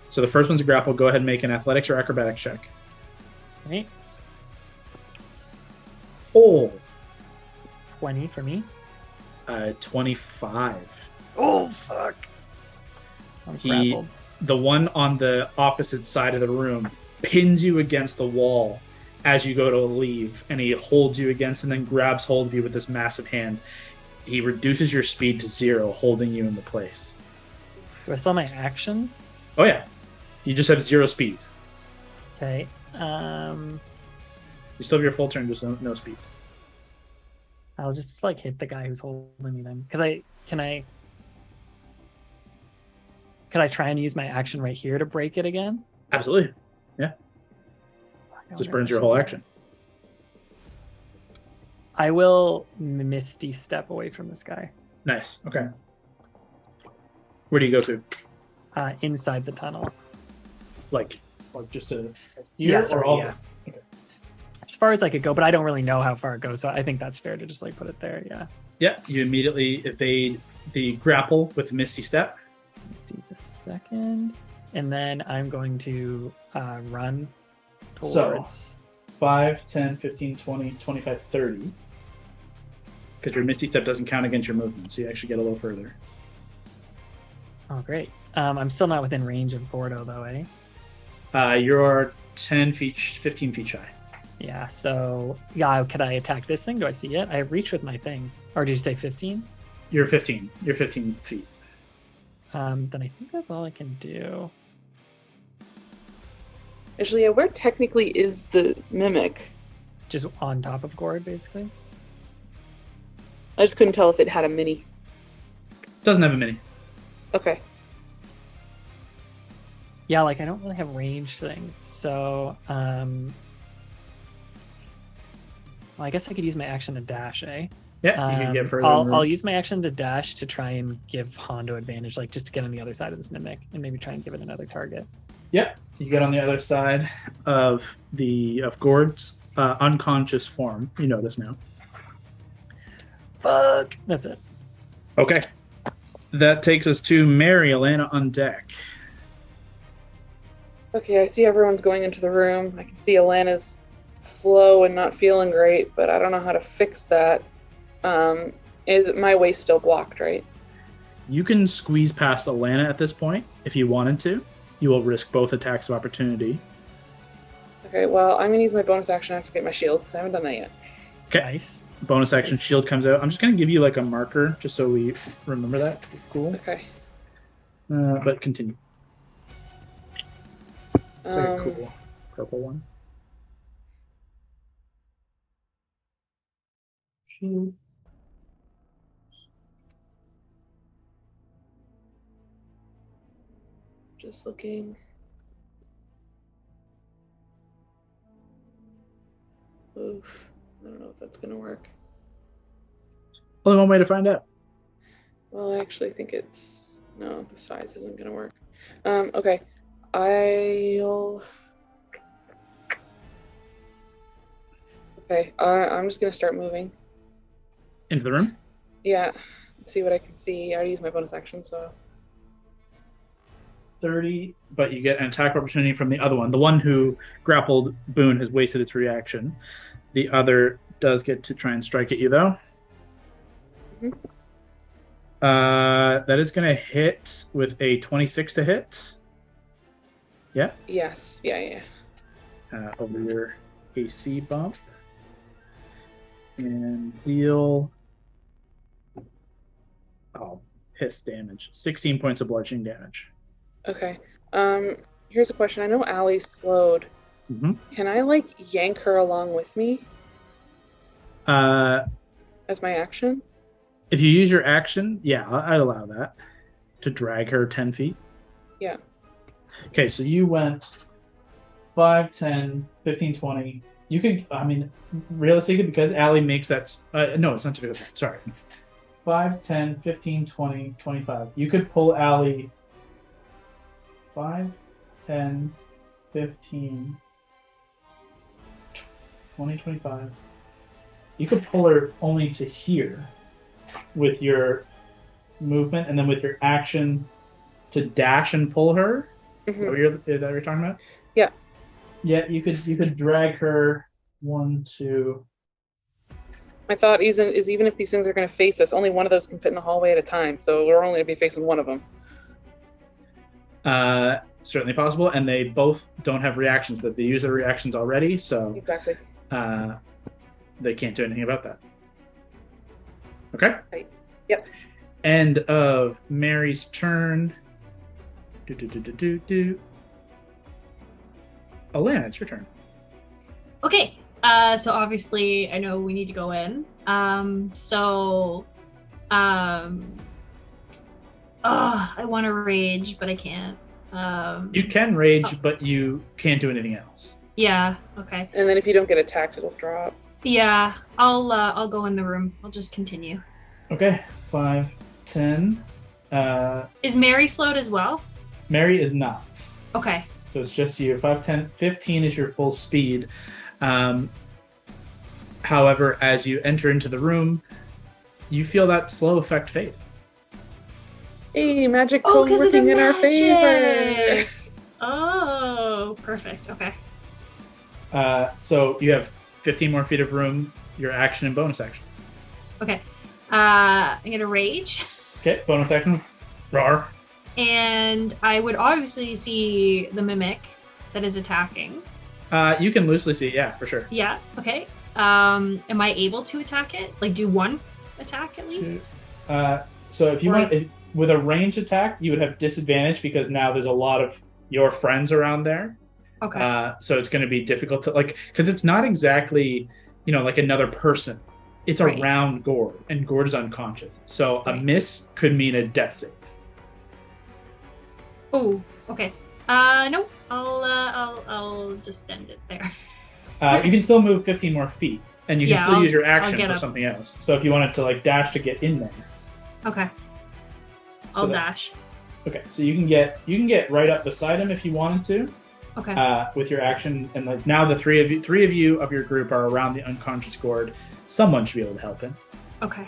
So the first one's a grapple. Go ahead and make an athletics or acrobatics check. Right. Oh, 20 for me. 25. Oh fuck. I'm grappled. The one on the opposite side of the room pins you against the wall as you go to leave, and he holds you against and then grabs hold of you with this massive hand. He reduces your speed to 0, holding you in the place. Do I still have my action? Oh yeah, you just have 0 speed. Okay. You still have your full turn, just no speed. I'll just like hit the guy who's holding me then. Can I try and use my action right here to break it again? Absolutely. Yeah. Just burns your whole action. I will misty step away from this guy. Nice. Okay. Where do you go to? Inside the tunnel. Like just to Yeah, or sorry, all? yeah. Okay. as far as I could go, but I don't really know how far it goes, so I think that's fair to just like put it there. Yeah. Yeah, you immediately evade the grapple with Misty Step. Misty's a second, and then I'm going to run So- towards. 5, 10, 15, 20, 25, 30. Because your Misty Step doesn't count against your movement, so you actually get a little further. Oh, great. I'm still not within range of Gordo, though, eh? You're 10 feet, 15 feet shy. Yeah, so... Yeah, could I attack this thing? Do I see it? I have reach with my thing. Or did you say 15? You're 15. You're 15 feet. Then I think that's all I can do. Actually, yeah, where technically is the mimic? Just on top of Gord, basically. I just couldn't tell if it had a mini. Doesn't have a mini. Okay. Yeah, like I don't really have ranged things, so well, I guess I could use my action to dash, eh? Yeah, you can get further. I'll use my action to dash to try and give Hondo advantage, like just to get on the other side of this mimic and maybe try and give it another target. Yep, you get on the other side of Gord's unconscious form. You know this now. Fuck! That's it. Okay. That takes us to Mary Alana on deck. Okay, I see everyone's going into the room. I can see Alana's slow and not feeling great, but I don't know how to fix that. Is my way still blocked, right? You can squeeze past Alana at this point if you wanted to. You will risk both attacks of opportunity. Okay, well, I'm going to use my bonus action to activate my shield, because I haven't done that yet. Okay. Nice. Bonus action shield comes out. I'm just going to give you like a marker just so we remember that. Cool. Okay. But continue. It's like a cool purple one. Shield. Just looking. Oof. I don't know if that's going to work. Only one way to find out. Well, I actually think it's... No, the size isn't going to work. Okay. I'm just going to start moving. Into the room? Yeah. Let's see what I can see. I already used my bonus action, so... 30, but you get an attack opportunity from the other one. The one who grappled Boone has wasted its reaction. The other does get to try and strike at you, though. Mm-hmm. That is going to hit with a 26 to hit. Yeah? Yes. Yeah. Over your AC bump. And deal... Oh, piss damage. 16 points of bludgeoning damage. Okay. Here's a question. I know Allie's slowed. Mm-hmm. Can I, like, yank her along with me as my action? If you use your action, yeah, I'd allow that. To drag her 10 feet. Yeah. Okay, so you went 5, 10, 15, 20. You could, I mean, realistically, because Allie makes that... no, it's not to do with that. Sorry. 5, 10, 15, 20, 25. You could pull Allie 5, 10, 15, 20, 25. You could pull her only to here with your movement, and then with your action to dash and pull her. Mm-hmm. Is that what you're talking about? Yeah. Yeah, you could drag her 1, 2. My thought is even if these things are going to face us, only one of those can fit in the hallway at a time, so we're only going to be facing one of them. Certainly possible, and they both don't have reactions. That they use their reactions already, so Exactly. They can't do anything about that. Okay. Right. Yep. End of Mary's turn. Alana, it's your turn. Okay. So obviously I know we need to go in. I want to rage, but I can't. You can rage, but you can't do anything else. Yeah. Okay. And then if you don't get attacked, it'll drop. Yeah. I'll go in the room. I'll just continue. Okay. 5, 10. Is Mary slowed as well? Mary is not. Okay. So it's just you. 5, 10, 15 is your full speed. However, as you enter into the room, you feel that slow effect fade. Hey, magic Oh, cone 'cause of the working in our magic! favor. Oh, perfect. Okay. So you have 15 more feet of room, your action and bonus action. Okay. I'm gonna rage. Okay, bonus action. Rar. And I would obviously see the mimic that is attacking. You can loosely see, yeah, for sure. Yeah, okay. Am I able to attack it? Like, do one attack at least? So if you want, with a ranged attack, you would have disadvantage because now there's a lot of your friends around there. Okay. So it's going to be difficult to, like, because it's not exactly, like another person. It's around Gord, and Gord is unconscious. So a miss could mean a death save. Oh, okay. No, I'll just end it there. You can still move 15 more feet, and you can still use your action for up. something else. So if you wanted to like dash to get in there. Okay. I'll dash. Okay, so you can get right up beside him if you wanted to. Okay. With your action, and like now the three of you of your group are around the unconscious Gord. Someone should be able to help him. Okay.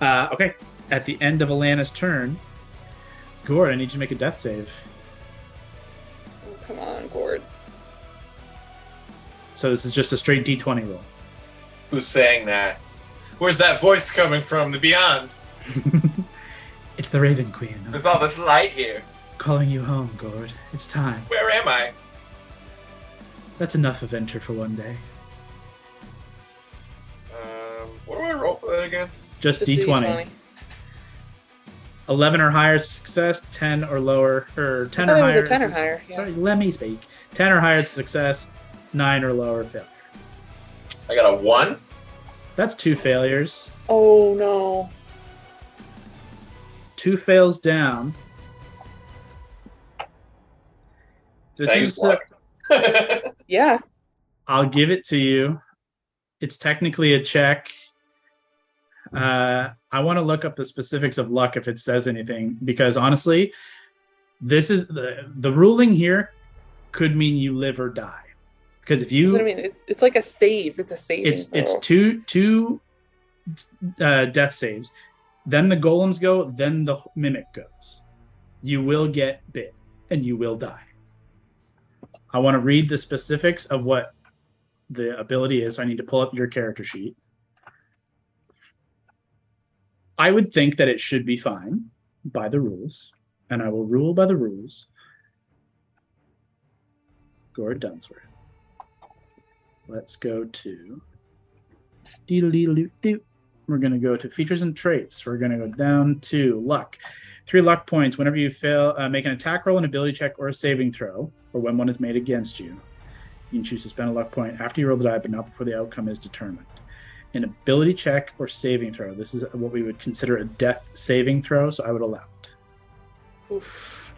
Okay. At the end of Alana's turn, Gord, I need you to make a death save. Oh, come on, Gord. So this is just a straight D20 roll. Who's saying that? Where's that voice coming from? The beyond. It's the Raven Queen. There's all this light here. Calling you home, Gord. It's time. Where am I? That's enough adventure for one day. What do I roll for that again? Just D20. 11 or higher success, 10 or lower, or 10 or higher. 10 or higher. Yeah. Sorry, let me speak. 10 or higher success, 9 or lower failure. I got a 1. That's 2 failures. Oh no. 2 fails down. This Thanks, is luck. Yeah. I'll give it to you. It's technically a check. I want to look up the specifics of luck if it says anything, because honestly, this is the ruling here could mean you live or die. Because if you, That's what I mean, it's like a save. It's a saving. it's two death saves. Then the golems go. Then the mimic goes. You will get bit, and you will die. I want to read the specifics of what the ability is. I need to pull up your character sheet. I would think that it should be fine by the rules, and I will rule by the rules. Gord Dunsworth. Let's go to we're going to go to features and traits. We're going to go down to luck. 3 luck points. Whenever you fail, make an attack roll, an ability check, or a saving throw, or when one is made against you. You can choose to spend a luck point after you roll the die, but not before the outcome is determined. An ability check or saving throw. This is what we would consider a death saving throw, so I would allow it. Oof.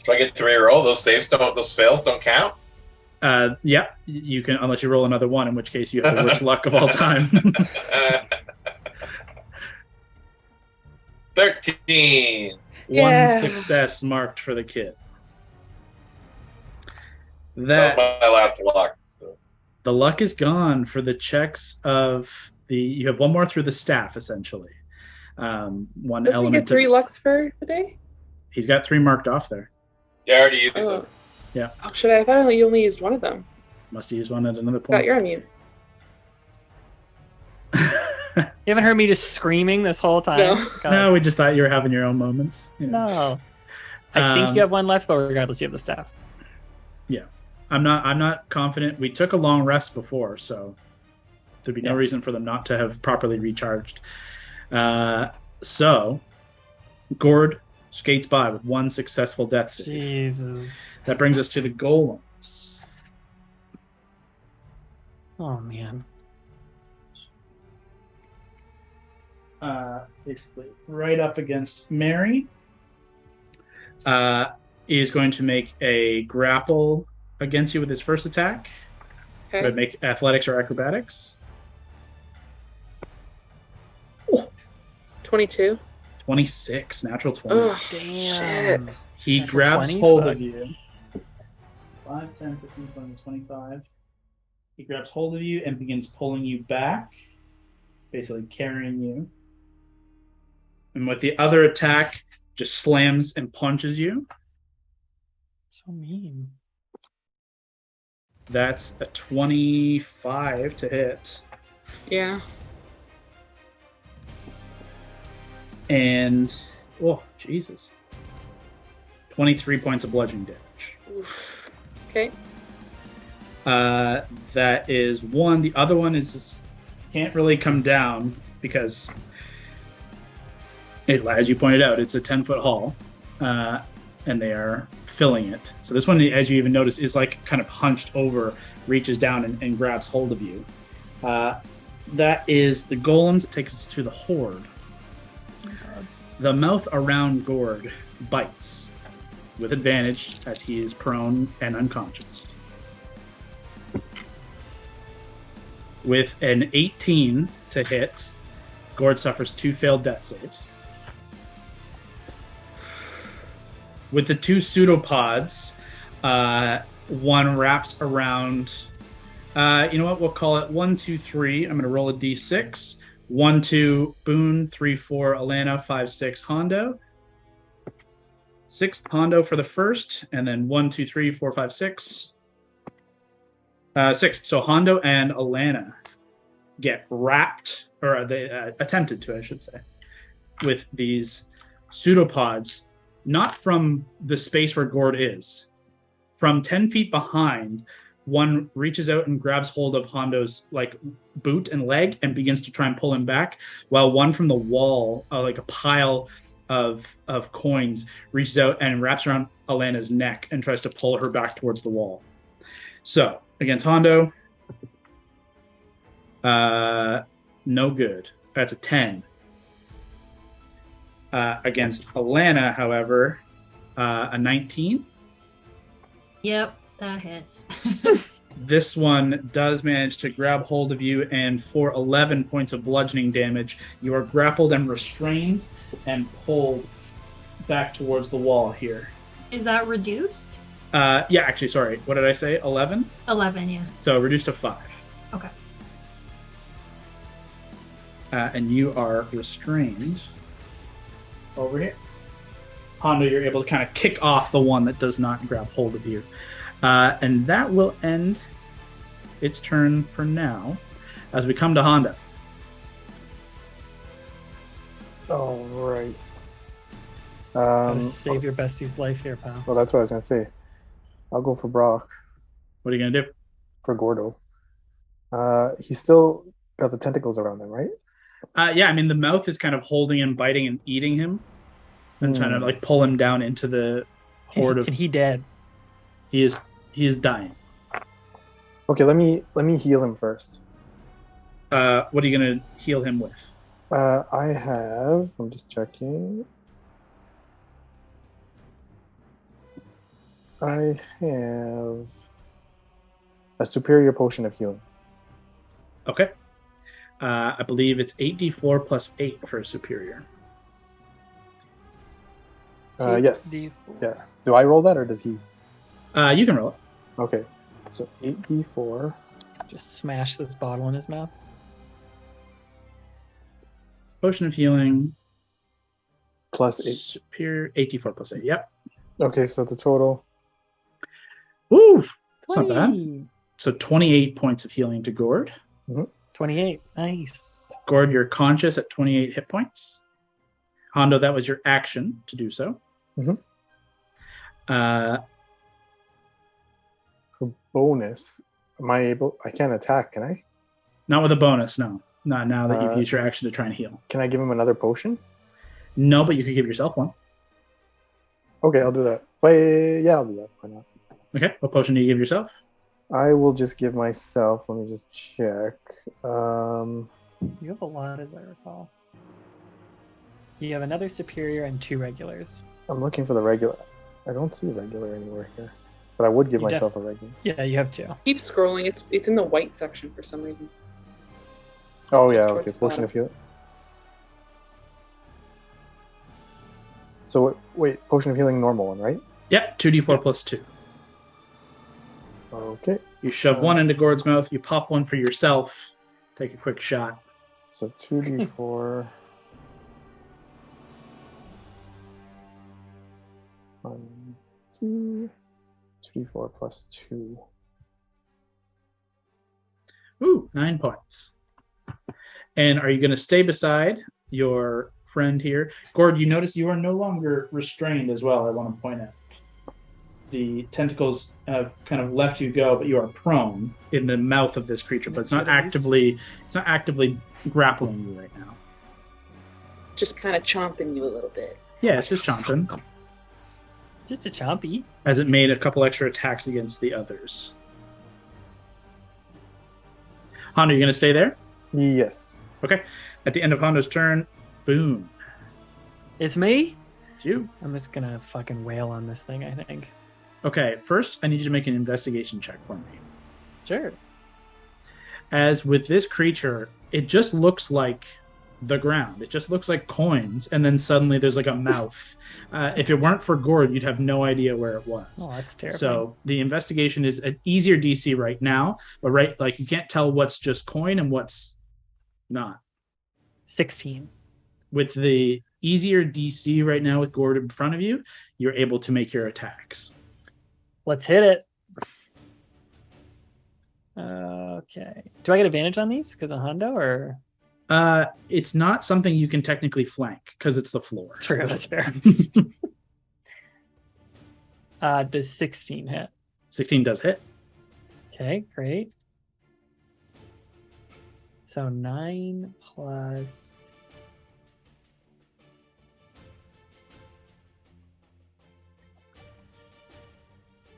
Do I get to reroll? Those fails don't count? Yeah, you can, unless you roll another one, in which case you have the worst luck of all time. 13. Yeah. 1 success marked for the kid. That was my last luck. So. The luck is gone for the checks of the. You have one more through the staff, essentially. One Doesn't element. he get 3 lucks for today? He's got 3 marked off there. Yeah, I already used them. Yeah. Oh, shit, I thought you only used one of them. Must have used one at another Got point. your immune. You haven't heard me just screaming this whole time? No. God. No, we just thought you were having your own moments. You know. No. I think you have one left, but regardless, you have the staff. Yeah. I'm not confident. We took a long rest before, so there'd be no reason for them not to have properly recharged. So Gord skates by with 1 successful death save. Jesus. That brings us to the golems. Oh, man. Basically right up against Mary. Is going to make a grapple against you with his first attack. Okay. Would make athletics or acrobatics. 22. 26, natural 20. Ugh, Damn. shit. He Natural grabs 20? hold Fuck. of you. 5, 10, 15, 20, 25. He grabs hold of you and begins pulling you back, basically carrying you. And with the other attack, just slams and punches you. So mean. That's a 25 to hit. Yeah. And, oh, Jesus. 23 points of bludgeoning damage. Oof. Okay. That is one. The other one is just can't really come down because, as you pointed out, it's a 10-foot hall, and they are filling it. So this one, as you even notice, is like kind of hunched over, reaches down and grabs hold of you. That is the golems. It takes us to the horde. Oh my God. The mouth around Gord bites with advantage as he is prone and unconscious. With an 18 to hit, Gord suffers 2 failed death saves. With the 2 pseudopods, one wraps around. You know what? We'll call it 1, 2, 3. I'm going to roll a d6. 1, 2, Boone. 3, 4, Alana. 5, 6, Hondo. 6, Hondo for the first, and then 1, 2, 3, 4, 5, 6. 6. So Hondo and Alana get wrapped, or they attempted to, I should say, with these pseudopods, not from the space where Gord is. From 10 feet behind, one reaches out and grabs hold of Hondo's boot and leg and begins to try and pull him back, while one from the wall, like a pile of coins, reaches out and wraps around Alana's neck and tries to pull her back towards the wall. So, against Hondo, no good. That's a 10. Against Alana, however, a 19. Yep, that hits. This one does manage to grab hold of you, and for 11 points of bludgeoning damage, you are grappled and restrained and pulled back towards the wall here. Is that reduced? Yeah, actually, sorry. What did I say? 11? 11, yeah. So reduced to 5. Okay. And you are restrained over here. Hondo, you're able to kind of kick off the one that does not grab hold of you. And that will end its turn for now, as we come to Hondo. All right. Gotta save your bestie's life here, pal. Well, that's what I was going to say. I'll go for Brock. What are you going to do? For Gordo. He's still got the tentacles around him, right? Yeah, I mean, the mouth is kind of holding and biting and eating him and trying to pull him down into the horde of... And he dead. He is dying. Okay, let me heal him first. What are you going to heal him with? I'm just checking. I have a superior potion of healing. Okay. I believe it's 8d4 plus 8 for a superior. Yes. 8d4. Yes. Do I roll that or does he? You can roll it. Okay. So 8d4. Just smash this bottle in his mouth. Potion of healing. Plus 8. Superior. 8d4 plus 8. Yep. Okay, so the total. Woo! That's not bad. So 28 points of healing to Gord. 28. Nice. Gord, you're conscious at 28 hit points. Hondo, that was your action to do so. For bonus, am I able? I can't attack, can I? Not with a bonus, no. Not now that you've used your action to try and heal. Can I give him another potion? No, but you could give yourself one. Okay, I'll do that. Wait, yeah, I'll do that. Why not? Okay, what potion do you give yourself? I will just give myself. Let me just check. You have a lot, as I recall. You have another superior and 2 regulars. I'm looking for the regular. I don't see regular anywhere here, but I would give myself a regular. Yeah, you have 2. Keep scrolling. It's in the white section for some reason. Oh Just yeah, towards okay. the Potion bottom. of healing. So wait, potion of healing, normal one, right? Yep, 2d4 plus 2. Okay. You shove one into Gord's mouth. You pop one for yourself. Take a quick shot. So 2d4. 1, 2. 2d4 plus 2. Ooh, 9 points. And are you going to stay beside your friend here? Gord, you notice you are no longer restrained as well, I want to point out. The tentacles have kind of left you go, but you are prone in the mouth of this creature, but it's not actively grappling you right now. Just kind of chomping you a little bit. Yeah, it's just chomping. Just a chompy. As it made a couple extra attacks against the others. Hondo, you going to stay there? Yes. Okay. At the end of Hondo's turn, boom. It's me? It's you. I'm just gonna fucking wail on this thing, I think. Okay, first I need you to make an investigation check for me. Sure. As with this creature, it just looks like the ground. It just looks like coins, and then suddenly there's like a mouth. If it weren't for Gord, you'd have no idea where it was. Oh, that's terrible. So the investigation is an easier DC right now, but you can't tell what's just coin and what's not. 16. With the easier DC right now with Gord in front of you, you're able to make your attacks. Let's hit it. Okay. Do I get advantage on these because of Hondo, or? It's not something you can technically flank because it's the floor. True, that's fair. Does 16 hit? 16 does hit. Okay, great. So 9 plus...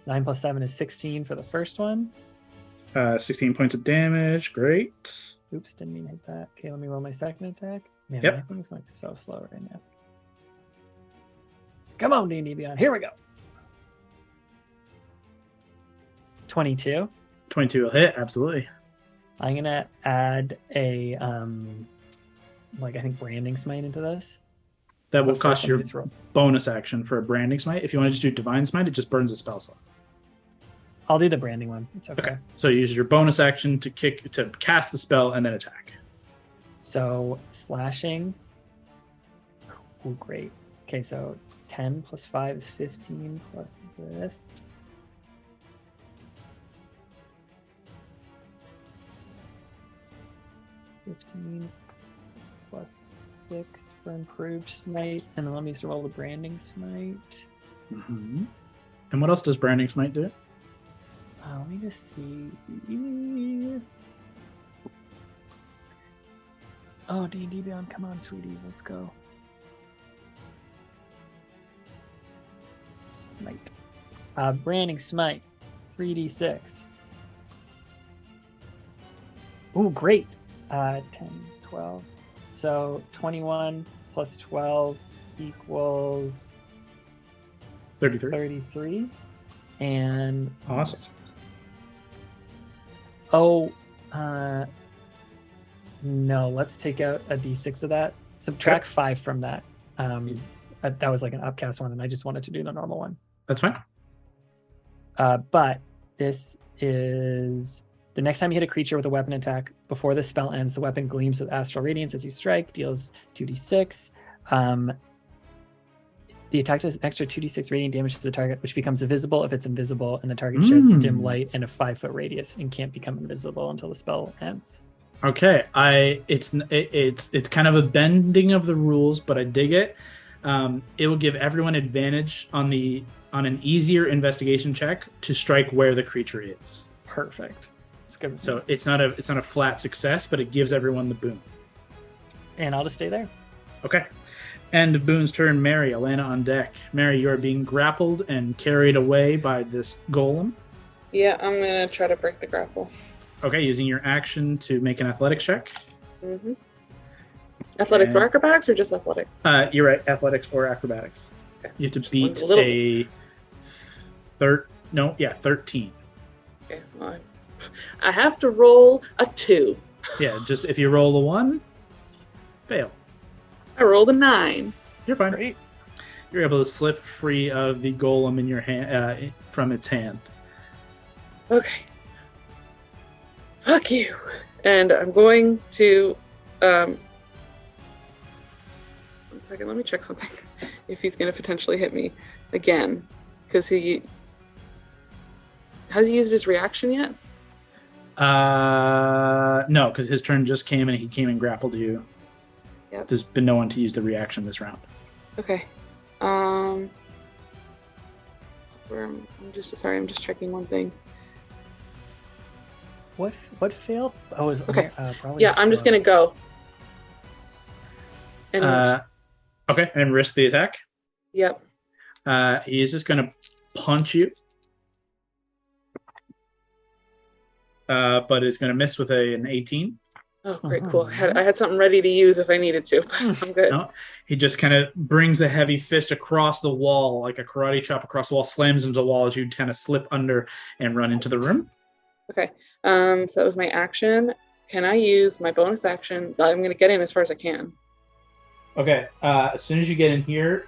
9 plus 7 is 16 for the first one. 16 points of damage. Great. Oops, didn't mean to hit that. Okay, let me roll my second attack. Man, Yep. my thing's going so slow right now. Come on, D&D Beyond. Here we go. 22. 22 will hit, absolutely. I'm going to add a, I think branding smite into this. That will But cost first, your let me just roll. bonus action for a branding smite. If you want to just do divine smite, it just burns a spell slot. I'll do the branding one. It's okay. Okay. So you use your bonus action to cast the spell and then attack. So slashing. Oh, great. Okay, so 10 plus 5 is 15 plus this. $15 plus 6 for improved smite. And then let me just roll the branding smite. Mm-hmm. And what else does branding smite do? Let me just see. Oh, D&D Beyond, come on, sweetie, let's go. Smite. Branding smite, 3d6. Ooh, great. 10, 12. So 21 plus 12 equals 33. 33. And Awesome. No, let's take out a d6 of that. Subtract 5 from that. That was like an upcast one, and I just wanted to do the normal one. That's fine. But this is the next time you hit a creature with a weapon attack, before the spell ends, the weapon gleams with astral radiance as you strike, deals 2d6. The attack does an extra 2d6 radiant damage to the target, which becomes invisible if it's invisible, and the target sheds dim light in a 5-foot radius and can't become invisible until the spell ends. Okay, it's kind of a bending of the rules, but I dig it. It will give everyone advantage on an easier investigation check to strike where the creature is. Perfect. It's good. So it's not a flat success, but it gives everyone the boon. And I'll just stay there. Okay. End of Boone's turn. Mary, Alana on deck. Mary, you are being grappled and carried away by this golem. Yeah, I'm gonna try to break the grapple. Okay, using your action to make an athletics check. Mm-hmm. Athletics or acrobatics, or just athletics? You're right, athletics or acrobatics. Okay. You have to Just beat a little- a 13. Okay, well, I have to roll a 2. Yeah, just if you roll a 1, fail. I rolled a 9. You're fine. Great. You're able to slip free of the golem in your hand from its hand. Okay. Fuck you. And I'm going to, 1 second, let me check something. If he's going to potentially hit me again. Because has he used his reaction yet? No, because his turn just came and he came and grappled you. Yep. There's been no one to use the reaction this round. Okay. I'm just checking one thing. What failed? Oh, was Okay. Probably Yeah, I'm just gonna go. And Okay, and risk the attack. yep. He is just gonna punch you. But is gonna miss with an 18. Oh, great, cool. I had something ready to use if I needed to, but I'm good. No, he just kind of brings the heavy fist across the wall, like a karate chop across the wall, slams into the wall as you kind of slip under and run into the room. Okay. So that was my action. Can I use my bonus action? I'm going to get in as far as I can. Okay. As soon as you get in here,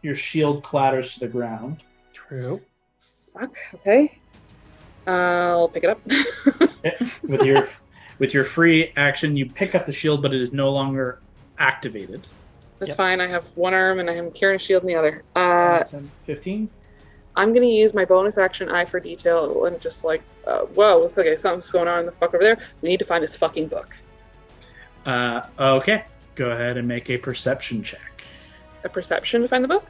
your shield clatters to the ground. True. Fuck. Okay. I'll pick it up. With your free action, you pick up the shield, but it is no longer activated. That's fine. I have one arm and I am carrying a shield in the other. 15. I'm going to use my bonus action, Eye for Detail, and just like, whoa, okay, something's going on in the fuck over there. We need to find this fucking book. Okay. Go ahead and make a perception check. A perception to find the book?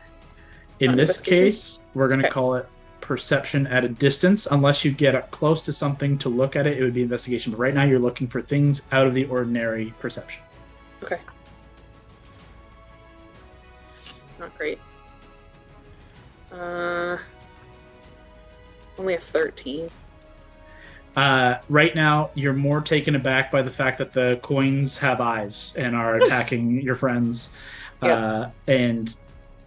In Not this investigation? case, we're going to call it perception at a distance. Unless you get up close to something to look at it, it would be investigation. But right now, you're looking for things out of the ordinary perception. Okay. Not great. Only a 13. Right now, you're more taken aback by the fact that the coins have eyes and are attacking your friends. Yeah. And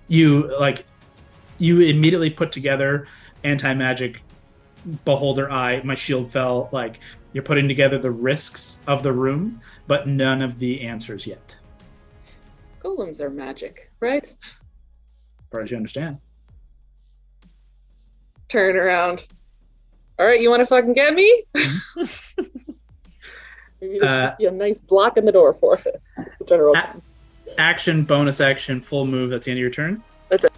you immediately put together anti-magic beholder eye. My shield fell. Like, you're putting together the risks of the room, but none of the answers yet. Golems are magic, right? As far as you understand. Turn around. All right, you want to fucking get me? Maybe just a nice block in the door for it. General. Action, bonus action, full move. That's the end of your turn. That's it.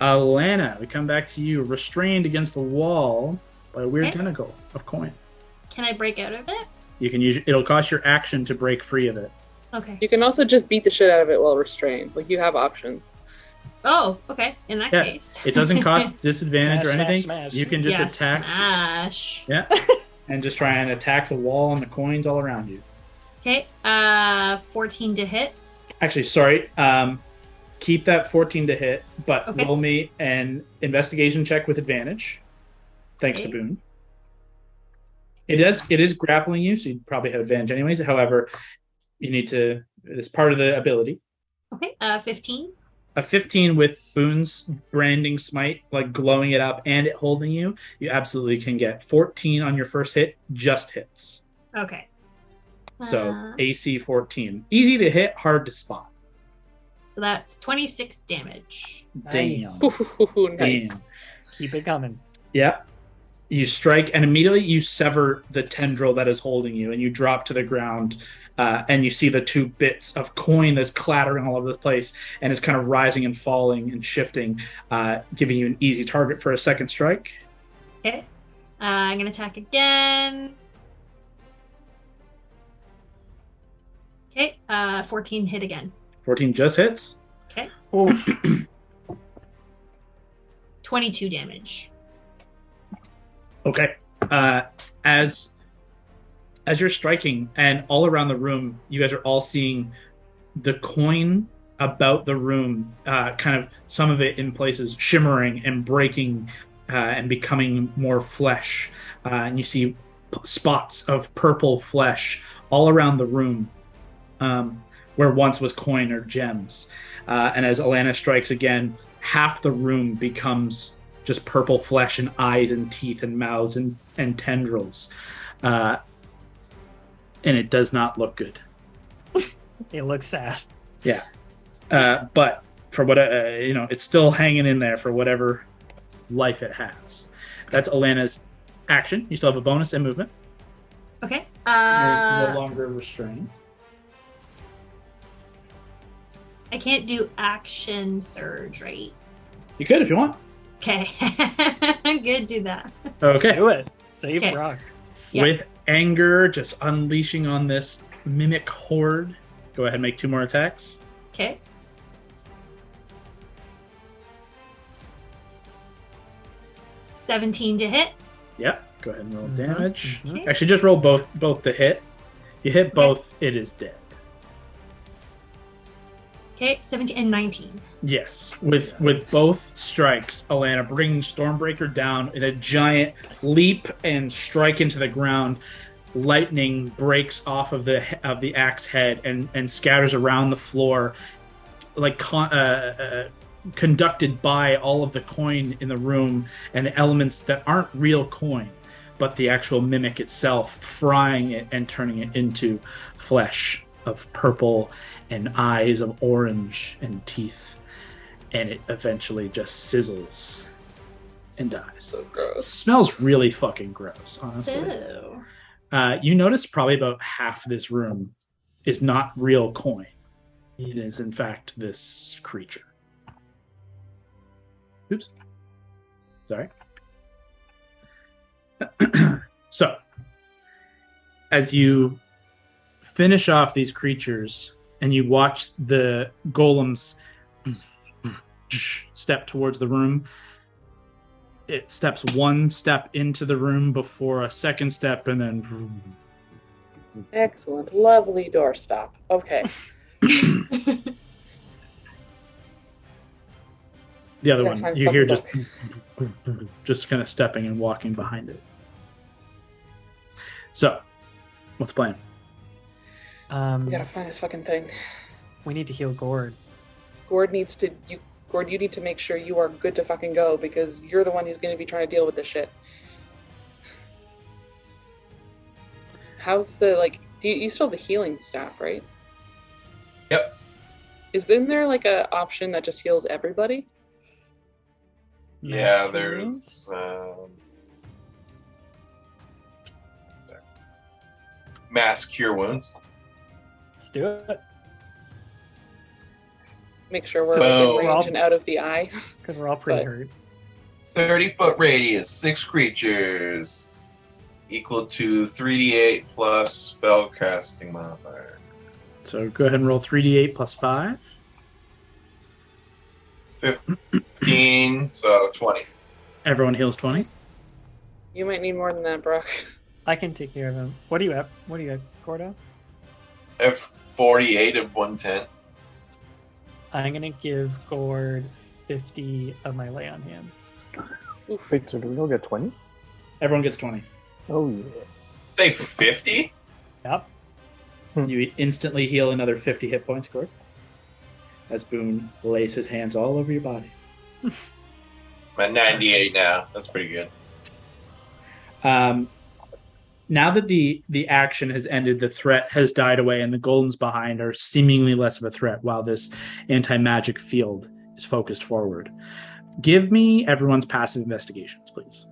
Alana, we come back to you, restrained against the wall by a weird tentacle of coin. Can I break out of it? You can use it'll cost your action to break free of it. Okay. You can also just beat the shit out of it while restrained. Like, you have options. Oh, okay. In that case. It doesn't cost disadvantage Smash, or anything. smash. You can just attack. Smash. Yeah. And just try and attack the wall and the coins all around you. Okay. 14 to hit. Actually, sorry. Keep that 14 to hit, but roll me an investigation check with advantage. Thanks to Boone. It is grappling you, so you'd probably have advantage anyways. However, you need to. It's part of the ability. Okay. 15. A 15 with Boone's branding smite, like glowing it up and it holding you, you absolutely can get 14 on your first hit, just hits. Okay. So AC 14. Easy to hit, hard to spot. So that's 26 damage. Nice. Ooh, nice. Damn. Keep it coming. Yeah. You strike and immediately you sever the tendril that is holding you and you drop to the ground. And you see the two bits of coin that's clattering all over the place and is kind of rising and falling and shifting, giving you an easy target for a second strike. Okay. I'm going to attack again. Okay. 14 hit again. 14 just hits. Okay. Oof. 22 damage. Okay. As you're striking, and all around the room, you guys are all seeing the coin about the room, kind of some of it in places shimmering and breaking and becoming more flesh. And you see spots of purple flesh all around the room where once was coin or gems. And as Alana strikes again, half the room becomes just purple flesh and eyes and teeth and mouths and tendrils. And it does not look good. It looks sad. Yeah. But for what, it's still hanging in there for whatever life it has. That's Alana's action. You still have a bonus and movement. Okay. You're no longer restrained. I can't do action surge, right? You could if you want. Okay. I'm good. Do that. Okay. Do it. Save Okay. Brock. Yep. With anger just unleashing on this mimic horde, go ahead and make 2 more attacks. Okay. $17 to hit. Yep. Go ahead and roll Mhm, damage. mhm. Actually, just roll both the hit. You hit both, it is dead. Okay, 17 and 19. Yes, with both strikes, Alana brings Stormbreaker down in a giant leap and strike into the ground. Lightning breaks off of the axe head and scatters around the floor, like conducted by all of the coin in the room and the elements that aren't real coin, but the actual mimic itself, frying it and turning it into flesh of purple and eyes of orange and teeth. And it eventually just sizzles and dies. So It gross. smells really fucking gross, honestly. Ew. You notice probably about half this room is not real coin. It is, in Jesus. fact, this creature. Oops. Sorry. So, as you finish off these creatures and you watch the golems step towards the room, it steps 1 step into the room before a second step and then Excellent. Lovely doorstop. Okay. the other Gotta one find you hear something just kind of stepping and walking behind it. So, what's the plan? We gotta find this fucking thing. We need to heal Gord. Gord, you need to make sure you are good to fucking go because you're the one who's going to be trying to deal with this shit. How's the, you still have the healing staff, right? Yep. Isn't there, a option that just heals everybody? Yeah, Mass there's wounds? mass cure wounds. Let's do it. Make sure we're So- in range and out of the eye. Because we're all pretty But- hurt. 30-foot radius, 6 creatures, equal to 3d8 plus spellcasting modifier. So go ahead and roll 3d8 plus 5. 15, so 20. Everyone heals 20. You might need more than that, Brock. I can take care of him. What do you have? Gordo? I have 48 of 110. I'm gonna give Gord 50 of my lay on hands. Wait, so do we all get 20? Everyone gets 20. Oh, yeah. Say 50? Yep. You instantly heal another 50 hit points, Gord. As Boone lays his hands all over your body. I'm at 98 now. That's pretty good. Now that the action has ended, the threat has died away, and the golems behind are seemingly less of a threat while this anti-magic field is focused forward. Give me everyone's passive investigations, please.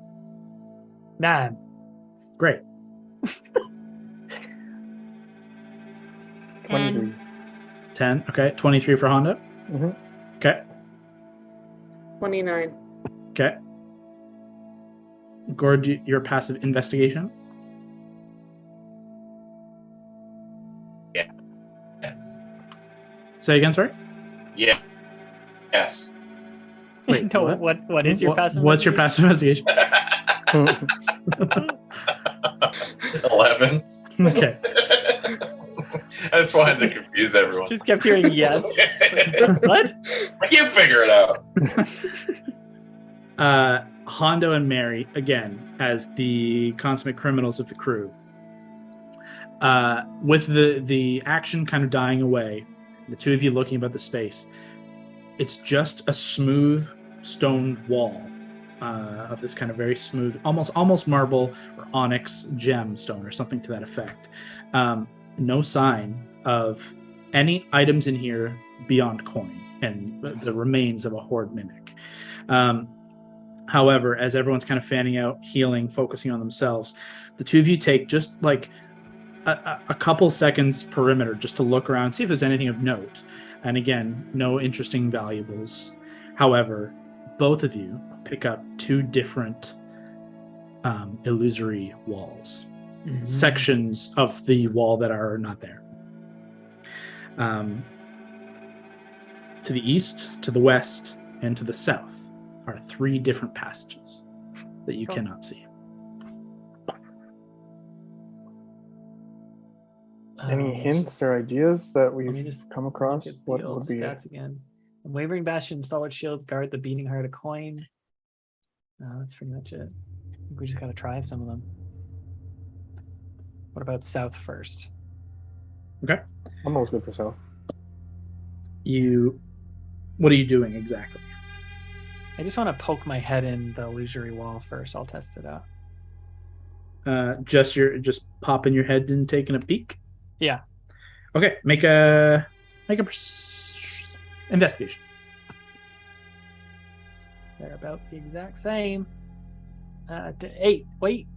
9. Great. 23. 10. Okay. 23 for Hondo. Mm-hmm. Okay. 29. Okay. Gord, your passive investigation. Yes. Say again, sorry? Yeah. Yes. Wait, No, what? what is your passive? What's your passive investigation? 11. Okay. I just wanted to confuse everyone. Just kept hearing yes. What? You figure it out. Hondo and Mary, again, as the consummate criminals of the crew. With the action kind of dying away, the two of you looking about the space, it's just a smooth stone wall of this kind of very smooth, almost marble or onyx gemstone or something to that effect. No sign of any items in here beyond coin and the remains of a horde mimic. However, as everyone's kind of fanning out, healing, focusing on themselves, the two of you take just like a couple seconds perimeter just to look around, see if there's anything of note. And again, no interesting valuables. However, both of you pick up two different illusory walls, sections of the wall that are not there. To the east, to the west, and to the south are three different passages that you cannot see. Any hints or ideas that Let me we've just come across? look at What the old would be stats again? Wavering Bastion, Stalwart Shield, Guard the Beating Heart, a coin. That's pretty much it. I think we just got to try some of them. What about south first? Okay. I'm always good for south. What are you doing exactly? I just want to poke my head in the illusory wall first. I'll test it out. Just popping your head and taking a peek? Yeah. Okay, make a investigation. They're about the exact same. 8. Wait.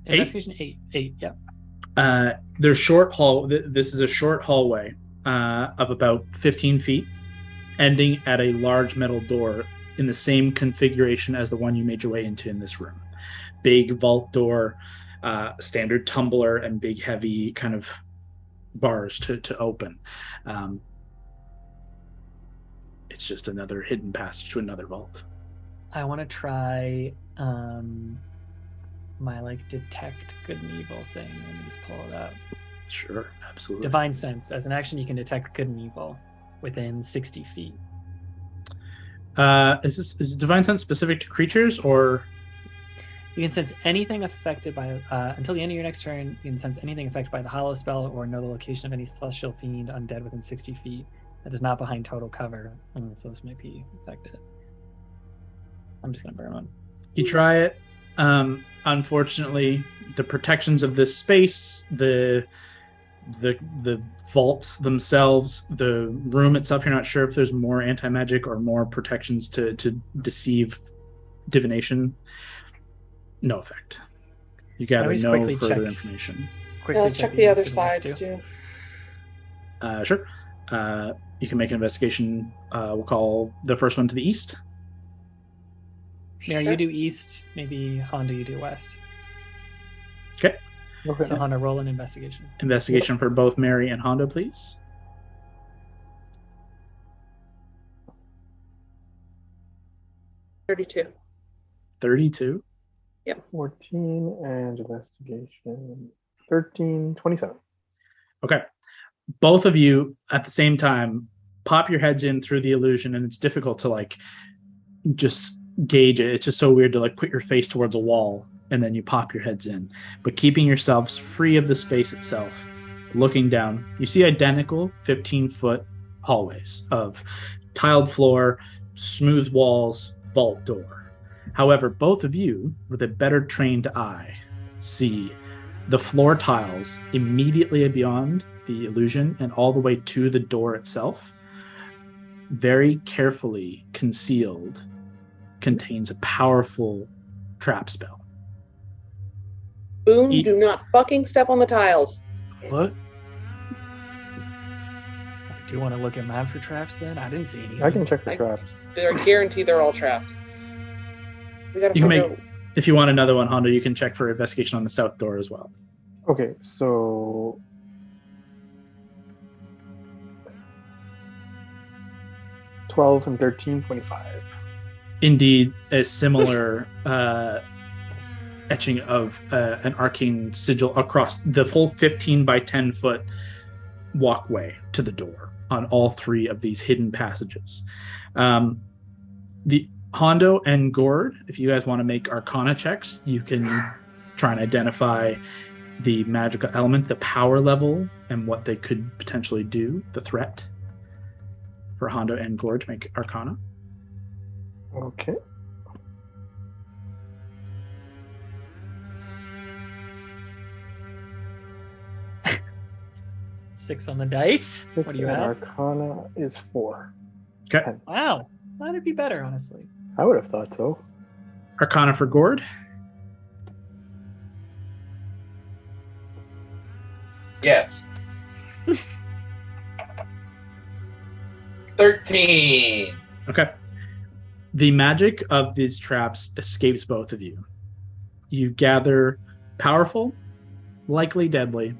Investigation 8. 8, yeah. There's short hall. This is a short hallway of about 15 feet, ending at a large metal door in the same configuration as the one you made your way into in this room. Big vault door, standard tumbler, and big heavy kind of bars to open. It's just another hidden passage to another vault. I want to try my detect good and evil thing. Let me just pull it up. Sure, absolutely. Divine Sense. As an action, you can detect good and evil within 60 feet. Is Divine Sense specific to creatures, or you can sense anything affected by until the end of your next turn? You can sense anything affected by the Hollow spell or know the location of any celestial fiend undead within 60 feet that is not behind total cover. So this might be affected. I'm just gonna burn one. You try it. Unfortunately, the protections of this space, the vaults themselves, the room itself, you're not sure if there's more anti-magic or more protections to deceive divination. No effect. You gather no further information. Let's check the other sides too. Sure. You can make an investigation. We'll call the first one to the east. Mira, you do east. Maybe Honda, you do west. Okay. So Honda, roll an investigation. Investigation for both Mary and Honda, please. $32. 32. Yep. 14 and investigation 13, 27. Okay. Both of you at the same time pop your heads in through the illusion, and it's difficult to just gauge it. It's just so weird to put your face towards a wall and then you pop your heads in. But keeping yourselves free of the space itself, looking down, you see identical 15-foot hallways of tiled floor, smooth walls, vault door. However, both of you, with a better trained eye, see the floor tiles immediately beyond the illusion and all the way to the door itself, very carefully concealed, contains a powerful trap spell. Boone, do not fucking step on the tiles. What? Do you want to look at mine for traps then? I didn't see anything. I can check for traps. They're guaranteed they're all trapped. We gotta find out. If you want another one, Hondo, you can check for investigation on the south door as well. Okay, so 12 and 13, 25. Indeed, a similar etching of an arcane sigil across the full 15 by 10 foot walkway to the door on all three of these hidden passages. The Hondo and Gord, if you guys want to make Arcana checks, you can try and identify the magical element, the power level, and what they could potentially do, the threat. For Hondo and Gord to make Arcana. Okay. Six on the dice. What do you have? Arcana is 4. Okay. Wow. That'd be better, honestly. I would have thought so. Arcana for Gord. Yes. 13. Okay. The magic of these traps escapes both of you. You gather powerful, likely deadly,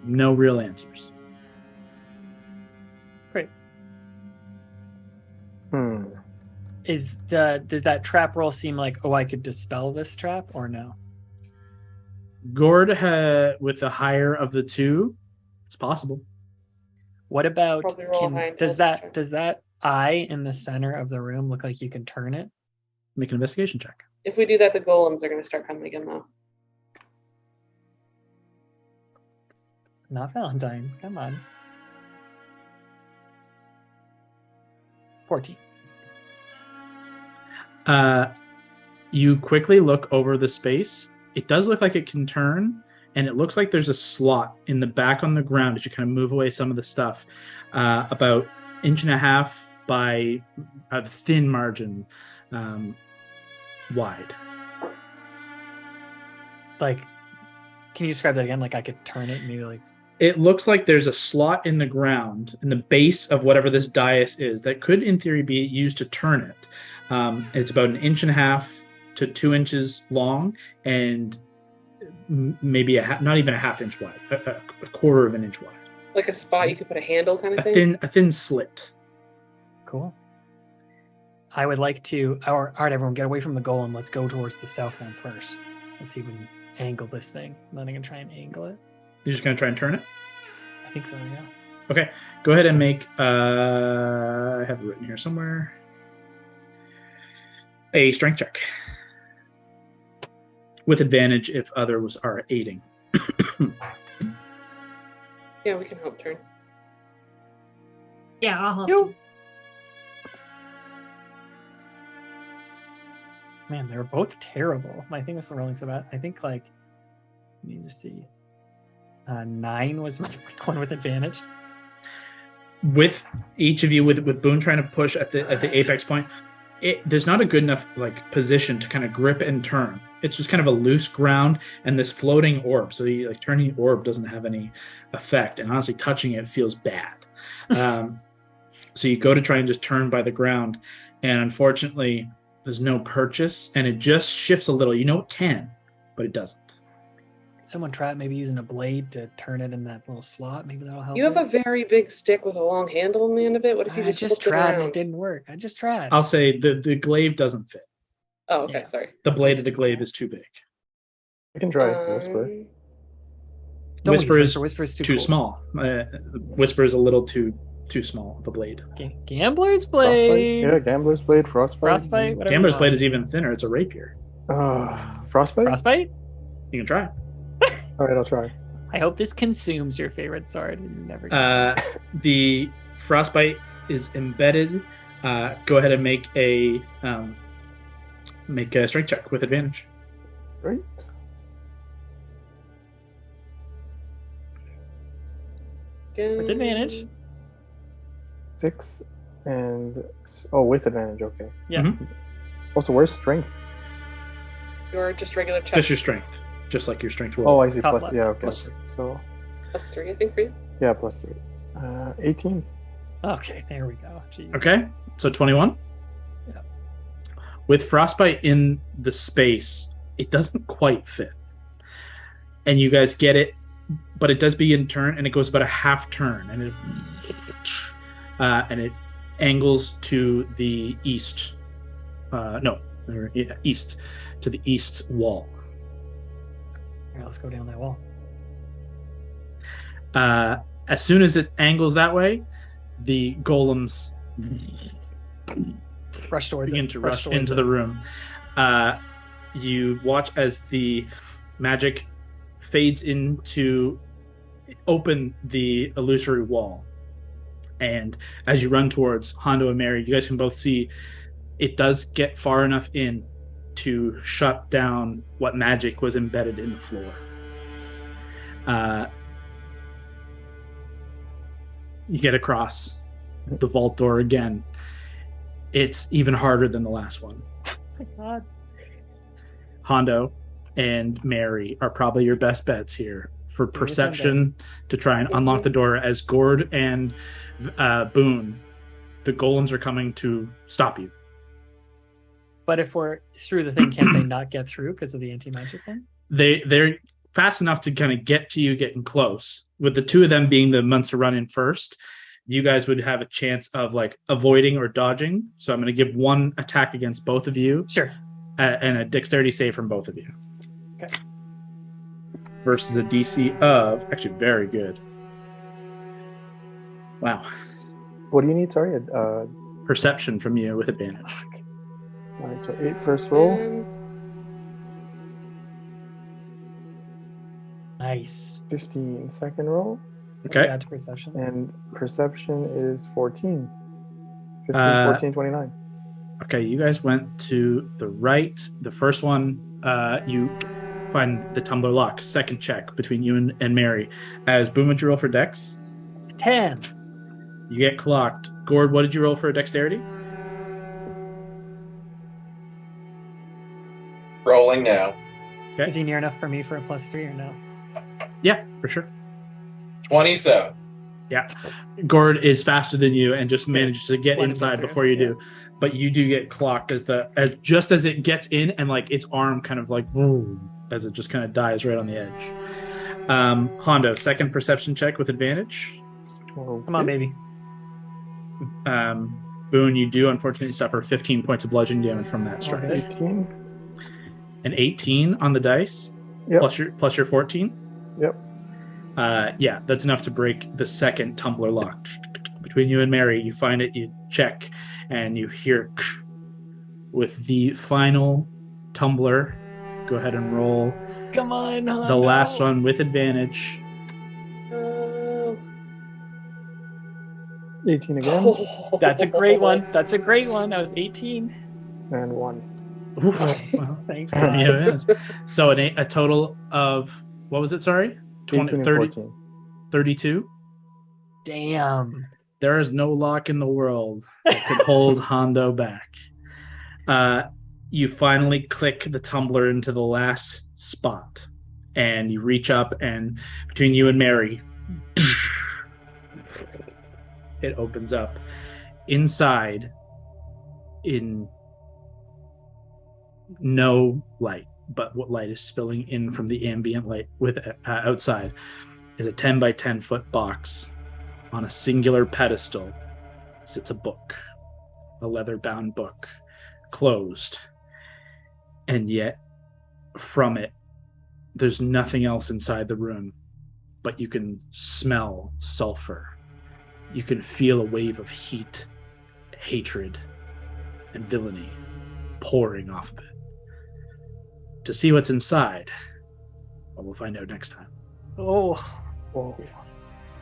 no real answers. Great. Is Does that trap roll seem like, oh, I could dispel this trap, or no? Gord, with the higher of the two, it's possible. What about Probably roll high does intelligence that eye in the center of the room look like you can turn it? Make an investigation check. If we do that, the golems are going to start coming again, though. Not Valentine. Come on. 14. You quickly look over the space. It does look like it can turn, and it looks like there's a slot in the back on the ground as you kind of move away some of the stuff, about 1.5 inches by a thin margin wide. Like, can you describe that again? Like, I could turn it, maybe like. It looks like there's a slot in the ground, in the base of whatever this dais is, that could, in theory, be used to turn it. It's about 1.5 inches to 2 inches long, and maybe not even a half inch wide, a quarter of an inch wide. Like a spot you could put a handle kind of thing? A thin slit. Cool. I would like to. All right, everyone, get away from the golem. Let's go towards the south one first. Let's see if we can angle this thing. And then I can try and angle it. You're just going to try and turn it? I think so, yeah. Okay, go ahead and make, I have it written here somewhere, a strength check. With advantage if others are aiding. Yeah, we can help turn. Yeah, I'll help you. Man, they were both terrible. My thing was the rolling so bad. I think, like, let me just see. 9 was my one with advantage. With each of you, with Boone trying to push at the apex point, there's not a good enough position to kind of grip and turn. It's just kind of a loose ground and this floating orb. So turning the orb doesn't have any effect, and honestly, touching it feels bad. So you go to try and just turn by the ground, and unfortunately, there's no purchase, and it just shifts a little. You know it can, but it doesn't. Someone try maybe using a blade to turn it in that little slot. Maybe that'll help. You have a very big stick with a long handle on the end of it. What if you just tried it and it didn't work? I just tried. I'll say the glaive doesn't fit. Oh, okay, sorry. The blade of the glaive is too big. I can try Whisper. Whisper is too cool. Small. Whisper is a little too small of a blade. Okay. Gambler's blade. Frostbite? Yeah, Gambler's blade, Frostbite. Gambler's blade is even thinner. It's a rapier. Frostbite? Frostbite? You can try. All right, I'll try. I hope this consumes your favorite sword and you never the Frostbite is embedded. Go ahead and make a strength check with advantage. Right. With advantage. 6 and with advantage. Okay. Yeah. Mm-hmm. Also, where's strength? Your just regular check. Just your strength, just like your strength roll. Oh, I see. Top Plus, left. yeah. Okay. Plus. So. +3, I think, for you. Yeah, +3. 18. Okay, there we go. Jesus. Okay, so 21. Yeah. With Frostbite in the space, it doesn't quite fit, and you guys get it, but it does begin turn, and it goes about a half turn, and it angles to the east. East to the east wall. Here, let's go down that wall. As soon as it angles that way, the golems begin to rush into the room. You watch as the magic fades into open the illusory wall. And as you run towards Hondo and Mary, you guys can both see it does get far enough in to shut down what magic was embedded in the floor. You get across the vault door again. It's even harder than the last one. Oh my God. Hondo and Mary are probably your best bets here for perception to try and unlock the door as Gord and Boone, the golems are coming to stop you. But if we're through the thing, can't they not get through because of the anti-magic thing? They're fast enough to kind of get to you getting close. With the two of them being the ones to run in first, you guys would have a chance of like avoiding or dodging. So I'm going to give one attack against both of you. Sure. And a dexterity save from both of you. Okay. Versus a DC of, actually very good. Wow. What do you need? Sorry. Perception from you with advantage. All right, so 8 first roll. Nice. 15 second roll. Okay. Add to perception. And perception is 14. 15, 14, 29. Okay, you guys went to the right. The first one, you find the tumbler lock. Second check between you and Mary. As Boom, would you roll for dex? 10. You get clocked. Gord, what did you roll for dexterity? Rolling now. Okay. Is he near enough for me for a +3 or no? Yeah, for sure. 27. Yeah. Gord is faster than you and just manages to get Let him inside get through, before you do. But you do get clocked as just as it gets in and like its arm kind of like boom, as it just kind of dies right on the edge. Hondo, second perception check with advantage. Come on, baby. Boone, you do unfortunately suffer 15 points of bludgeoning damage from that strike. Okay. 18. An 18 on the dice. Yep. Plus your 14. Yep. Yeah, that's enough to break the second tumbler lock. Between you and Mary, you find it, you check, and you hear with the final tumbler. Go ahead and roll. Come on, Hondo. The last one with advantage. 18 again. That's a great one. That's a great one. That was 18. And 1. Ooh, well, Thanks. yeah, so a total of, what was it, sorry? 18 and 14. 32? Damn. There is no lock in the world that could hold Hondo back. You finally click the tumbler into the last spot, and you reach up, and between you and Mary, it opens up. Inside, in no light, but what light is spilling in from the ambient light with outside is a 10 by 10 foot box. On a singular pedestal sits a book, a leather-bound book, closed. And yet, from it, there's nothing else inside the room, but you can smell sulfur. You can feel a wave of heat, hatred, and villainy pouring off of it. To see what's inside, well, we'll find out next time. Oh. Whoa.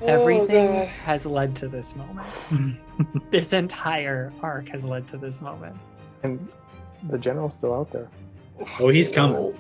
Everything God. has led to this moment. This entire arc has led to this moment. And the general's still out there. Oh, he's coming.